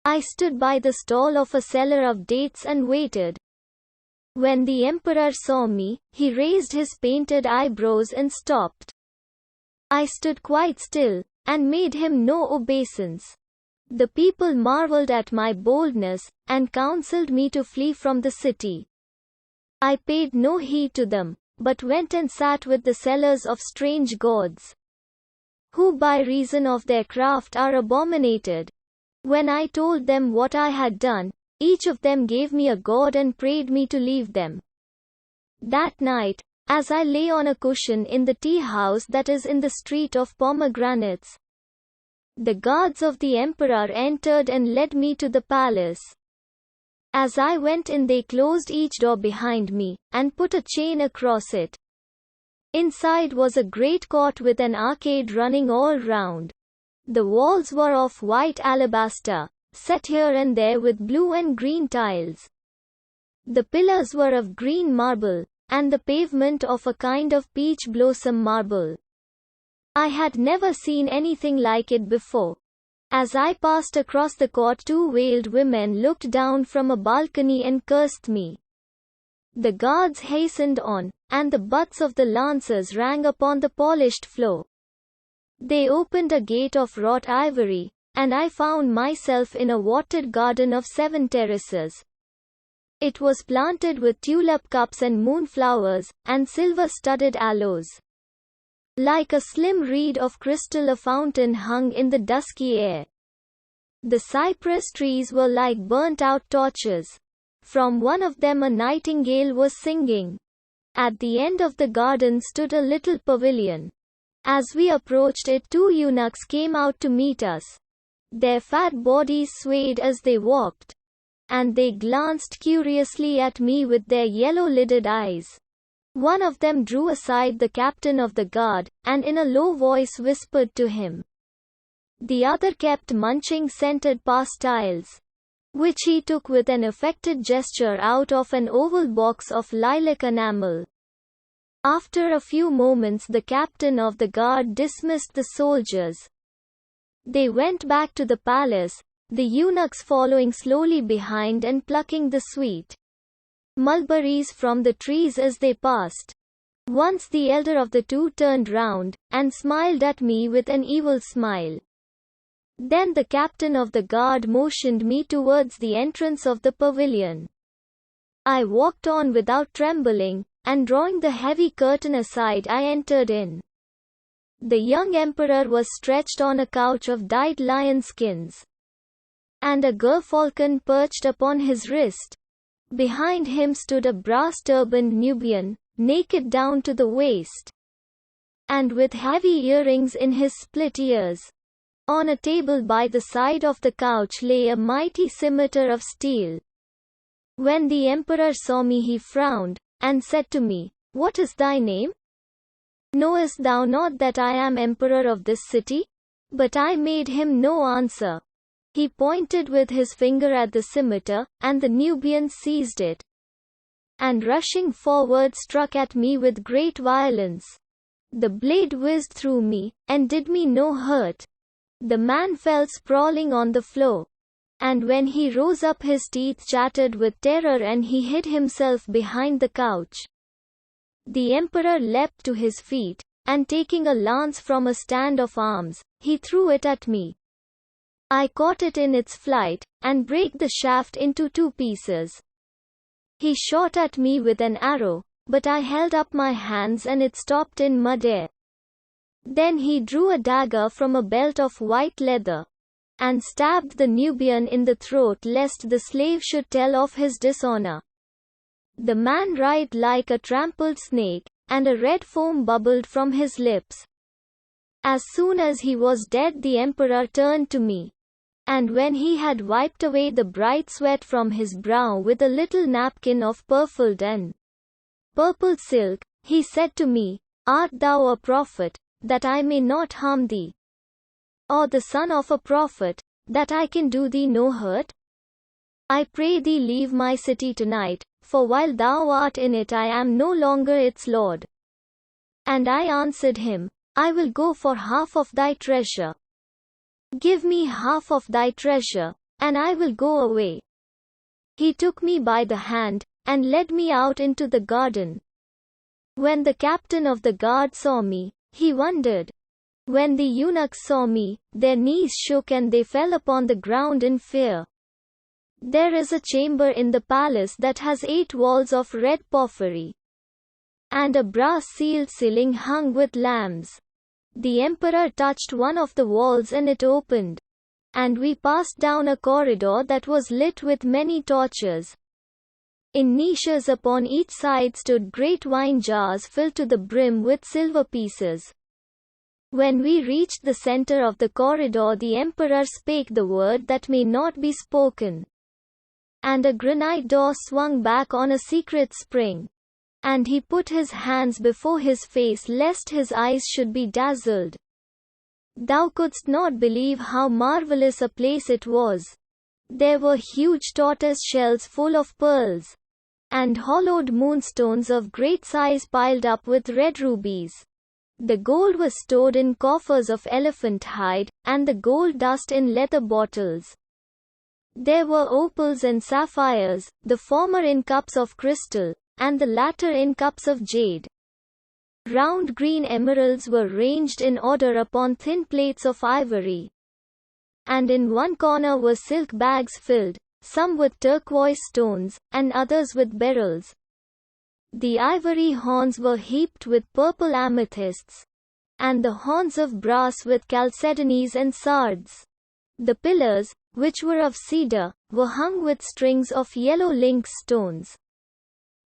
I stood by the stall of a seller of dates and waited. When the emperor saw me, he raised his painted eyebrows and stopped. I stood quite still, and made him no obeisance. The people marveled at my boldness, and counseled me to flee from the city. I paid no heed to them, but went and sat with the sellers of strange gods, who by reason of their craft are abominated. When I told them what I had done, each of them gave me a god and prayed me to leave them. That night, as I lay on a cushion in the tea house that is in the street of Pomegranates, the guards of the emperor entered and led me to the palace. As I went in they closed each door behind me, and put a chain across it. Inside was a great court with an arcade running all round. The walls were of white alabaster, set here and there with blue and green tiles. The pillars were of green marble, and the pavement of a kind of peach blossom marble. I had never seen anything like it before. As I passed across the court 2 veiled women looked down from a balcony and cursed me. The guards hastened on, and the butts of the lances rang upon the polished floor. They opened a gate of wrought ivory, and I found myself in a watered garden of 7 terraces. It was planted with tulip cups and moonflowers, and silver-studded aloes. Like a slim reed of crystal a fountain hung in the dusky air. The cypress trees were like burnt-out torches. From one of them a nightingale was singing. At the end of the garden stood a little pavilion. As we approached it 2 eunuchs came out to meet us. Their fat bodies swayed as they walked, and they glanced curiously at me with their yellow-lidded eyes. One of them drew aside the captain of the guard, and in a low voice whispered to him. The other kept munching scented pastilles, which he took with an affected gesture out of an oval box of lilac enamel. After a few moments the captain of the guard dismissed the soldiers. They went back to the palace, the eunuchs following slowly behind and plucking the sweet mulberries from the trees as they passed. Once the elder of the 2 turned round, and smiled at me with an evil smile. Then the captain of the guard motioned me towards the entrance of the pavilion. I walked on without trembling, and drawing the heavy curtain aside I entered in. The young emperor was stretched on a couch of dyed lion skins, and a gerfalcon perched upon his wrist. Behind him stood a brass-turbaned Nubian, naked down to the waist, and with heavy earrings in his split ears. On a table by the side of the couch lay a mighty scimitar of steel. When the emperor saw me he frowned, and said to me, "What is thy name? Knowest thou not that I am emperor of this city?" But I made him no answer. He pointed with his finger at the scimitar, and the Nubians seized it. and rushing forward struck at me with great violence. The blade whizzed through me, and did me no hurt. The man fell sprawling on the floor. And when he rose up his teeth chattered with terror and he hid himself behind the couch. The emperor leapt to his feet, and taking a lance from a stand of arms, he threw it at me. I caught it in its flight, and brake the shaft into 2 pieces. He shot at me with an arrow, but I held up my hands and it stopped in mid-air. Then he drew a dagger from a belt of white leather, and stabbed the Nubian in the throat lest the slave should tell of his dishonor. The man writhed like a trampled snake, and a red foam bubbled from his lips. As soon as he was dead the emperor turned to me. And when he had wiped away the bright sweat from his brow with a little napkin of purfled and purpled silk, he said to me, Art thou a prophet, that I may not harm thee? Or the son of a prophet, that I can do thee no hurt? I pray thee leave my city tonight, for while thou art in it I am no longer its lord. And I answered him, I will go for half of thy treasure. Give me half of thy treasure, and I will go away. He took me by the hand, and led me out into the garden. When the captain of the guard saw me, he wondered. When the eunuchs saw me, their knees shook and they fell upon the ground in fear. There is a chamber in the palace that has 8 walls of red porphyry, and a brass sealed ceiling hung with lamps. The emperor touched one of the walls and it opened. And we passed down a corridor that was lit with many torches. In niches upon each side stood great wine jars filled to the brim with silver pieces. When we reached the center of the corridor the emperor spake the word that may not be spoken. And a granite door swung back on a secret spring. And he put his hands before his face lest his eyes should be dazzled. Thou couldst not believe how marvelous a place it was. There were huge tortoise shells full of pearls, and hollowed moonstones of great size piled up with red rubies. The gold was stored in coffers of elephant hide, and the gold dust in leather bottles. There were opals and sapphires, the former in cups of crystal, and the latter in cups of jade. Round green emeralds were ranged in order upon thin plates of ivory. And in one corner were silk bags filled, some with turquoise stones, and others with beryls. The ivory horns were heaped with purple amethysts, and the horns of brass with chalcedonies and sards. The pillars, which were of cedar, were hung with strings of yellow lynx stones.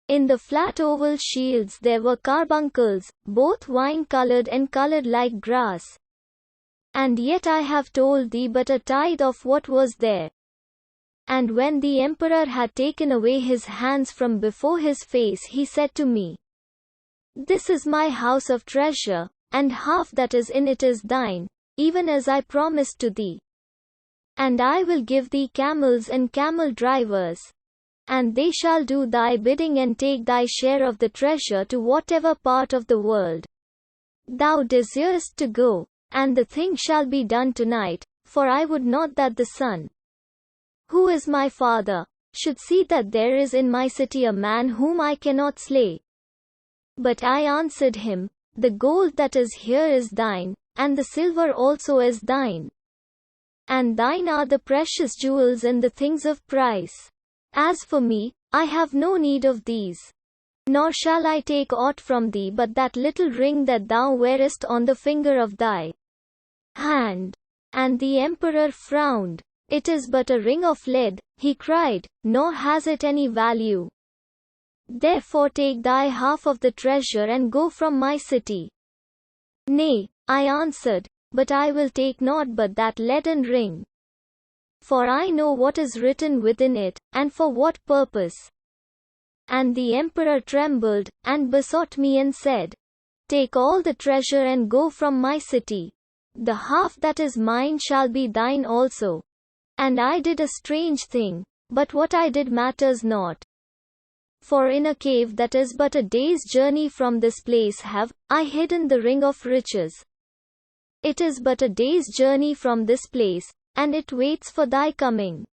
In the flat oval shields there were carbuncles, both wine-colored and colored like grass. And yet I have told thee but a tithe of what was there. And when the emperor had taken away his hands from before his face he said to me, This is my house of treasure, and half that is in it is thine, even as I promised to thee. And I will give thee camels and camel drivers. And they shall do thy bidding and take thy share of the treasure to whatever part of the world thou desirest to go, and the thing shall be done tonight, for I would not that the son, who is my father, should see that there is in my city a man whom I cannot slay. But I answered him, The gold that is here is thine, and the silver also is thine. And thine are the precious jewels and the things of price. As for me, I have no need of these. Nor shall I take aught from thee but that little ring that thou wearest on the finger of thy hand. And the emperor frowned. It is but a ring of lead, he cried, nor has it any value. Therefore take thy half of the treasure and go from my city. Nay, I answered, but I will take naught but that leaden ring. For I know what is written within it, and for what purpose. And the emperor trembled, and besought me and said, Take all the treasure and go from my city. The half that is mine shall be thine also. And I did a strange thing, but what I did matters not. For in a cave that is but a day's journey from this place have I hidden the ring of riches. It is but a day's journey from this place, and it waits for thy coming.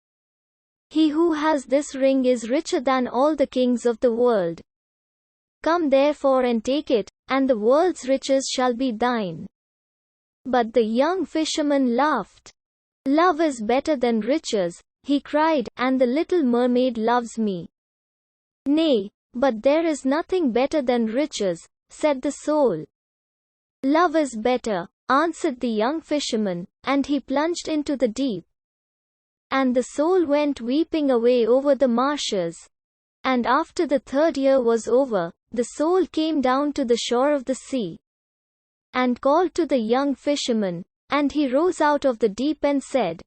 He who has this ring is richer than all the kings of the world. Come therefore and take it, and the world's riches shall be thine. But the young fisherman laughed. Love is better than riches, he cried, and the little mermaid loves me. Nay, but there is nothing better than riches, said the soul. Love is better, answered the young fisherman, and he plunged into the deep. And the soul went weeping away over the marshes. And after the 3rd year was over, the soul came down to the shore of the sea, and called to the young fisherman, and he rose out of the deep and said,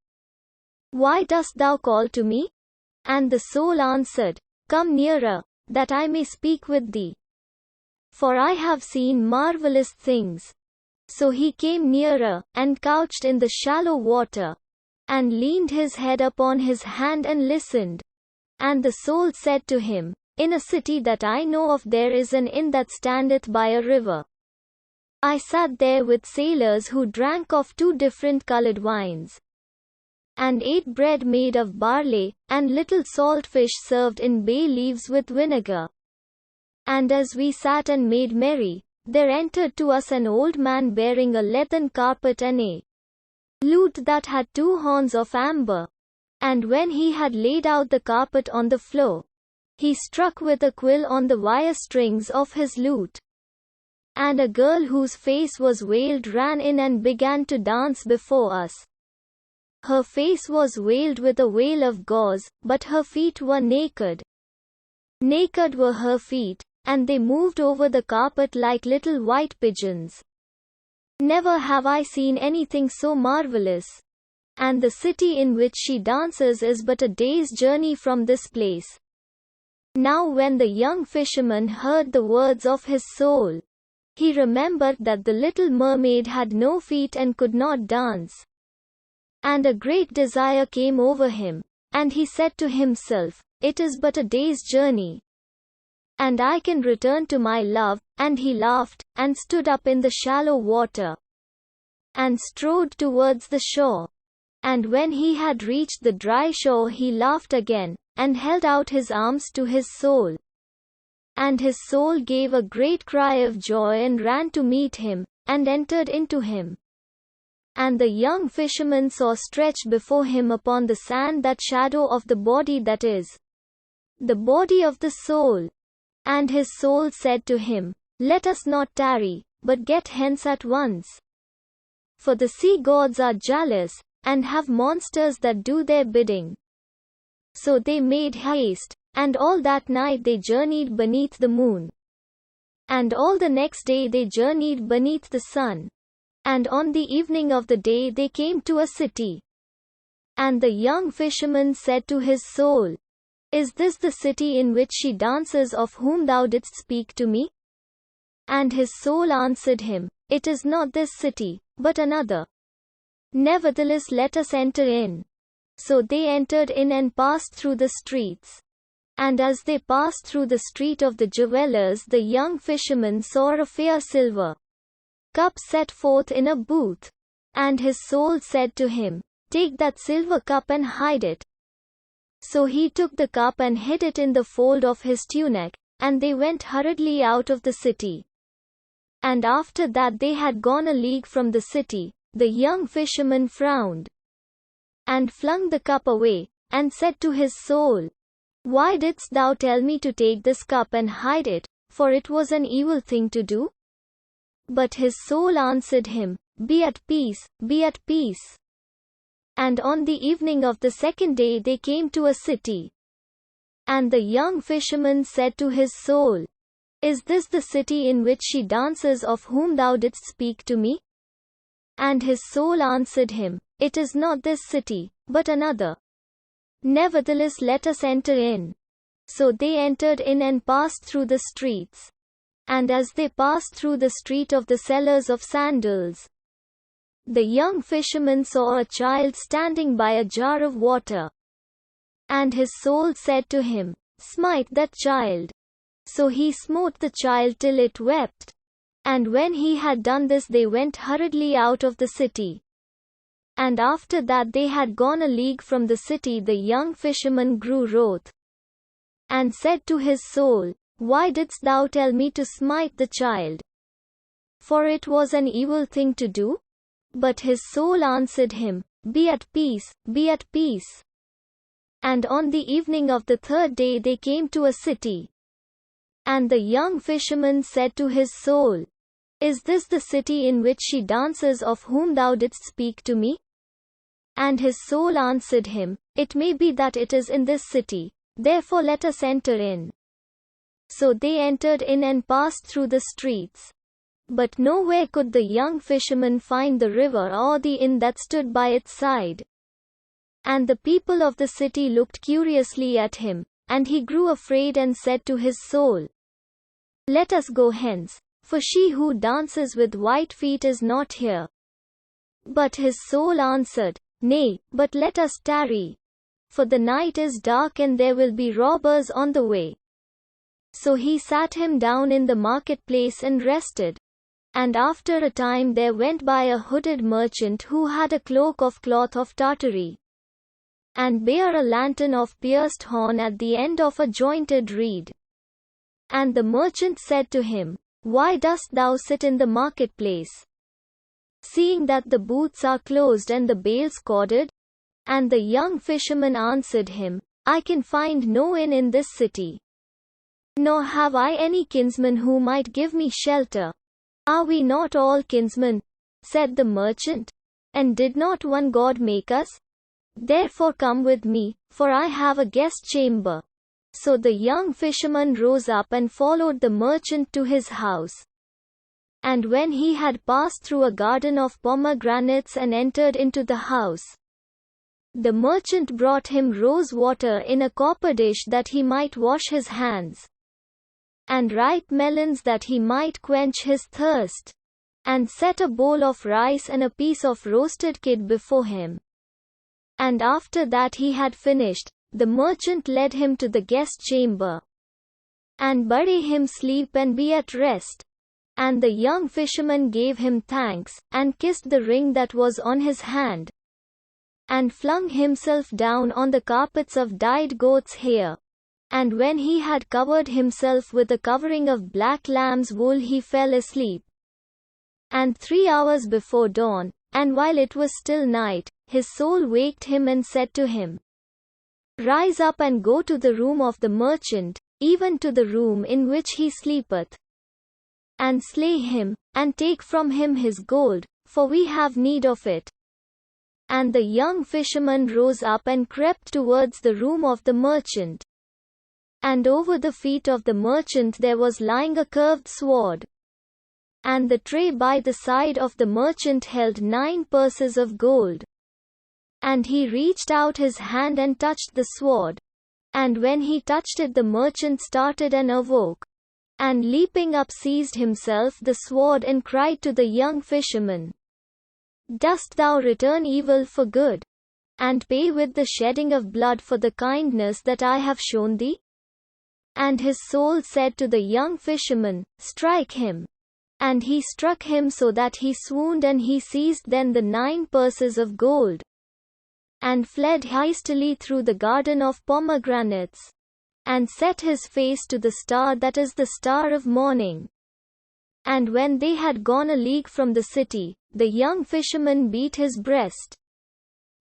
Why dost thou call to me? And the soul answered, Come nearer, that I may speak with thee. For I have seen marvelous things. So he came nearer, and couched in the shallow water, and leaned his head upon his hand and listened. And the soul said to him, In a city that I know of there is an inn that standeth by a river. I sat there with sailors who drank of 2 different colored wines, and ate bread made of barley, and little salt fish served in bay leaves with vinegar. And as we sat and made merry, there entered to us an old man bearing a leathern carpet and a lute that had 2 horns of amber. And when he had laid out the carpet on the floor, he struck with a quill on the wire strings of his lute. And a girl whose face was veiled ran in and began to dance before us. Her face was veiled with a veil of gauze, but her feet were naked. Naked were her feet, and they moved over the carpet like little white pigeons. Never have I seen anything so marvelous. And the city in which she dances is but a day's journey from this place. Now when the young fisherman heard the words of his soul, he remembered that the little mermaid had no feet and could not dance. And a great desire came over him, and he said to himself, It is but a day's journey, and I can return to my love. And he laughed, and stood up in the shallow water, and strode towards the shore. And when he had reached the dry shore he laughed again, and held out his arms to his soul. And his soul gave a great cry of joy and ran to meet him, and entered into him. And the young fisherman saw stretched before him upon the sand that shadow of the body that is the body of the soul. And his soul said to him, Let us not tarry, but get hence at once. For the sea gods are jealous, and have monsters that do their bidding. So they made haste, and all that night they journeyed beneath the moon. And all the next day they journeyed beneath the sun. And on the evening of the day they came to a city. And the young fisherman said to his soul, Is this the city in which she dances of whom thou didst speak to me? And his soul answered him, It is not this city, but another. Nevertheless let us enter in. So they entered in and passed through the streets. And as they passed through the street of the jewelers, the young fisherman saw a fair silver cup set forth in a booth. And his soul said to him, Take that silver cup and hide it. So he took the cup and hid it in the fold of his tunic, and they went hurriedly out of the city. And after that they had gone a league from the city, the young fisherman frowned, and flung the cup away, and said to his soul, Why didst thou tell me to take this cup and hide it, for it was an evil thing to do? But his soul answered him, Be at peace, be at peace. And on the evening of the 2nd day they came to a city. And the young fisherman said to his soul, Is this the city in which she dances of whom thou didst speak to me? And his soul answered him, It is not this city, but another. Nevertheless let us enter in. So they entered in and passed through the streets. And as they passed through the street of the sellers of sandals, the young fisherman saw a child standing by a jar of water. And his soul said to him, Smite that child. So he smote the child till it wept. And when he had done this, they went hurriedly out of the city. And after that they had gone a league from the city, the young fisherman grew wroth, and said to his soul, Why didst thou tell me to smite the child? For it was an evil thing to do. But his soul answered him, Be at peace, be at peace. And on the evening of the third day they came to a city. And the young fisherman said to his soul, Is this the city in which she dances of whom thou didst speak to me? And his soul answered him, It may be that it is in this city, therefore let us enter in. So they entered in and passed through the streets. But nowhere could the young fisherman find the river or the inn that stood by its side. And the people of the city looked curiously at him, and he grew afraid and said to his soul, Let us go hence, for she who dances with white feet is not here. But his soul answered, Nay, but let us tarry. For the night is dark and there will be robbers on the way. So he sat him down in the marketplace and rested. And after a time there went by a hooded merchant who had a cloak of cloth of Tartary, and bare a lantern of pierced horn at the end of a jointed reed. And the merchant said to him, Why dost thou sit in the marketplace, seeing that the booths are closed and the bales corded? And the young fisherman answered him, I can find no inn in this city, nor have I any kinsman who might give me shelter. Are we not all kinsmen? Said the merchant. And did not one God make us? Therefore come with me, for I have a guest chamber. So the young fisherman rose up and followed the merchant to his house. And when he had passed through a garden of pomegranates and entered into the house, the merchant brought him rose water in a copper dish that he might wash his hands, and ripe melons that he might quench his thirst, and set a bowl of rice and a piece of roasted kid before him. And after that he had finished, the merchant led him to the guest chamber, and bade him sleep and be at rest. And the young fisherman gave him thanks, and kissed the ring that was on his hand, and flung himself down on the carpets of dyed goat's hair. And when he had covered himself with a covering of black lamb's wool he fell asleep. And 3 hours before dawn, and while it was still night, his soul waked him and said to him, Rise up and go to the room of the merchant, even to the room in which he sleepeth, and slay him, and take from him his gold, for we have need of it. And the young fisherman rose up and crept towards the room of the merchant. And over the feet of the merchant there was lying a curved sword. And the tray by the side of the merchant held 9 purses of gold. And he reached out his hand and touched the sword. And when he touched it, the merchant started and awoke, and leaping up seized himself the sword and cried to the young fisherman, Dost thou return evil for good, and pay with the shedding of blood for the kindness that I have shown thee? And his soul said to the young fisherman, Strike him. And he struck him so that he swooned, and he seized then the 9 purses of gold, and fled hastily through the garden of pomegranates, and set his face to the star that is the star of morning. And when they had gone a league from the city, the young fisherman beat his breast,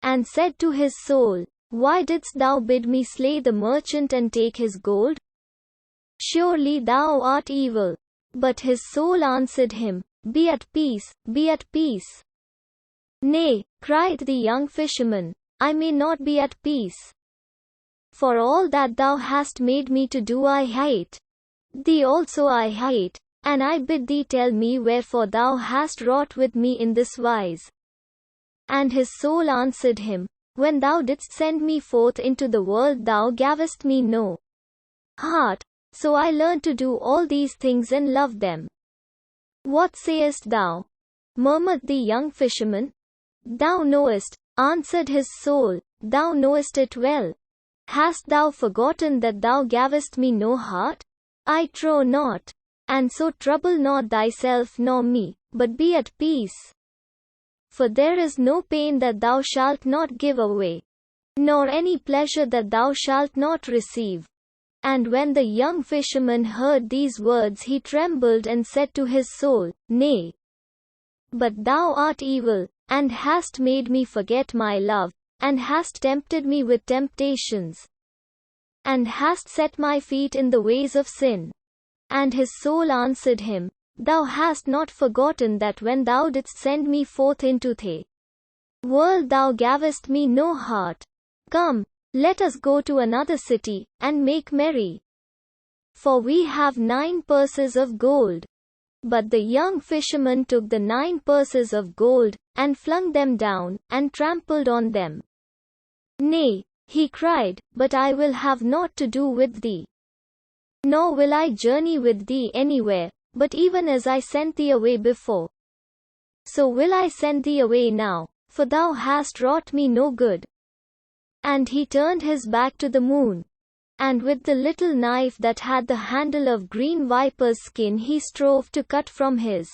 and said to his soul, Why didst thou bid me slay the merchant and take his gold? Surely thou art evil. But his soul answered him, Be at peace, be at peace. Nay, cried the young fisherman, I may not be at peace. For all that thou hast made me to do I hate. Thee also I hate, and I bid thee tell me wherefore thou hast wrought with me in this wise. And his soul answered him, When thou didst send me forth into the world thou gavest me no heart, so I learned to do all these things and love them. What sayest thou? Murmured the young fisherman. Thou knowest, answered his soul, thou knowest it well. Hast thou forgotten that thou gavest me no heart? I trow not. And so trouble not thyself nor me, but be at peace. For there is no pain that thou shalt not give away, nor any pleasure that thou shalt not receive. And when the young fisherman heard these words, he trembled and said to his soul, Nay, but thou art evil, and hast made me forget my love, and hast tempted me with temptations, and hast set my feet in the ways of sin. And his soul answered him, Thou hast not forgotten that when thou didst send me forth into the world thou gavest me no heart. Come, let us go to another city, and make merry. For we have 9 purses of gold. But the young fisherman took the 9 purses of gold, and flung them down, and trampled on them. Nay, he cried, but I will have naught to do with thee. Nor will I journey with thee anywhere, but even as I sent thee away before, so will I send thee away now, for thou hast wrought me no good. And he turned his back to the moon, and with the little knife that had the handle of green viper's skin he strove to cut from his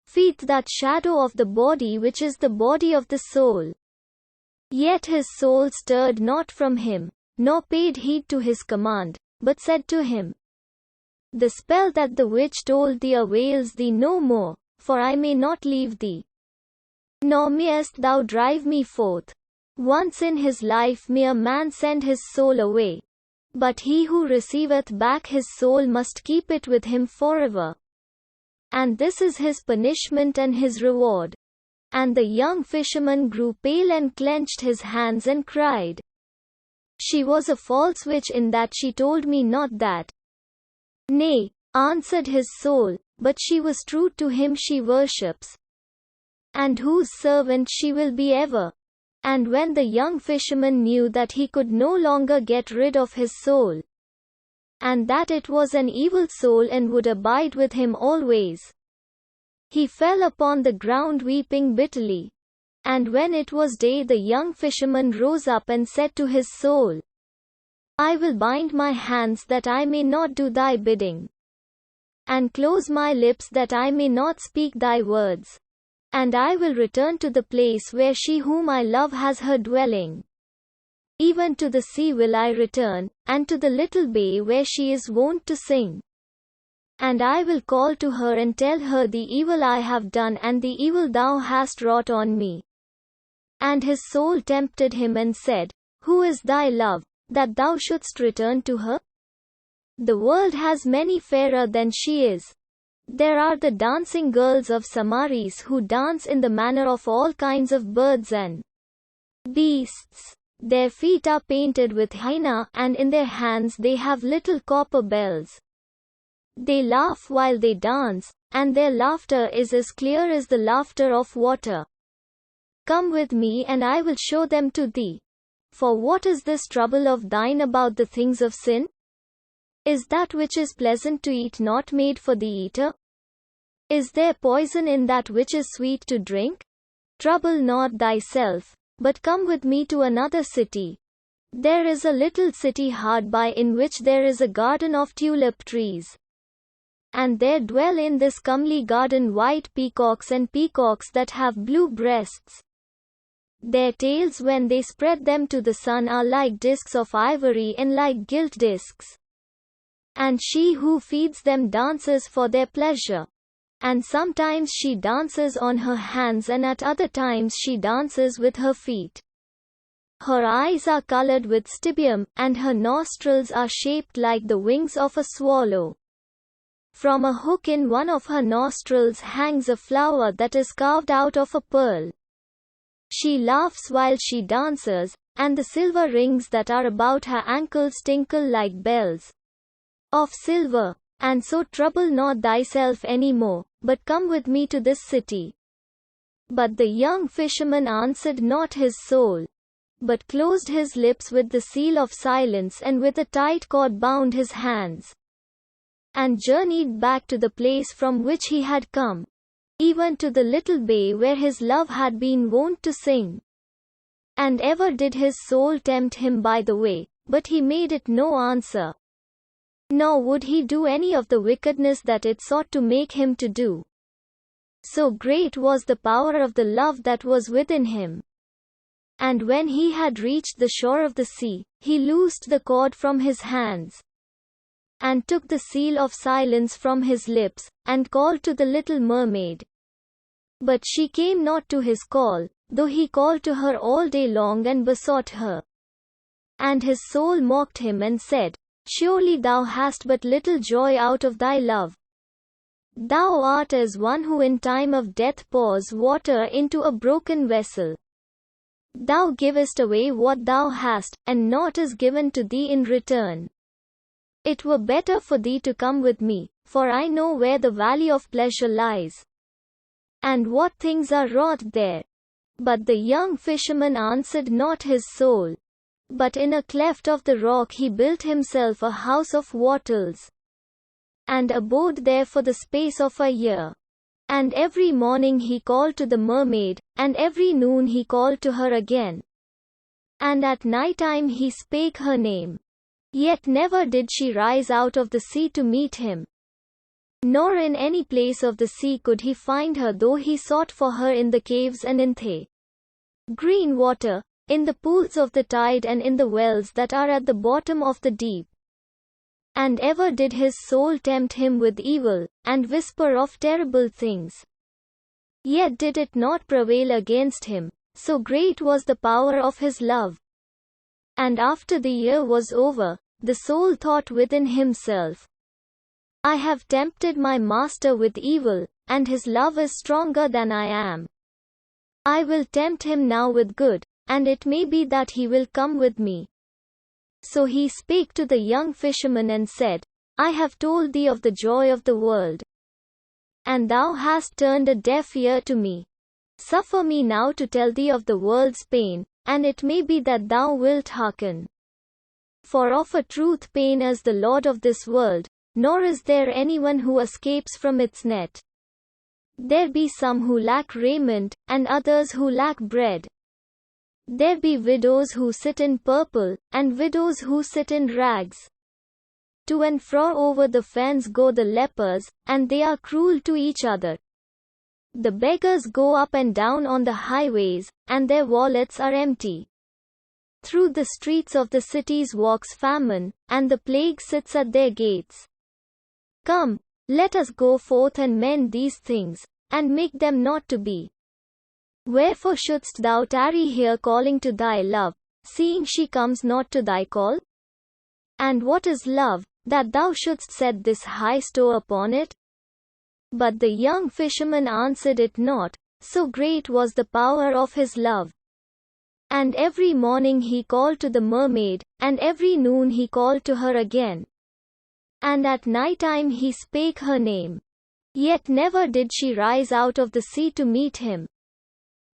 feet that shadow of the body which is the body of the soul. Yet his soul stirred not from him, nor paid heed to his command, but said to him, The spell that the witch told thee avails thee no more, for I may not leave thee, nor mayest thou drive me forth. Once in his life may a man send his soul away, but he who receiveth back his soul must keep it with him forever. And this is his punishment and his reward. And the young fisherman grew pale and clenched his hands and cried, She was a false witch in that she told me not that. Nay, answered his soul, but she was true to him she worships, and whose servant she will be ever. And when the young fisherman knew that he could no longer get rid of his soul, and that it was an evil soul and would abide with him always, he fell upon the ground weeping bitterly. And when it was day, the young fisherman rose up and said to his soul, I will bind my hands that I may not do thy bidding, and close my lips that I may not speak thy words. And I will return to the place where she whom I love has her dwelling. Even to the sea will I return, and to the little bay where she is wont to sing. And I will call to her and tell her the evil I have done and the evil thou hast wrought on me. And his soul tempted him and said, Who is thy love, that thou shouldst return to her? The world has many fairer than she is. There are the dancing girls of Samaris who dance in the manner of all kinds of birds and beasts. Their feet are painted with henna, and in their hands they have little copper bells. They laugh while they dance, and their laughter is as clear as the laughter of water. Come with me and I will show them to thee. For what is this trouble of thine about the things of sin? Is that which is pleasant to eat not made for the eater? Is there poison in that which is sweet to drink? Trouble not thyself, but come with me to another city. There is a little city hard by in which there is a garden of tulip trees. And there dwell in this comely garden white peacocks and peacocks that have blue breasts. Their tails when they spread them to the sun are like discs of ivory and like gilt discs. And she who feeds them dances for their pleasure. And sometimes she dances on her hands and at other times she dances with her feet. Her eyes are colored with stibium, and her nostrils are shaped like the wings of a swallow. From a hook in one of her nostrils hangs a flower that is carved out of a pearl. She laughs while she dances, and the silver rings that are about her ankles tinkle like bells of silver. And so trouble not thyself any more, but come with me to this city. But the young fisherman answered not his soul, but closed his lips with the seal of silence and with a tight cord bound his hands, and journeyed back to the place from which he had come, even to the little bay where his love had been wont to sing. And ever did his soul tempt him by the way, but he made it no answer. Nor would he do any of the wickedness that it sought to make him to do. So great was the power of the love that was within him. And when he had reached the shore of the sea, he loosed the cord from his hands, and took the seal of silence from his lips, and called to the little mermaid. But she came not to his call, though he called to her all day long and besought her. And his soul mocked him and said, Surely thou hast but little joy out of thy love. Thou art as one who in time of death pours water into a broken vessel. Thou givest away what thou hast, and naught is given to thee in return. It were better for thee to come with me, for I know where the valley of pleasure lies, and what things are wrought there. But the young fisherman answered not his soul, but in a cleft of the rock he built himself a house of wattles, and abode there for the space of a year. And every morning he called to the mermaid, and every noon he called to her again. And at night time he spake her name. Yet never did she rise out of the sea to meet him. Nor in any place of the sea could he find her, though he sought for her in the caves and in the green water, in the pools of the tide and in the wells that are at the bottom of the deep. And ever did his soul tempt him with evil, and whisper of terrible things. Yet did it not prevail against him, so great was the power of his love. And after the year was over, the soul thought within himself, I have tempted my master with evil, and his love is stronger than I am. I will tempt him now with good, and it may be that he will come with me. So he spake to the young fisherman and said, I have told thee of the joy of the world, and thou hast turned a deaf ear to me. Suffer me now to tell thee of the world's pain, and it may be that thou wilt hearken. For of a truth pain is the lord of this world, nor is there anyone who escapes from its net. There be some who lack raiment, and others who lack bread. There be widows who sit in purple, and widows who sit in rags. To and fro over the fens go the lepers, and they are cruel to each other. The beggars go up and down on the highways, and their wallets are empty. Through the streets of the cities walks famine, and the plague sits at their gates. Come, let us go forth and mend these things, and make them not to be. Wherefore shouldst thou tarry here calling to thy love, seeing she comes not to thy call? And what is love, that thou shouldst set this high store upon it? But the young fisherman answered it not, so great was the power of his love. And every morning he called to the mermaid, and every noon he called to her again. And at night time he spake her name. Yet never did she rise out of the sea to meet him.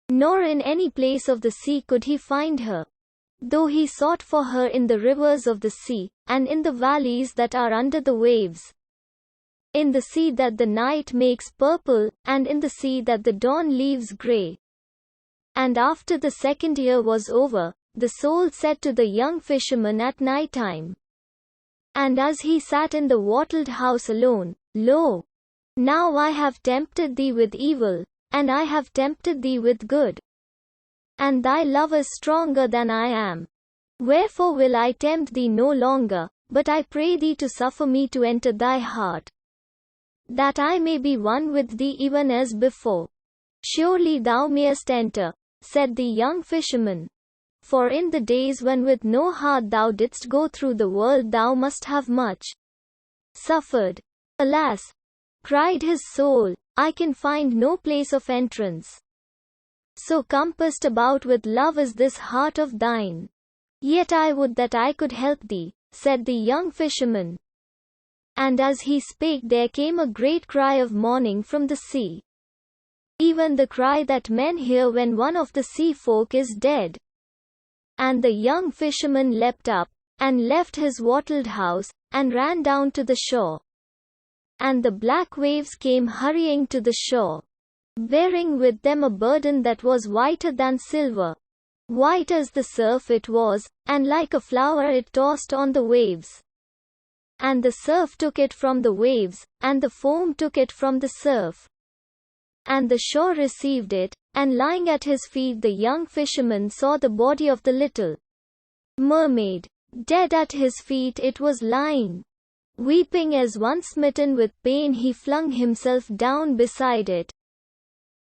Nor in any place of the sea could he find her, though he sought for her in the rivers of the sea, and in the valleys that are under the waves. In the sea that the night makes purple, and in the sea that the dawn leaves grey. And after the second year was over, the soul said to the young fisherman at night time, and as he sat in the wattled house alone, Lo, now I have tempted thee with evil, and I have tempted thee with good. And thy love is stronger than I am. Wherefore will I tempt thee no longer, but I pray thee to suffer me to enter thy heart, that I may be one with thee even as before. Surely thou mayest enter, said the young fisherman. For in the days when with no heart thou didst go through the world thou must have much suffered. Alas, cried his soul, I can find no place of entrance. So compassed about with love is this heart of thine. Yet I would that I could help thee, said the young fisherman. And as he spake there came a great cry of mourning from the sea. Even the cry that men hear when one of the sea folk is dead. And the young fisherman leapt up, and left his wattled house, and ran down to the shore. And the black waves came hurrying to the shore, bearing with them a burden that was whiter than silver. White as the surf it was, and like a flower it tossed on the waves. And the surf took it from the waves, and the foam took it from the surf. And the shore received it, and lying at his feet the young fisherman saw the body of the little mermaid. Dead at his feet it was lying. Weeping as one smitten with pain, he flung himself down beside it.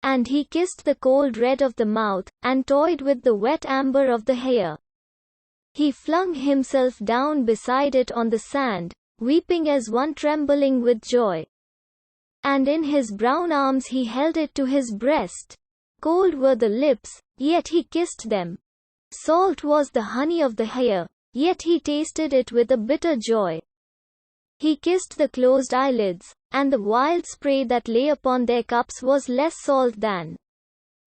And he kissed the cold red of the mouth, and toyed with the wet amber of the hair. He flung himself down beside it on the sand, weeping as one trembling with joy. And in his brown arms he held it to his breast. Cold were the lips, yet he kissed them. Salt was the honey of the hair, yet he tasted it with a bitter joy. He kissed the closed eyelids, and the wild spray that lay upon their cups was less salt than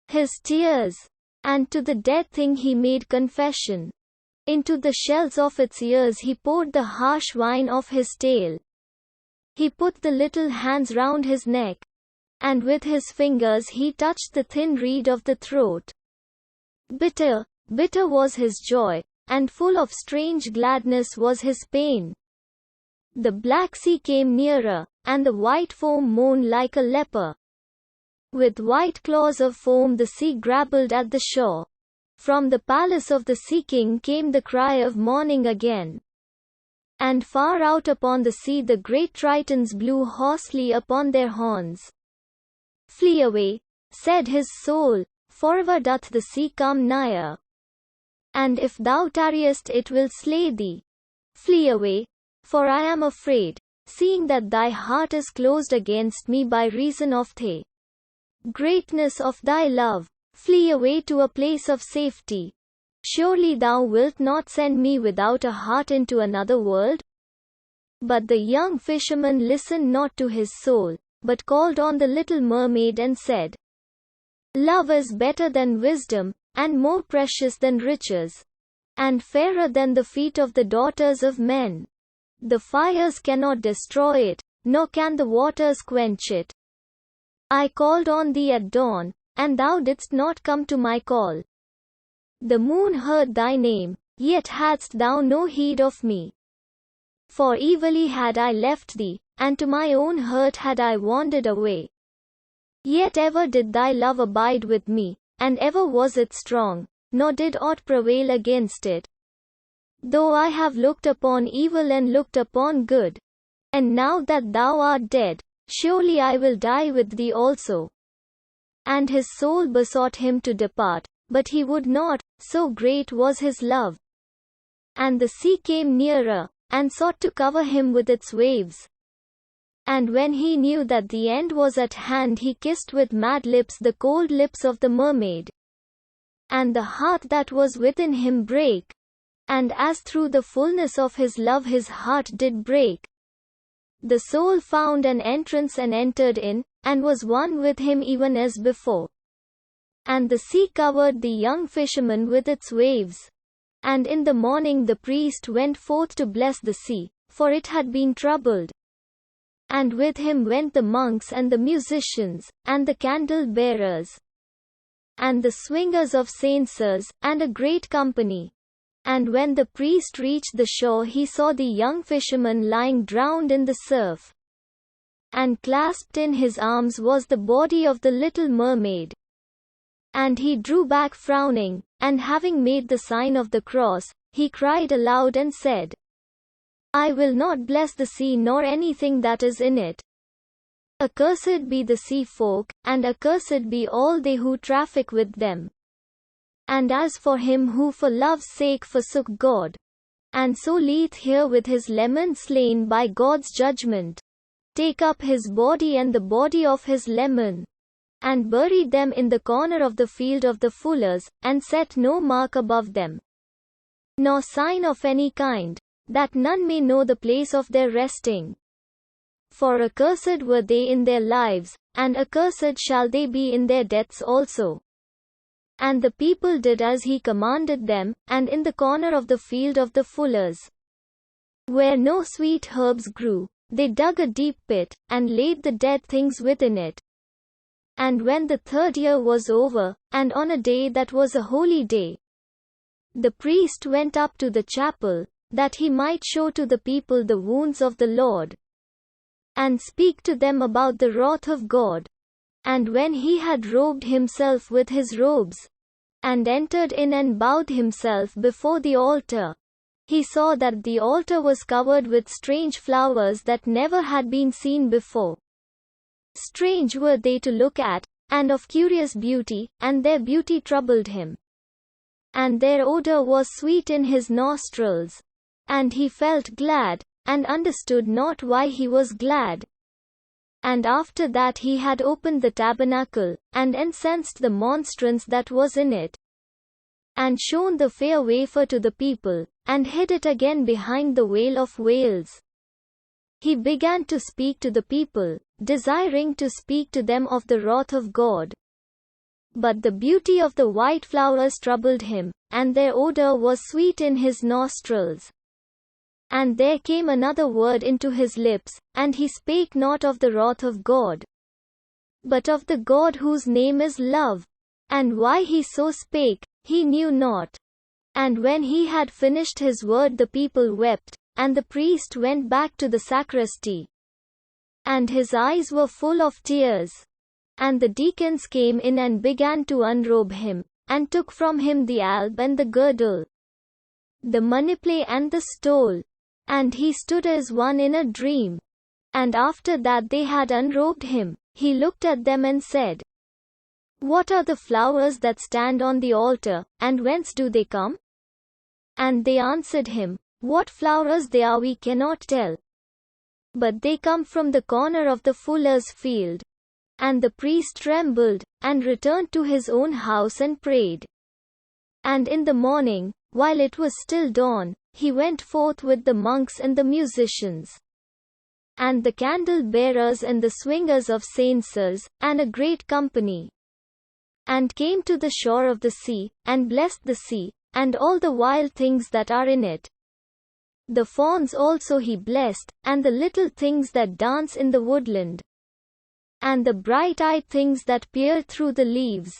his tears. And to the dead thing he made confession. Into the shells of its ears he poured the harsh wine of his tale. He put the little hands round his neck, and with his fingers he touched the thin reed of the throat. Bitter, bitter was his joy, and full of strange gladness was his pain. The black sea came nearer, and the white foam moaned like a leper. With white claws of foam the sea grappled at the shore. From the palace of the sea king came the cry of mourning again. And far out upon the sea the great Tritons blew hoarsely upon their horns. Flee away, said his soul, forever doth the sea come nigher. And if thou tarriest it will slay thee. Flee away, for I am afraid, seeing that thy heart is closed against me by reason of the greatness of thy love. Flee away to a place of safety. Surely thou wilt not send me without a heart into another world? But the young fisherman listened not to his soul, but called on the little mermaid and said, Love is better than wisdom, and more precious than riches, and fairer than the feet of the daughters of men. The fires cannot destroy it, nor can the waters quench it. I called on thee at dawn, and thou didst not come to my call. The moon heard thy name, yet hadst thou no heed of me. For evilly had I left thee, and to my own hurt had I wandered away. Yet ever did thy love abide with me, and ever was it strong, nor did aught prevail against it. Though I have looked upon evil and looked upon good, and now that thou art dead, surely I will die with thee also. And his soul besought him to depart, but he would not, so great was his love. And the sea came nearer, and sought to cover him with its waves. And when he knew that the end was at hand, he kissed with mad lips the cold lips of the mermaid. And the heart that was within him brake. And as through the fullness of his love his heart did break, the soul found an entrance and entered in, and was one with him even as before. And the sea covered the young fisherman with its waves. And in the morning the priest went forth to bless the sea, for it had been troubled. And with him went the monks and the musicians, and the candle-bearers, and the swingers of censers, and a great company. And when the priest reached the shore he saw the young fisherman lying drowned in the surf. And clasped in his arms was the body of the little mermaid. And he drew back frowning, and having made the sign of the cross, he cried aloud and said, I will not bless the sea nor anything that is in it. Accursed be the sea folk, and accursed be all they who traffic with them. And as for him who for love's sake forsook God, and so lieth here with his leman slain by God's judgment, take up his body and the body of his leman, and bury them in the corner of the field of the fullers, and set no mark above them, nor sign of any kind, that none may know the place of their resting. For accursed were they in their lives, and accursed shall they be in their deaths also. And the people did as he commanded them, and in the corner of the field of the fullers, where no sweet herbs grew, they dug a deep pit, and laid the dead things within it. And when the third year was over, and on a day that was a holy day, The priest went up to the chapel, that he might show to the people the wounds of the Lord, and speak to them about the wrath of God. And when he had robed himself with his robes, and entered in and bowed himself before the altar, he saw that the altar was covered with strange flowers that never had been seen before. Strange were they to look at, and of curious beauty, and their beauty troubled him. And their odor was sweet in his nostrils. And he felt glad, and understood not why he was glad. And after that he had opened the tabernacle, and incensed the monstrance that was in it, and shown the fair wafer to the people, and hid it again behind the veil of veils. He began to speak to the people, desiring to speak to them of the wrath of God. But the beauty of the white flowers troubled him, and their odor was sweet in his nostrils. And there came another word into his lips, and he spake not of the wrath of God, but of the God whose name is love. And why he so spake, he knew not. And when he had finished his word, the people wept, and the priest went back to the sacristy, and his eyes were full of tears. And the deacons came in and began to unrobe him, and took from him the alb and the girdle, the moneyplay and the stole. And he stood as one in a dream. And after that they had unrobed him, he looked at them and said, What are the flowers that stand on the altar, and whence do they come? And they answered him, What flowers they are we cannot tell, but they come from the corner of the fuller's field. And the priest trembled, and returned to his own house and prayed. And in the morning, while it was still dawn, he went forth with the monks and the musicians, and the candle-bearers and the swingers of censers, and a great company, and came to the shore of the sea, and blessed the sea, and all the wild things that are in it. The fawns also he blessed, and the little things that dance in the woodland, and the bright-eyed things that peer through the leaves.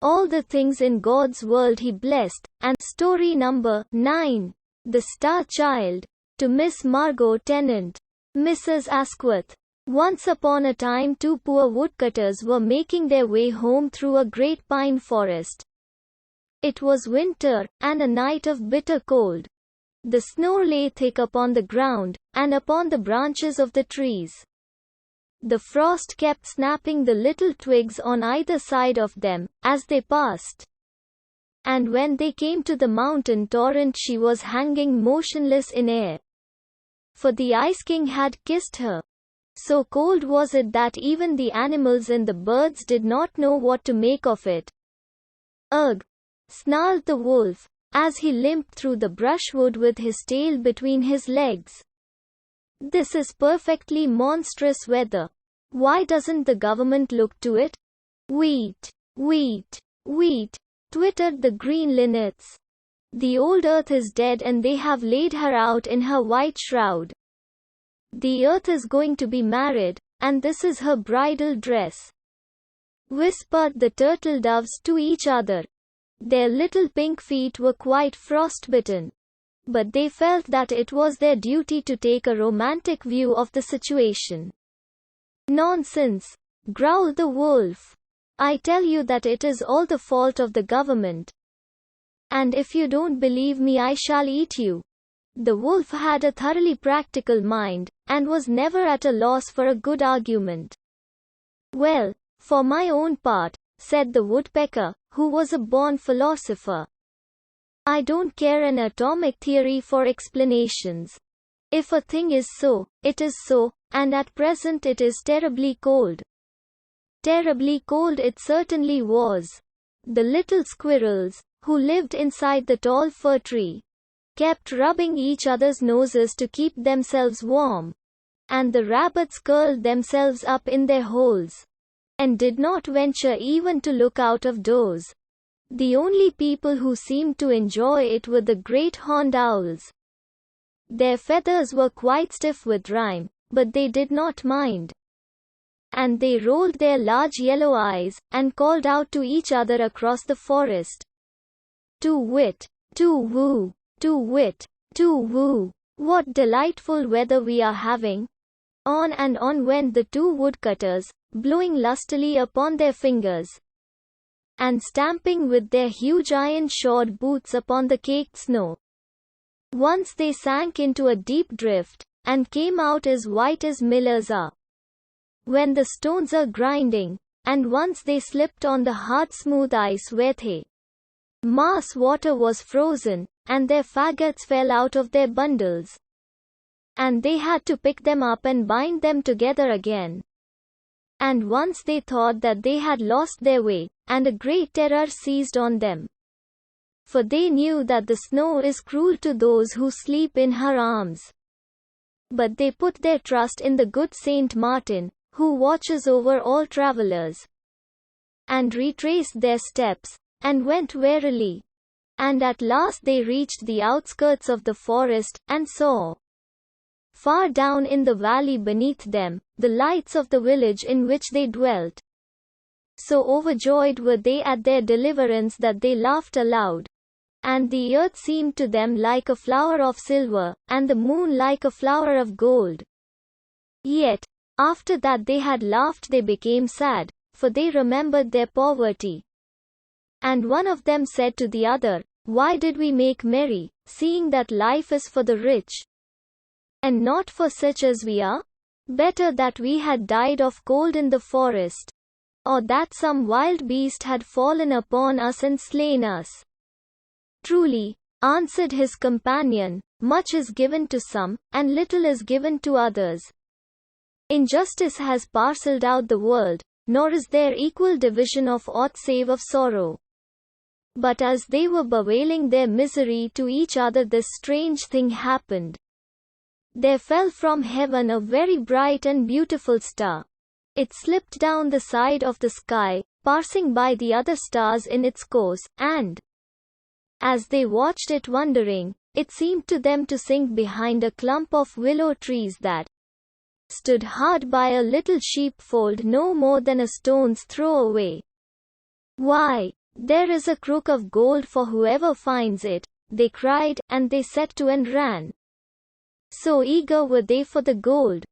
All the things in God's world he blessed. And story number 9. The Star Child. To Miss Margot Tennant. Mrs. Asquith. Once upon a time 2 poor woodcutters were making their way home through a great pine forest. It was winter, and a night of bitter cold. The snow lay thick upon the ground, and upon the branches of the trees. The frost kept snapping the little twigs on either side of them, as they passed. And when they came to the mountain torrent, she was hanging motionless in air, for the Ice King had kissed her. So cold was it that even the animals and the birds did not know what to make of it. Ugh! Snarled the wolf, as he limped through the brushwood with his tail between his legs. This is perfectly monstrous weather. Why doesn't the government look to it? Wheat, wheat, wheat, twittered the green linnets. The old earth is dead and they have laid her out in her white shroud. The earth is going to be married, and this is her bridal dress. Whispered the turtle doves to each other. Their little pink feet were quite frostbitten, but they felt that it was their duty to take a romantic view of the situation. Nonsense, growled the wolf. I tell you that it is all the fault of the government. And if you don't believe me, I shall eat you. The wolf had a thoroughly practical mind, and was never at a loss for a good argument. Well, for my own part, said the woodpecker, who was a born philosopher, I don't care an atomic theory for explanations. If a thing is so, it is so, and at present it is terribly cold. Terribly cold it certainly was. The little squirrels, who lived inside the tall fir tree, kept rubbing each other's noses to keep themselves warm, and the rabbits curled themselves up in their holes, and did not venture even to look out of doors. The only people who seemed to enjoy it were the great horned owls. Their feathers were quite stiff with rime, but they did not mind. And they rolled their large yellow eyes, and called out to each other across the forest. To wit, To woo, to wit, to woo. What delightful weather we are having. On and on went the two woodcutters, blowing lustily upon their fingers, and stamping with their huge iron-shod boots upon the caked snow. Once they sank into a deep drift, and came out as white as millers are when the stones are grinding, and once they slipped on the hard smooth ice where the marsh water was frozen, and their faggots fell out of their bundles, and they had to pick them up and bind them together again. And once they thought that they had lost their way, and a great terror seized on them. For they knew that the snow is cruel to those who sleep in her arms. But they put their trust in the good Saint Martin, who watches over all travelers, and retraced their steps, and went warily. And at last they reached the outskirts of the forest, and saw, far down in the valley beneath them, the lights of the village in which they dwelt. So overjoyed were they at their deliverance that they laughed aloud. And the earth seemed to them like a flower of silver, and the moon like a flower of gold. Yet, after that they had laughed they became sad, for they remembered their poverty. And one of them said to the other, Why did we make merry, seeing that life is for the rich, and not for such as we are? Better that we had died of cold in the forest, or that some wild beast had fallen upon us and slain us. Truly, answered his companion, much is given to some, and little is given to others. Injustice has parcelled out the world, nor is there equal division of aught save of sorrow. But as they were bewailing their misery to each other, this strange thing happened. There fell from heaven a very bright and beautiful star. It slipped down the side of the sky, passing by the other stars in its course, and as they watched it wondering, it seemed to them to sink behind a clump of willow trees that stood hard by a little sheepfold no more than a stone's throw away. Why, there is a crook of gold for whoever finds it, they cried, and they set to and ran. So eager were they for the gold.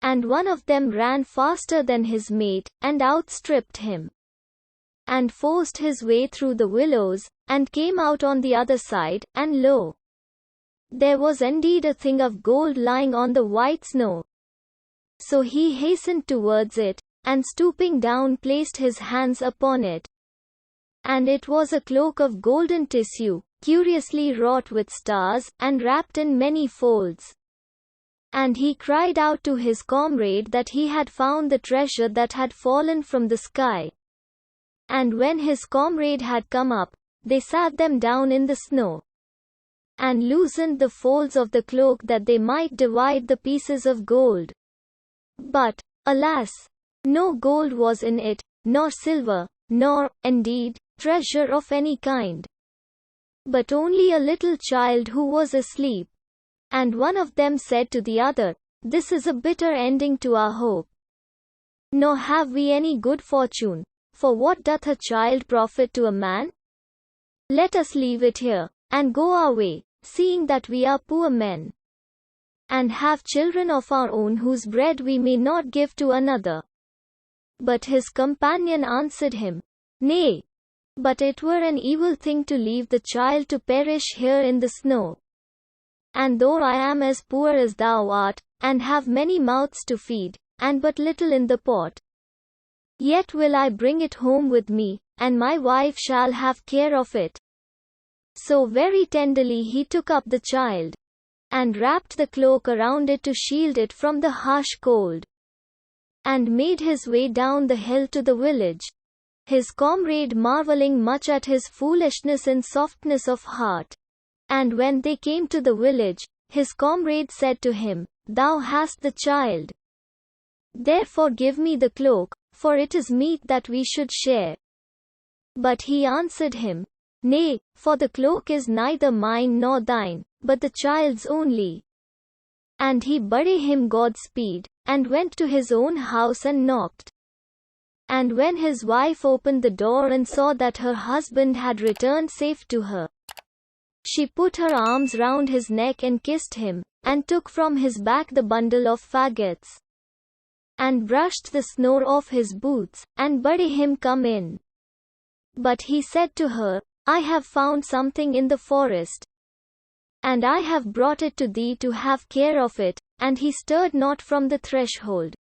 And one of them ran faster than his mate, and outstripped him, and forced his way through the willows, and came out on the other side, and lo! There was indeed a thing of gold lying on the white snow. So he hastened towards it, and stooping down placed his hands upon it. And it was a cloak of golden tissue, curiously wrought with stars, and wrapped in many folds. And he cried out to his comrade that he had found the treasure that had fallen from the sky. And when his comrade had come up, they sat them down in the snow, and loosened the folds of the cloak that they might divide the pieces of gold. But, alas! No gold was in it, nor silver, nor, indeed, treasure of any kind, but only a little child who was asleep. And one of them said to the other, This is a bitter ending to our hope. Nor have we any good fortune, for what doth a child profit to a man? Let us leave it here, and go our way, seeing that we are poor men, and have children of our own whose bread we may not give to another. But his companion answered him, Nay, but it were an evil thing to leave the child to perish here in the snow. And though I am as poor as thou art, and have many mouths to feed, and but little in the pot, yet will I bring it home with me, and my wife shall have care of it. So very tenderly he took up the child, and wrapped the cloak around it to shield it from the harsh cold, and made his way down the hill to the village, his comrade marveling much at his foolishness and softness of heart. And when they came to the village, his comrade said to him, Thou hast the child. Therefore give me the cloak, for it is meet that we should share. But he answered him, Nay, for the cloak is neither mine nor thine, but the child's only. And he bade him Godspeed, and went to his own house and knocked. And when his wife opened the door and saw that her husband had returned safe to her, She put her arms round his neck and kissed him, and took from his back the bundle of faggots, and brushed the snow off his boots, and bade him come in. But he said to her, I have found something in the forest, and I have brought it to thee to have care of it, and he stirred not from the threshold.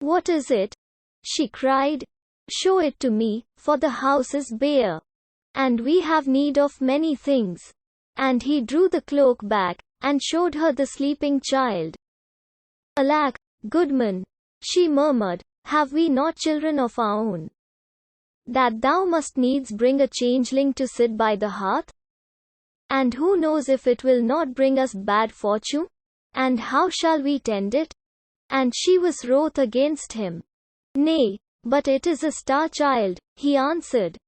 What is it? She cried. Show it to me, for the house is bare, and we have need of many things. And he drew the cloak back, and showed her the sleeping child. Alack, goodman, she murmured, have we not children of our own, that thou must needs bring a changeling to sit by the hearth? And who knows if it will not bring us bad fortune? And how shall we tend it? And she was wroth against him. Nay, but it is a star child, he answered.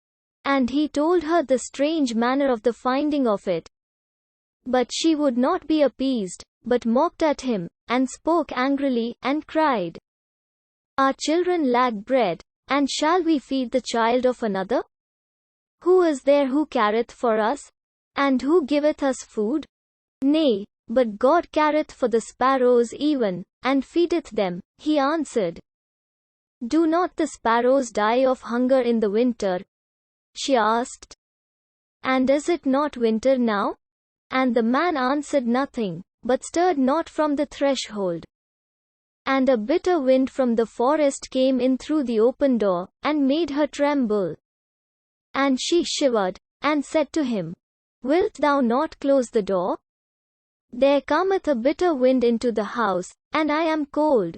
And he told her the strange manner of the finding of it. But she would not be appeased, but mocked at him, and spoke angrily, and cried, Our children lack bread, and shall we feed the child of another? Who is there who careth for us? And who giveth us food? Nay, but God careth for the sparrows even, and feedeth them, he answered. Do not the sparrows die of hunger in the winter? She asked. And is it not winter now? And the man answered nothing, but stirred not from the threshold. And a bitter wind from the forest came in through the open door, and made her tremble. And she shivered, and said to him, Wilt thou not close the door? There cometh a bitter wind into the house, and I am cold.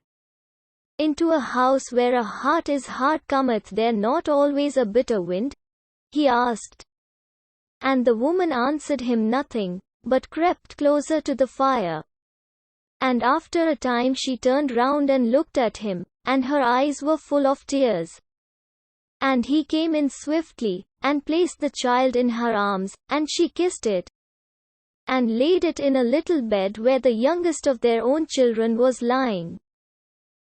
Into a house where a heart is hard cometh there not always a bitter wind? He asked. And the woman answered him nothing, but crept closer to the fire. And after a time she turned round and looked at him, and her eyes were full of tears. And he came in swiftly, and placed the child in her arms, and she kissed it, and laid it in a little bed where the youngest of their own children was lying.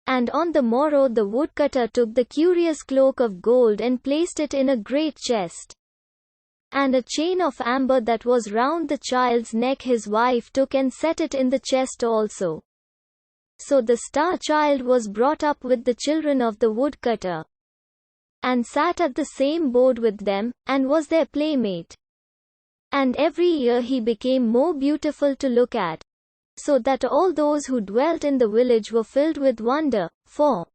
And on the morrow the woodcutter took the curious cloak of gold and placed it in a great chest. And a chain of amber that was round the child's neck his wife took and set it in the chest also. So the star child was brought up with the children of the woodcutter, and sat at the same board with them, and was their playmate. And every year he became more beautiful to look at, so that all those who dwelt in the village were filled with wonder, for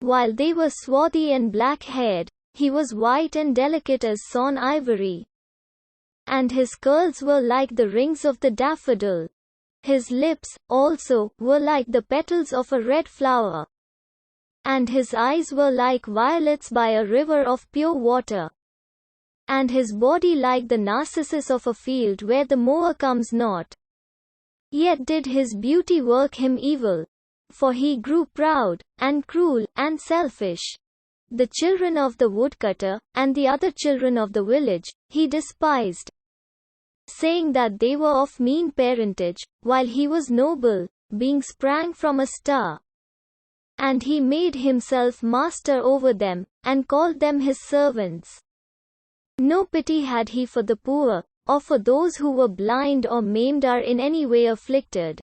while they were swarthy and black-haired, he was white and delicate as sawn ivory. And his curls were like the rings of the daffodil. His lips, also, were like the petals of a red flower. And his eyes were like violets by a river of pure water. And his body like the narcissus of a field where the mower comes not. Yet did his beauty work him evil, for he grew proud, and cruel, and selfish. The children of the woodcutter, and the other children of the village, he despised, saying that they were of mean parentage, while he was noble, being sprang from a star. And he made himself master over them, and called them his servants. No pity had he for the poor, or for those who were blind or maimed or in any way afflicted,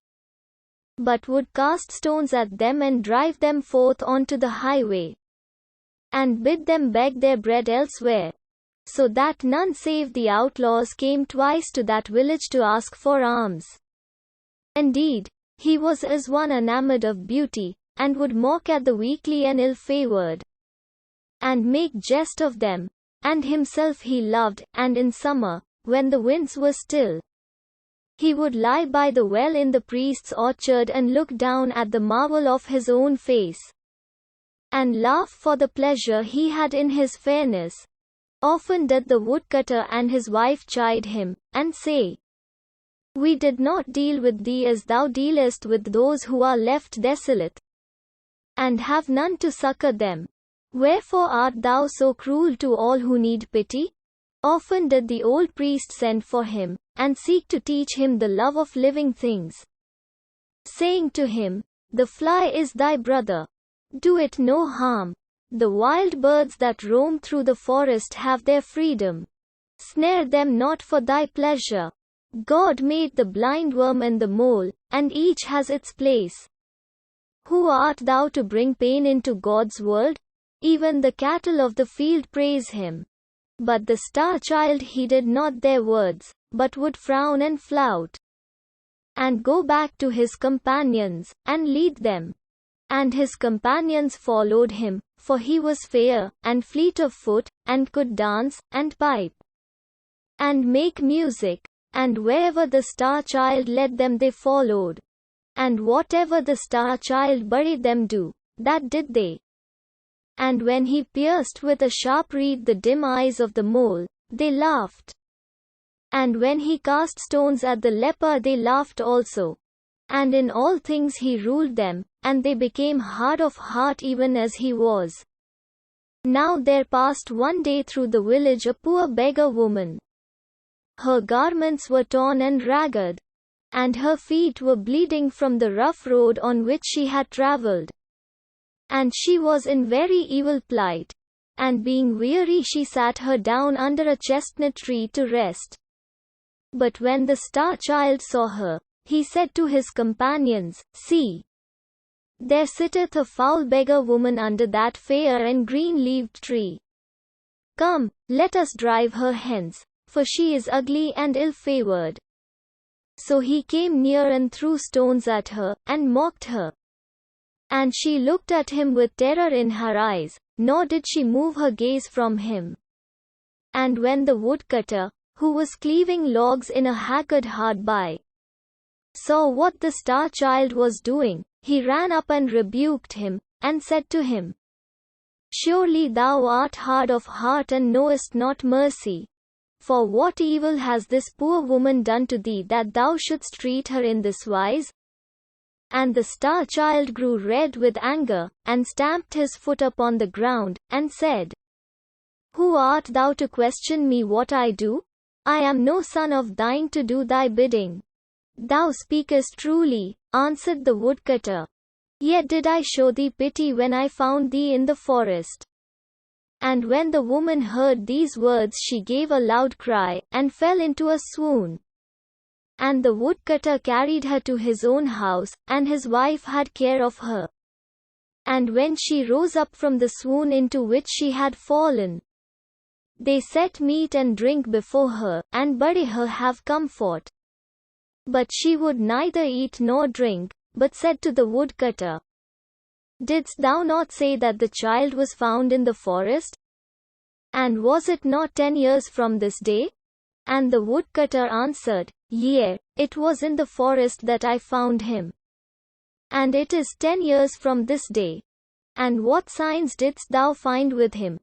but would cast stones at them and drive them forth onto the highway, and bid them beg their bread elsewhere, so that none save the outlaws came twice to that village to ask for alms. Indeed, he was as one enamored of beauty, and would mock at the weakly and ill-favored, and make jest of them, and himself he loved, and in summer, when the winds were still, he would lie by the well in the priest's orchard and look down at the marvel of his own face, and laugh for the pleasure he had in his fairness. Often did the woodcutter and his wife chide him, and say, We did not deal with thee as thou dealest with those who are left desolate, and have none to succor them. Wherefore art thou so cruel to all who need pity? Often did the old priest send for him, and seek to teach him the love of living things, saying to him, The fly is thy brother. Do it no harm. The wild birds that roam through the forest have their freedom. Snare them not for thy pleasure. God made the blind worm and the mole, and each has its place. Who art thou to bring pain into God's world? Even the cattle of the field praise him. But the star child heeded not their words, but would frown and flout, and go back to his companions, and lead them. And his companions followed him, for he was fair, and fleet of foot, and could dance, and pipe, and make music. And wherever the star child led them they followed. And whatever the star child bade them do, that did they. And when he pierced with a sharp reed the dim eyes of the mole, they laughed. And when he cast stones at the leper they laughed also. And in all things he ruled them, and they became hard of heart even as he was. Now there passed one day through the village a poor beggar woman. Her garments were torn and ragged, and her feet were bleeding from the rough road on which she had travelled. And she was in very evil plight. And being weary she sat her down under a chestnut tree to rest. But when the star child saw her, he said to his companions, See, there sitteth a foul beggar woman under that fair and green-leaved tree. Come, let us drive her hence, for she is ugly and ill-favoured. So he came near and threw stones at her, and mocked her. And she looked at him with terror in her eyes, nor did she move her gaze from him. And when the woodcutter, who was cleaving logs in a haggard hard by, saw what the star child was doing, he ran up and rebuked him, and said to him, Surely thou art hard of heart and knowest not mercy. For what evil has this poor woman done to thee that thou shouldst treat her in this wise? And the star child grew red with anger, and stamped his foot upon the ground, and said, Who art thou to question me what I do? I am no son of thine to do thy bidding. Thou speakest truly, answered the woodcutter. Yet did I show thee pity when I found thee in the forest. And when the woman heard these words she gave a loud cry, and fell into a swoon. And the woodcutter carried her to his own house, and his wife had care of her. And when she rose up from the swoon into which she had fallen, they set meat and drink before her, and bade her have comfort. But she would neither eat nor drink, but said to the woodcutter, Didst thou not say that the child was found in the forest? And was it not 10 years from this day? And the woodcutter answered, Yea, it was in the forest that I found him. And it is 10 years from this day. And what signs didst thou find with him?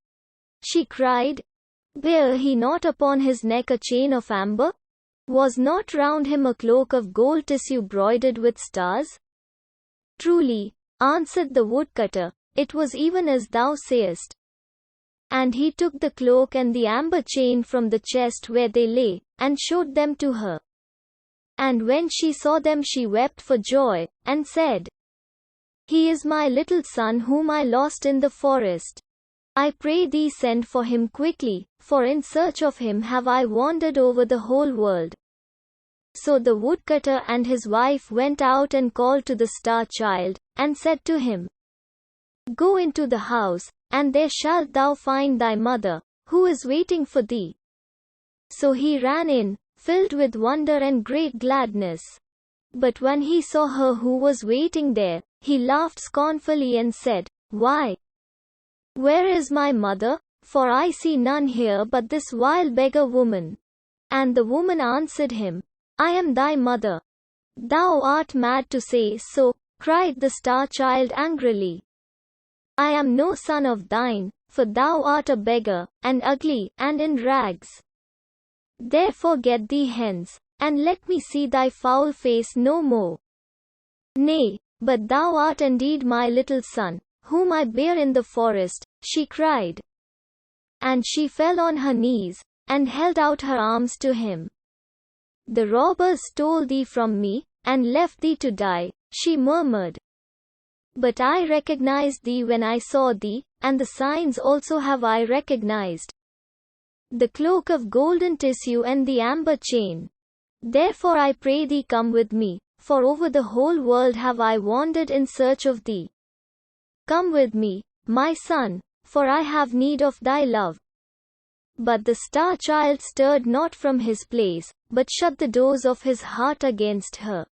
She cried, Bare he not upon his neck a chain of amber? Was not round him a cloak of gold tissue broidered with stars? Truly, answered the woodcutter, it was even as thou sayest. And he took the cloak and the amber chain from the chest where they lay, and showed them to her. And when she saw them she wept for joy, and said, He is my little son whom I lost in the forest. I pray thee send for him quickly, for in search of him have I wandered over the whole world. So the woodcutter and his wife went out and called to the star child, and said to him, Go into the house, and there shalt thou find thy mother, who is waiting for thee. So he ran in, filled with wonder and great gladness. But when he saw her who was waiting there, he laughed scornfully and said, Why? Where is my mother? For I see none here but this vile beggar woman. And the woman answered him, I am thy mother. Thou art mad to say so, cried the star child angrily. I am no son of thine, for thou art a beggar, and ugly, and in rags. Therefore get thee hence, and let me see thy foul face no more. Nay, but thou art indeed my little son, whom I bare in the forest, she cried. And she fell on her knees, and held out her arms to him. The robbers stole thee from me, and left thee to die, she murmured. But I recognized thee when I saw thee, and the signs also have I recognized. the cloak of golden tissue and the amber chain. Therefore I pray thee come with me, for over the whole world have I wandered in search of thee. Come with me, my son, for I have need of thy love. But the star child stirred not from his place, but shut the doors of his heart against her.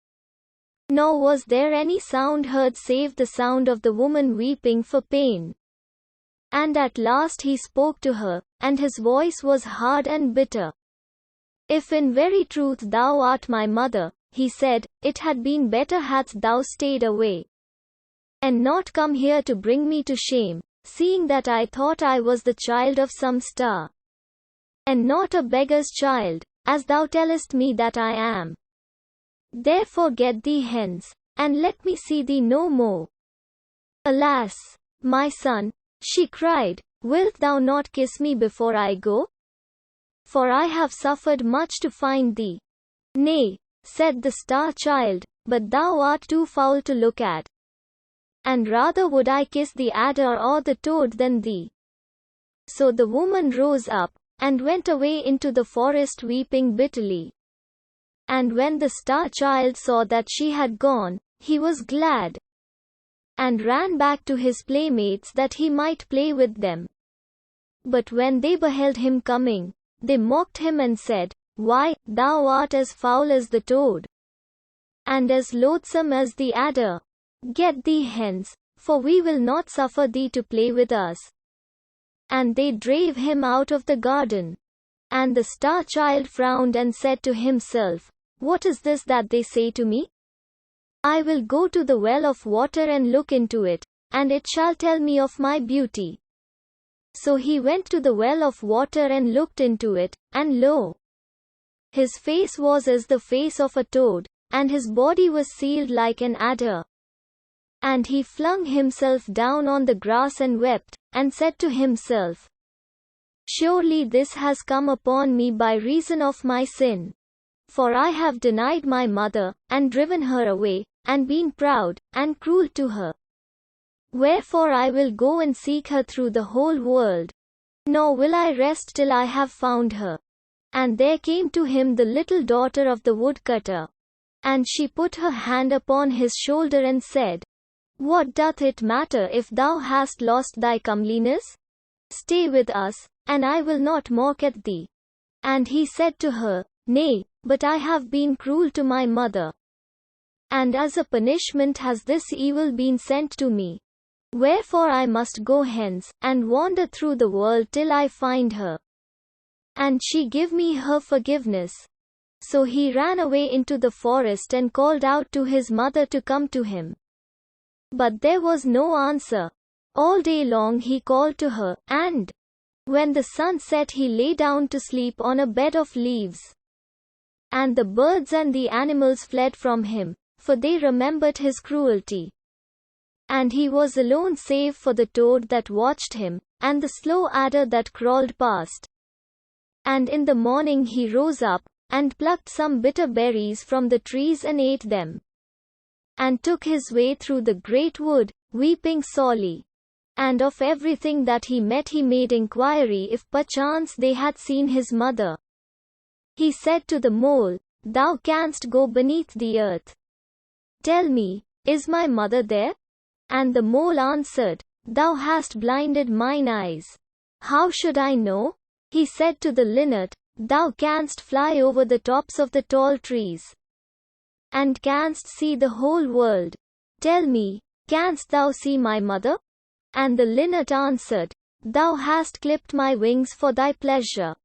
Nor was there any sound heard save the sound of the woman weeping for pain. And at last he spoke to her, and his voice was hard and bitter. If in very truth thou art my mother, he said, it had been better hadst thou stayed away, and not come here to bring me to shame, seeing that I thought I was the child of some star, and not a beggar's child, as thou tellest me that I am. Therefore get thee hence, and let me see thee no more. Alas, my son, she cried, wilt thou not kiss me before I go? For I have suffered much to find thee. Nay, said the star child, but thou art too foul to look at. And rather would I kiss the adder or the toad than thee. So the woman rose up, and went away into the forest weeping bitterly. And when the star child saw that she had gone, he was glad, and ran back to his playmates that he might play with them. But when they beheld him coming, they mocked him and said, Why, thou art as foul as the toad, and as loathsome as the adder. Get thee hence, for we will not suffer thee to play with us. And they drave him out of the garden. And the star child frowned and said to himself, What is this that they say to me? I will go to the well of water and look into it, and it shall tell me of my beauty. So he went to the well of water and looked into it, and lo! His face was as the face of a toad, and his body was sealed like an adder. And he flung himself down on the grass and wept, and said to himself, Surely this has come upon me by reason of my sin. For I have denied my mother, and driven her away, and been proud, and cruel to her. Wherefore I will go and seek her through the whole world, nor will I rest till I have found her. And there came to him the little daughter of the woodcutter. And she put her hand upon his shoulder and said, What doth it matter if thou hast lost thy comeliness? Stay with us, and I will not mock at thee. And he said to her, Nay, but I have been cruel to my mother, and as a punishment has this evil been sent to me. Wherefore I must go hence, and wander through the world till I find her, and she give me her forgiveness. So he ran away into the forest and called out to his mother to come to him. But there was no answer. All day long he called to her, and when the sun set he lay down to sleep on a bed of leaves. And the birds and the animals fled from him, for they remembered his cruelty. And he was alone save for the toad that watched him, and the slow adder that crawled past. And in the morning he rose up, and plucked some bitter berries from the trees and ate them, and took his way through the great wood, weeping sorely. And of everything that he met he made inquiry if perchance they had seen his mother. He said to the mole, Thou canst go beneath the earth. Tell me, is my mother there? And the mole answered, Thou hast blinded mine eyes. How should I know? He said to the linnet, Thou canst fly over the tops of the tall trees, and canst see the whole world. Tell me, canst thou see my mother? And the linnet answered, Thou hast clipped my wings for thy pleasure.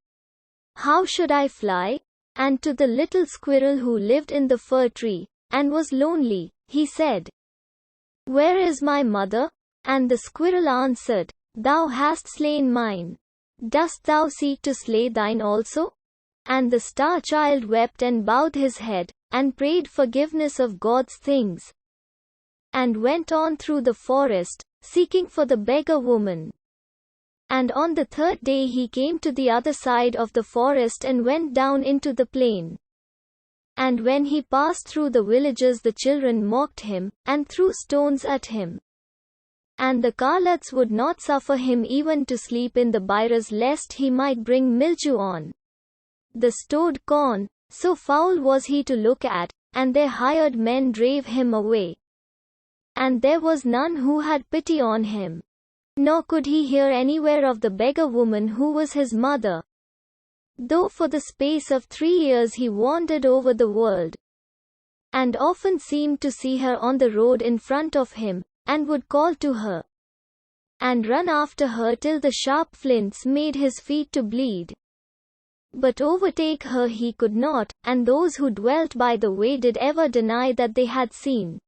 How should I fly? And to the little squirrel who lived in the fir tree, and was lonely, he said, Where is my mother? And the squirrel answered, Thou hast slain mine. Dost thou seek to slay thine also? And the star child wept and bowed his head, and prayed forgiveness of God's things, and went on through the forest, seeking for the beggar woman. And on the third day he came to the other side of the forest and went down into the plain. And when he passed through the villages the children mocked him, and threw stones at him. And the Carlots would not suffer him even to sleep in the byres lest he might bring mildew on the stored corn, so foul was he to look at, and their hired men drave him away. And there was none who had pity on him. Nor could he hear anywhere of the beggar woman who was his mother. Though for the space of 3 years he wandered over the world, and often seemed to see her on the road in front of him, and would call to her, and run after her till the sharp flints made his feet to bleed. But overtake her he could not, and those who dwelt by the way did ever deny that they had seen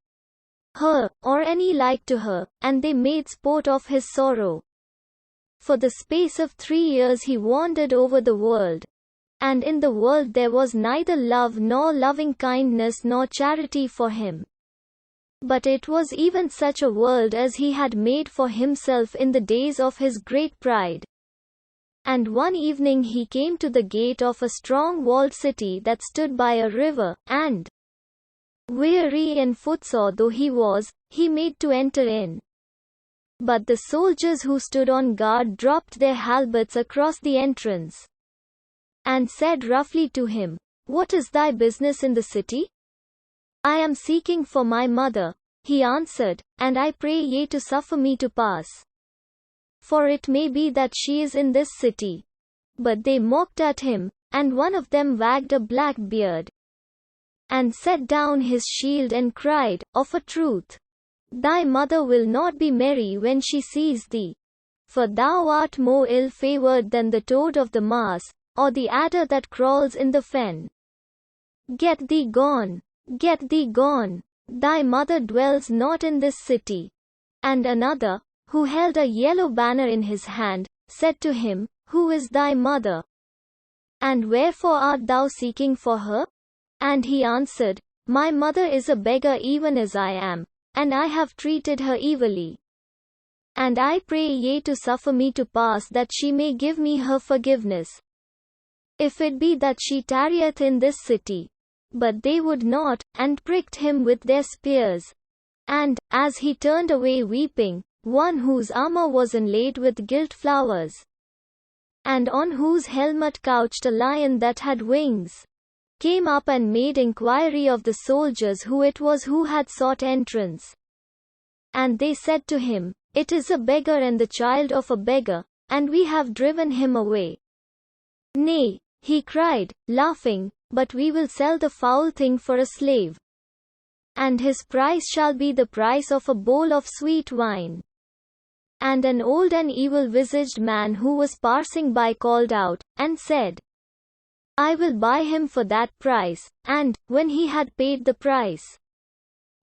her, or any like to her, and they made sport of his sorrow. For the space of 3 years he wandered over the world, and in the world there was neither love nor loving kindness nor charity for him. But it was even such a world as he had made for himself in the days of his great pride. And one evening he came to the gate of a strong walled city that stood by a river, and, weary and footsore though he was, he made to enter in. But the soldiers who stood on guard dropped their halberds across the entrance, and said roughly to him, "What is thy business in the city?" "I am seeking for my mother," he answered, "and I pray ye to suffer me to pass. For it may be that she is in this city." But they mocked at him, and one of them wagged a black beard, and set down his shield and cried, "Of a truth, thy mother will not be merry when she sees thee. For thou art more ill-favoured than the toad of the marsh, or the adder that crawls in the fen. Get thee gone, get thee gone, thy mother dwells not in this city." And another, who held a yellow banner in his hand, said to him, "Who is thy mother? And wherefore art thou seeking for her?" And he answered, "My mother is a beggar even as I am, and I have treated her evilly. And I pray ye to suffer me to pass that she may give me her forgiveness, if it be that she tarrieth in this city." But they would not, and pricked him with their spears. And, as he turned away weeping, one whose armor was inlaid with gilt flowers, and on whose helmet couched a lion that had wings, came up and made inquiry of the soldiers who it was who had sought entrance. And they said to him, "It is a beggar and the child of a beggar, and we have driven him away." "Nay," he cried, laughing, "but we will sell the foul thing for a slave, and his price shall be the price of a bowl of sweet wine." And an old and evil-visaged man who was passing by called out, and said, "I will buy him for that price." And, when he had paid the price,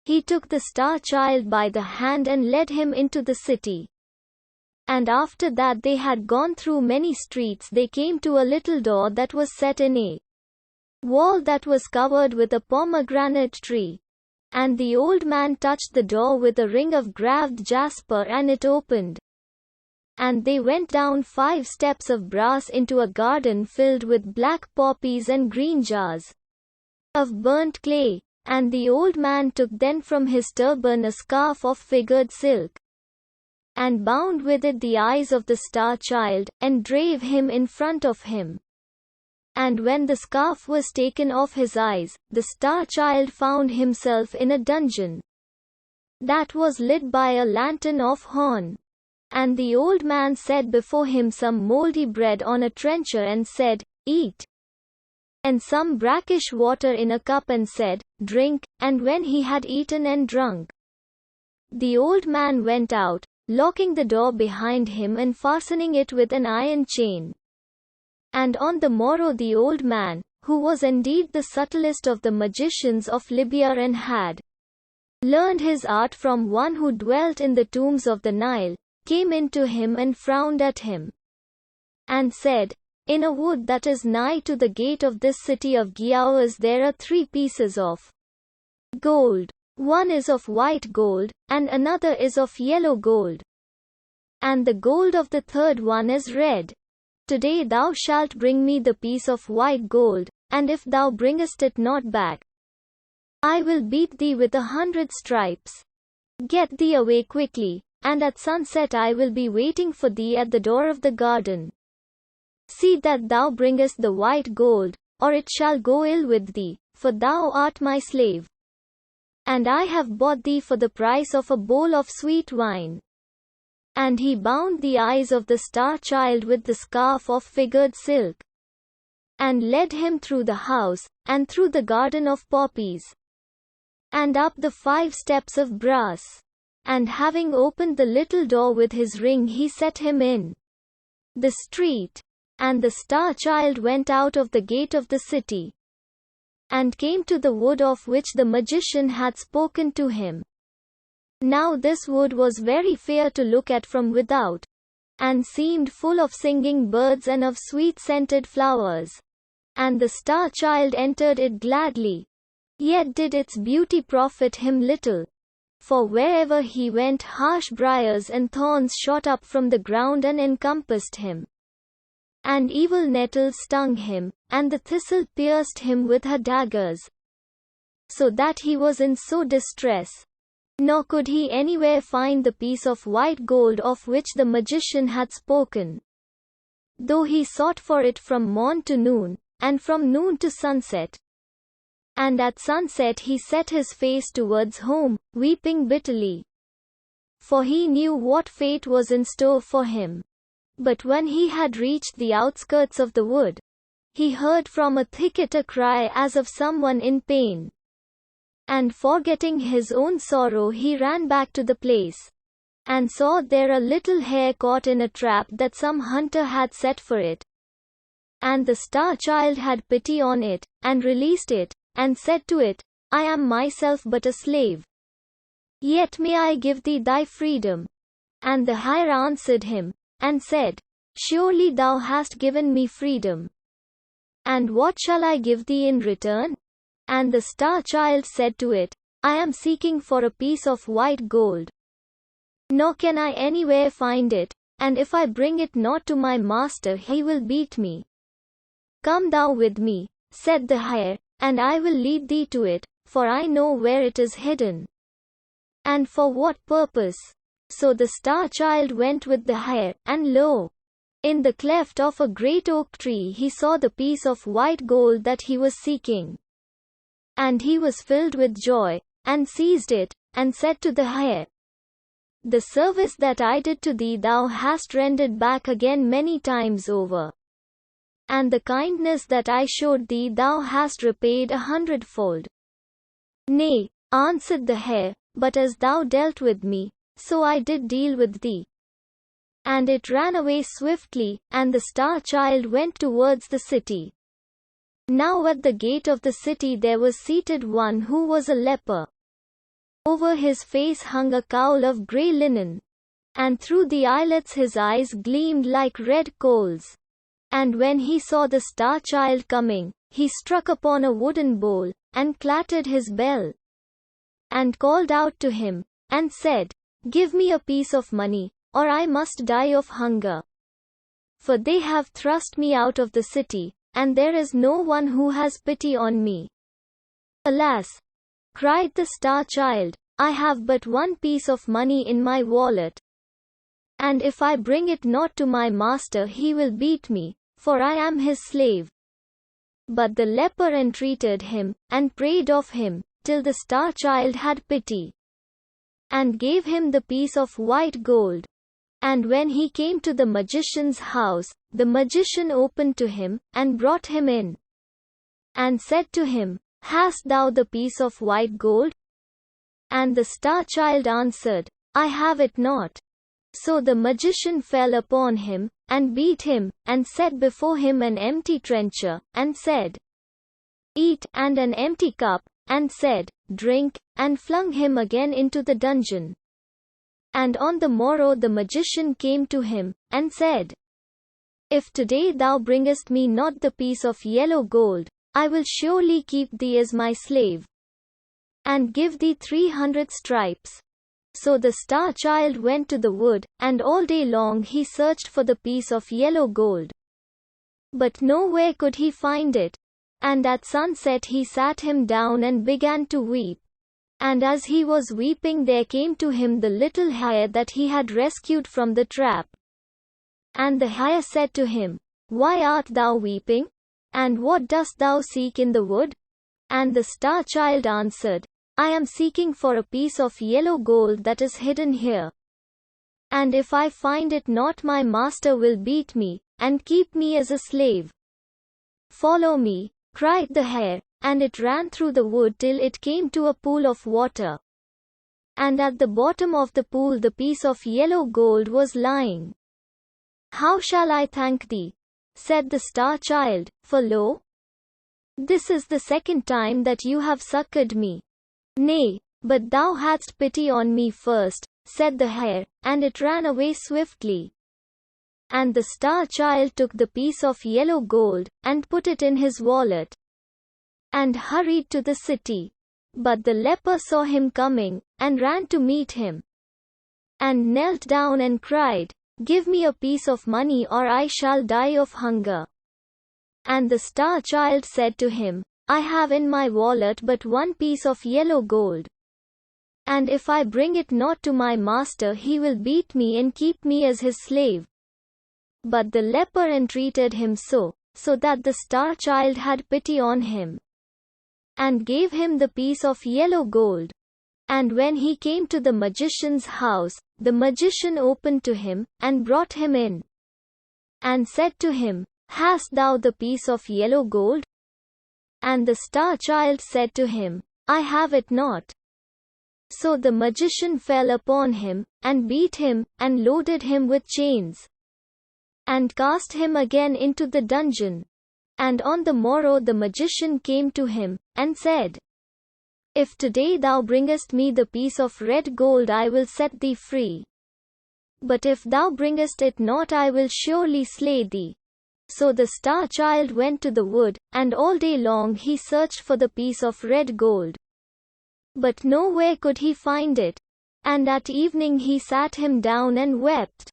he took the star child by the hand and led him into the city. And after that they had gone through many streets they came to a little door that was set in a wall that was covered with a pomegranate tree. And the old man touched the door with a ring of graved jasper and it opened. And they went down 5 steps of brass into a garden filled with black poppies and green jars of burnt clay. And the old man took then from his turban a scarf of figured silk, and bound with it the eyes of the star child, and drave him in front of him. And when the scarf was taken off his eyes, the star child found himself in a dungeon that was lit by a lantern of horn. And the old man set before him some mouldy bread on a trencher and said, "Eat." And some brackish water in a cup and said, "Drink." And when he had eaten and drunk, the old man went out, locking the door behind him and fastening it with an iron chain. And on the morrow the old man, who was indeed the subtlest of the magicians of Libya and had learned his art from one who dwelt in the tombs of the Nile, came in to him and frowned at him, and said, "In a wood that is nigh to the gate of this city of Giawas there are 3 pieces of gold. One is of white gold, and another is of yellow gold, and the gold of the third one is red. Today thou shalt bring me the piece of white gold, and if thou bringest it not back, I will beat thee with 100 stripes. Get thee away quickly." and at sunset I will be waiting for thee at the door of the garden. See that thou bringest the white gold, or it shall go ill with thee, for thou art my slave. And I have bought thee for the price of a bowl of sweet wine. And he bound the eyes of the star child with the scarf of figured silk, and led him through the house, and through the garden of poppies, and up the 5 steps of brass. And having opened the little door with his ring, he set him in the street. And the star child went out of the gate of the city, and came to the wood of which the magician had spoken to him. Now this wood was very fair to look at from without, and seemed full of singing birds and of sweet-scented flowers. And the star child entered it gladly. Yet did its beauty profit him little, for wherever he went harsh briars and thorns shot up from the ground and encompassed him. And evil nettles stung him, and the thistle pierced him with her daggers, so that he was in so distress. Nor could he anywhere find the piece of white gold of which the magician had spoken, though he sought for it from morn to noon, and from noon to sunset. And at sunset he set his face towards home, weeping bitterly, for he knew what fate was in store for him. But when he had reached the outskirts of the wood, he heard from a thicket a cry as of someone in pain. And forgetting his own sorrow, he ran back to the place, and saw there a little hare caught in a trap that some hunter had set for it. And the star child had pity on it, and released it, and said to it, I am myself but a slave. Yet may I give thee thy freedom. And the hare answered him, and said, Surely thou hast given me freedom. And what shall I give thee in return? And the star child said to it, I am seeking for a piece of white gold, nor can I anywhere find it, and if I bring it not to my master he will beat me. Come thou with me, said the hare, and I will lead thee to it, for I know where it is hidden, and for what purpose. So the star child went with the hare, and lo! In the cleft of a great oak tree he saw the piece of white gold that he was seeking. And he was filled with joy, and seized it, and said to the hare, The service that I did to thee thou hast rendered back again many times over. And the kindness that I showed thee thou hast repaid 100-fold. Nay, answered the hare, but as thou dealt with me, so I did deal with thee. And it ran away swiftly, and the star child went towards the city. Now at the gate of the city there was seated one who was a leper. Over his face hung a cowl of grey linen, and through the eyelets his eyes gleamed like red coals. And when he saw the star child coming, he struck upon a wooden bowl, and clattered his bell, and called out to him, and said, Give me a piece of money, or I must die of hunger. For they have thrust me out of the city, and there is no one who has pity on me. Alas! Cried the star child, I have but one piece of money in my wallet. And if I bring it not to my master he will beat me, for I am his slave. But the leper entreated him, and prayed of him, till the star child had pity, and gave him the piece of white gold. And when he came to the magician's house, the magician opened to him, and brought him in, and said to him, Hast thou the piece of white gold? And the star child answered, I have it not. So the magician fell upon him, and beat him, and set before him an empty trencher, and said, Eat, and an empty cup, and said, Drink, and flung him again into the dungeon. And on the morrow the magician came to him, and said, If today thou bringest me not the piece of yellow gold, I will surely keep thee as my slave, and give thee 300 stripes. So the star child went to the wood, and all day long he searched for the piece of yellow gold, but nowhere could he find it. And at sunset he sat him down and began to weep. And as he was weeping, there came to him the little hare that he had rescued from the trap. And the hare said to him, "Why art thou weeping? And what dost thou seek in the wood?" And the star child answered, "I am seeking for a piece of yellow gold that is hidden here. And if I find it not, my master will beat me, and keep me as a slave." "Follow me," cried the hare, and it ran through the wood till it came to a pool of water. And at the bottom of the pool the piece of yellow gold was lying. "How shall I thank thee?" said the star child, "for lo, this is the second time that you have succored me." "Nay, but thou hadst pity on me first," said the hare, and it ran away swiftly. And the star child took the piece of yellow gold, and put it in his wallet, and hurried to the city. But the leper saw him coming, and ran to meet him, and knelt down and cried, "Give me a piece of money, or I shall die of hunger." And the star child said to him, "I have in my wallet but one piece of yellow gold. And if I bring it not to my master, he will beat me and keep me as his slave." But the leper entreated him so that the star child had pity on him, and gave him the piece of yellow gold. And when he came to the magician's house, the magician opened to him, and brought him in, and said to him, "Hast thou the piece of yellow gold?" And the star child said to him, "I have it not." So the magician fell upon him, and beat him, and loaded him with chains, and cast him again into the dungeon. And on the morrow the magician came to him, and said, "If today thou bringest me the piece of red gold, I will set thee free. But if thou bringest it not, I will surely slay thee." So the star child went to the wood, and all day long he searched for the piece of red gold. But nowhere could he find it. And at evening he sat him down and wept.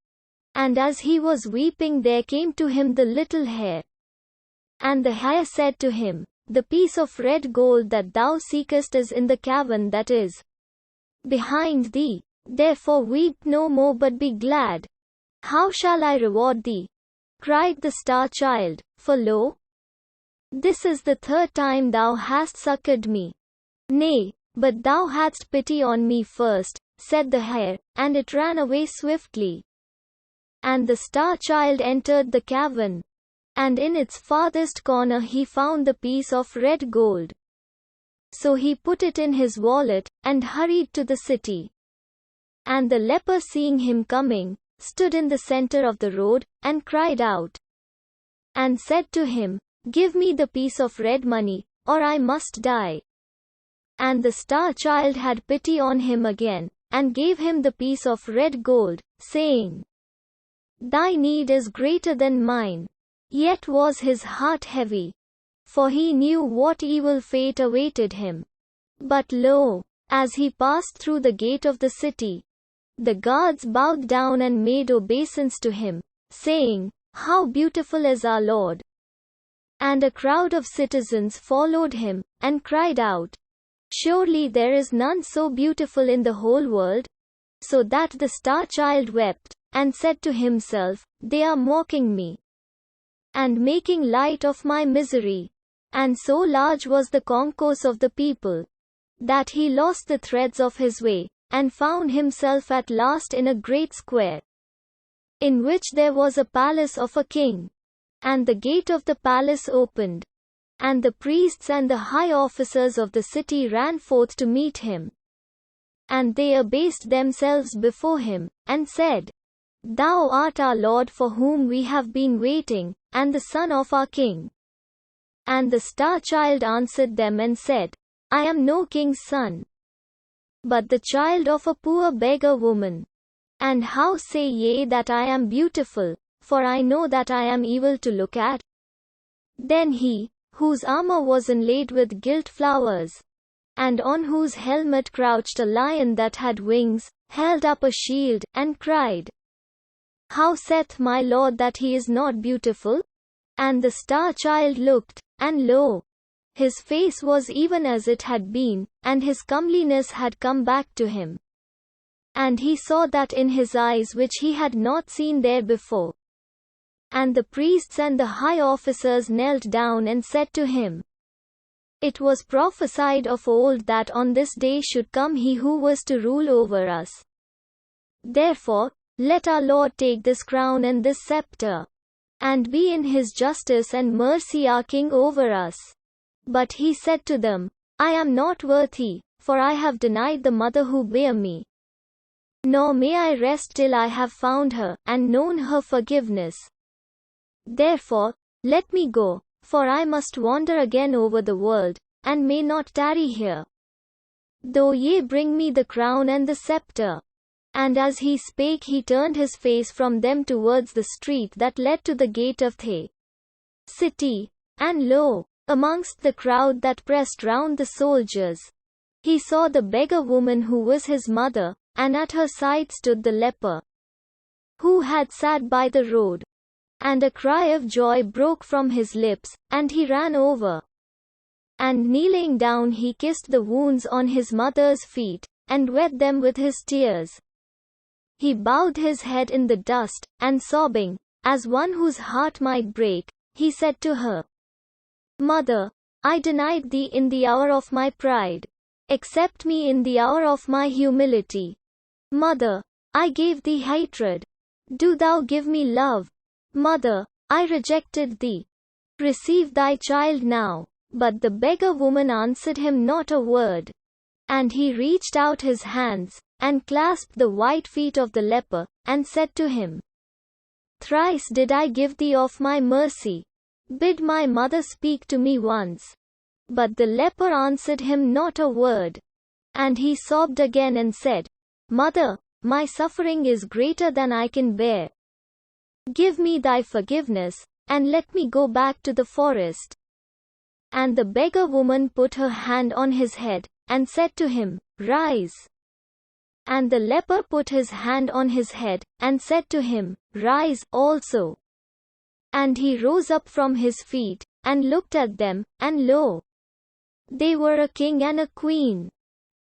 And as he was weeping, there came to him the little hare. And the hare said to him, "The piece of red gold that thou seekest is in the cavern that is behind thee. Therefore weep no more, but be glad." "How shall I reward thee?" cried the star child, "for lo, this is the third time thou hast succored me." "Nay, but thou hadst pity on me first," said the hare, and it ran away swiftly. And the star child entered the cavern, and in its farthest corner he found the piece of red gold. So he put it in his wallet, and hurried to the city. And the leper, seeing him coming, stood in the center of the road, and cried out, and said to him, "Give me the piece of red money, or I must die." And the star child had pity on him again, and gave him the piece of red gold, saying, "Thy need is greater than mine." Yet was his heart heavy, for he knew what evil fate awaited him. But lo, as he passed through the gate of the city, the guards bowed down and made obeisance to him, saying, "How beautiful is our Lord!" And a crowd of citizens followed him, and cried out, "Surely there is none so beautiful in the whole world." So that the star child wept, and said to himself, "They are mocking me, and making light of my misery." And so large was the concourse of the people, that he lost the threads of his way, and found himself at last in a great square, in which there was a palace of a king. And the gate of the palace opened, and the priests and the high officers of the city ran forth to meet him. And they abased themselves before him, and said, "Thou art our Lord, for whom we have been waiting, and the son of our king." And the star child answered them and said, "I am no king's son, but the child of a poor beggar woman. And how say ye that I am beautiful? For I know that I am evil to look at." Then he, whose armor was inlaid with gilt flowers, and on whose helmet crouched a lion that had wings, held up a shield, and cried, "How saith my Lord that he is not beautiful?" And the star child looked, and lo, His face was even as it had been, and his comeliness had come back to him. And he saw that in his eyes which he had not seen there before. And the priests and the high officers knelt down and said to him, It was prophesied of old that on this day should come he who was to rule over us. Therefore, let our Lord take this crown and this scepter, and be in his justice and mercy our king over us. But he said to them, I am not worthy, for I have denied the mother who bare me. Nor may I rest till I have found her, and known her forgiveness. Therefore, let me go, for I must wander again over the world, and may not tarry here. Though ye bring me the crown and the scepter. And as he spake he turned his face from them towards the street that led to the gate of the city, and lo, amongst the crowd that pressed round the soldiers, he saw the beggar woman who was his mother, and at her side stood the leper, who had sat by the road. And a cry of joy broke from his lips, and he ran over. And kneeling down he kissed the wounds on his mother's feet, and wet them with his tears. He bowed his head in the dust, and sobbing, as one whose heart might break, he said to her, Mother, I denied thee in the hour of my pride. Accept me in the hour of my humility. Mother, I gave thee hatred. Do thou give me love. Mother, I rejected thee. Receive thy child now. But the beggar woman answered him not a word. And he reached out his hands, and clasped the white feet of the leper, and said to him, Thrice did I give thee of my mercy. Bid my mother speak to me once. But the leper answered him not a word. And he sobbed again and said, Mother, my suffering is greater than I can bear. Give me thy forgiveness, and let me go back to the forest. And the beggar woman put her hand on his head, and said to him, Rise. And the leper put his hand on his head, and said to him, Rise also. And he rose up from his feet, and looked at them, and lo, they were a king and a queen.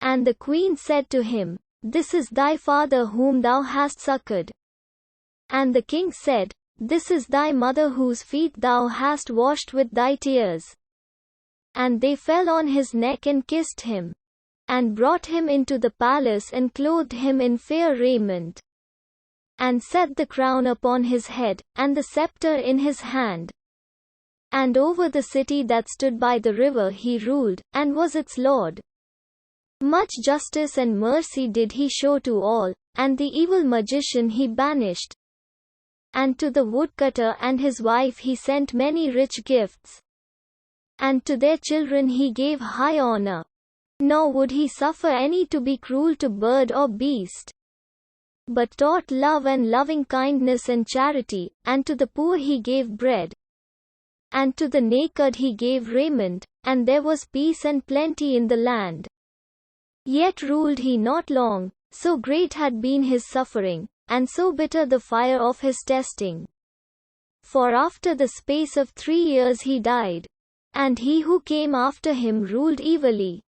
And the queen said to him, This is thy father whom thou hast succored. And the king said, This is thy mother whose feet thou hast washed with thy tears. And they fell on his neck and kissed him, and brought him into the palace and clothed him in fair raiment, and set the crown upon his head, and the scepter in his hand. And over the city that stood by the river he ruled, and was its lord. Much justice and mercy did he show to all, and the evil magician he banished. And to the woodcutter and his wife he sent many rich gifts. And to their children he gave high honor. Nor would he suffer any to be cruel to bird or beast, but taught love and loving kindness and charity, and to the poor he gave bread. And to the naked he gave raiment, and there was peace and plenty in the land. Yet ruled he not long, so great had been his suffering, and so bitter the fire of his testing. For after the space of 3 years he died. And he who came after him ruled evilly.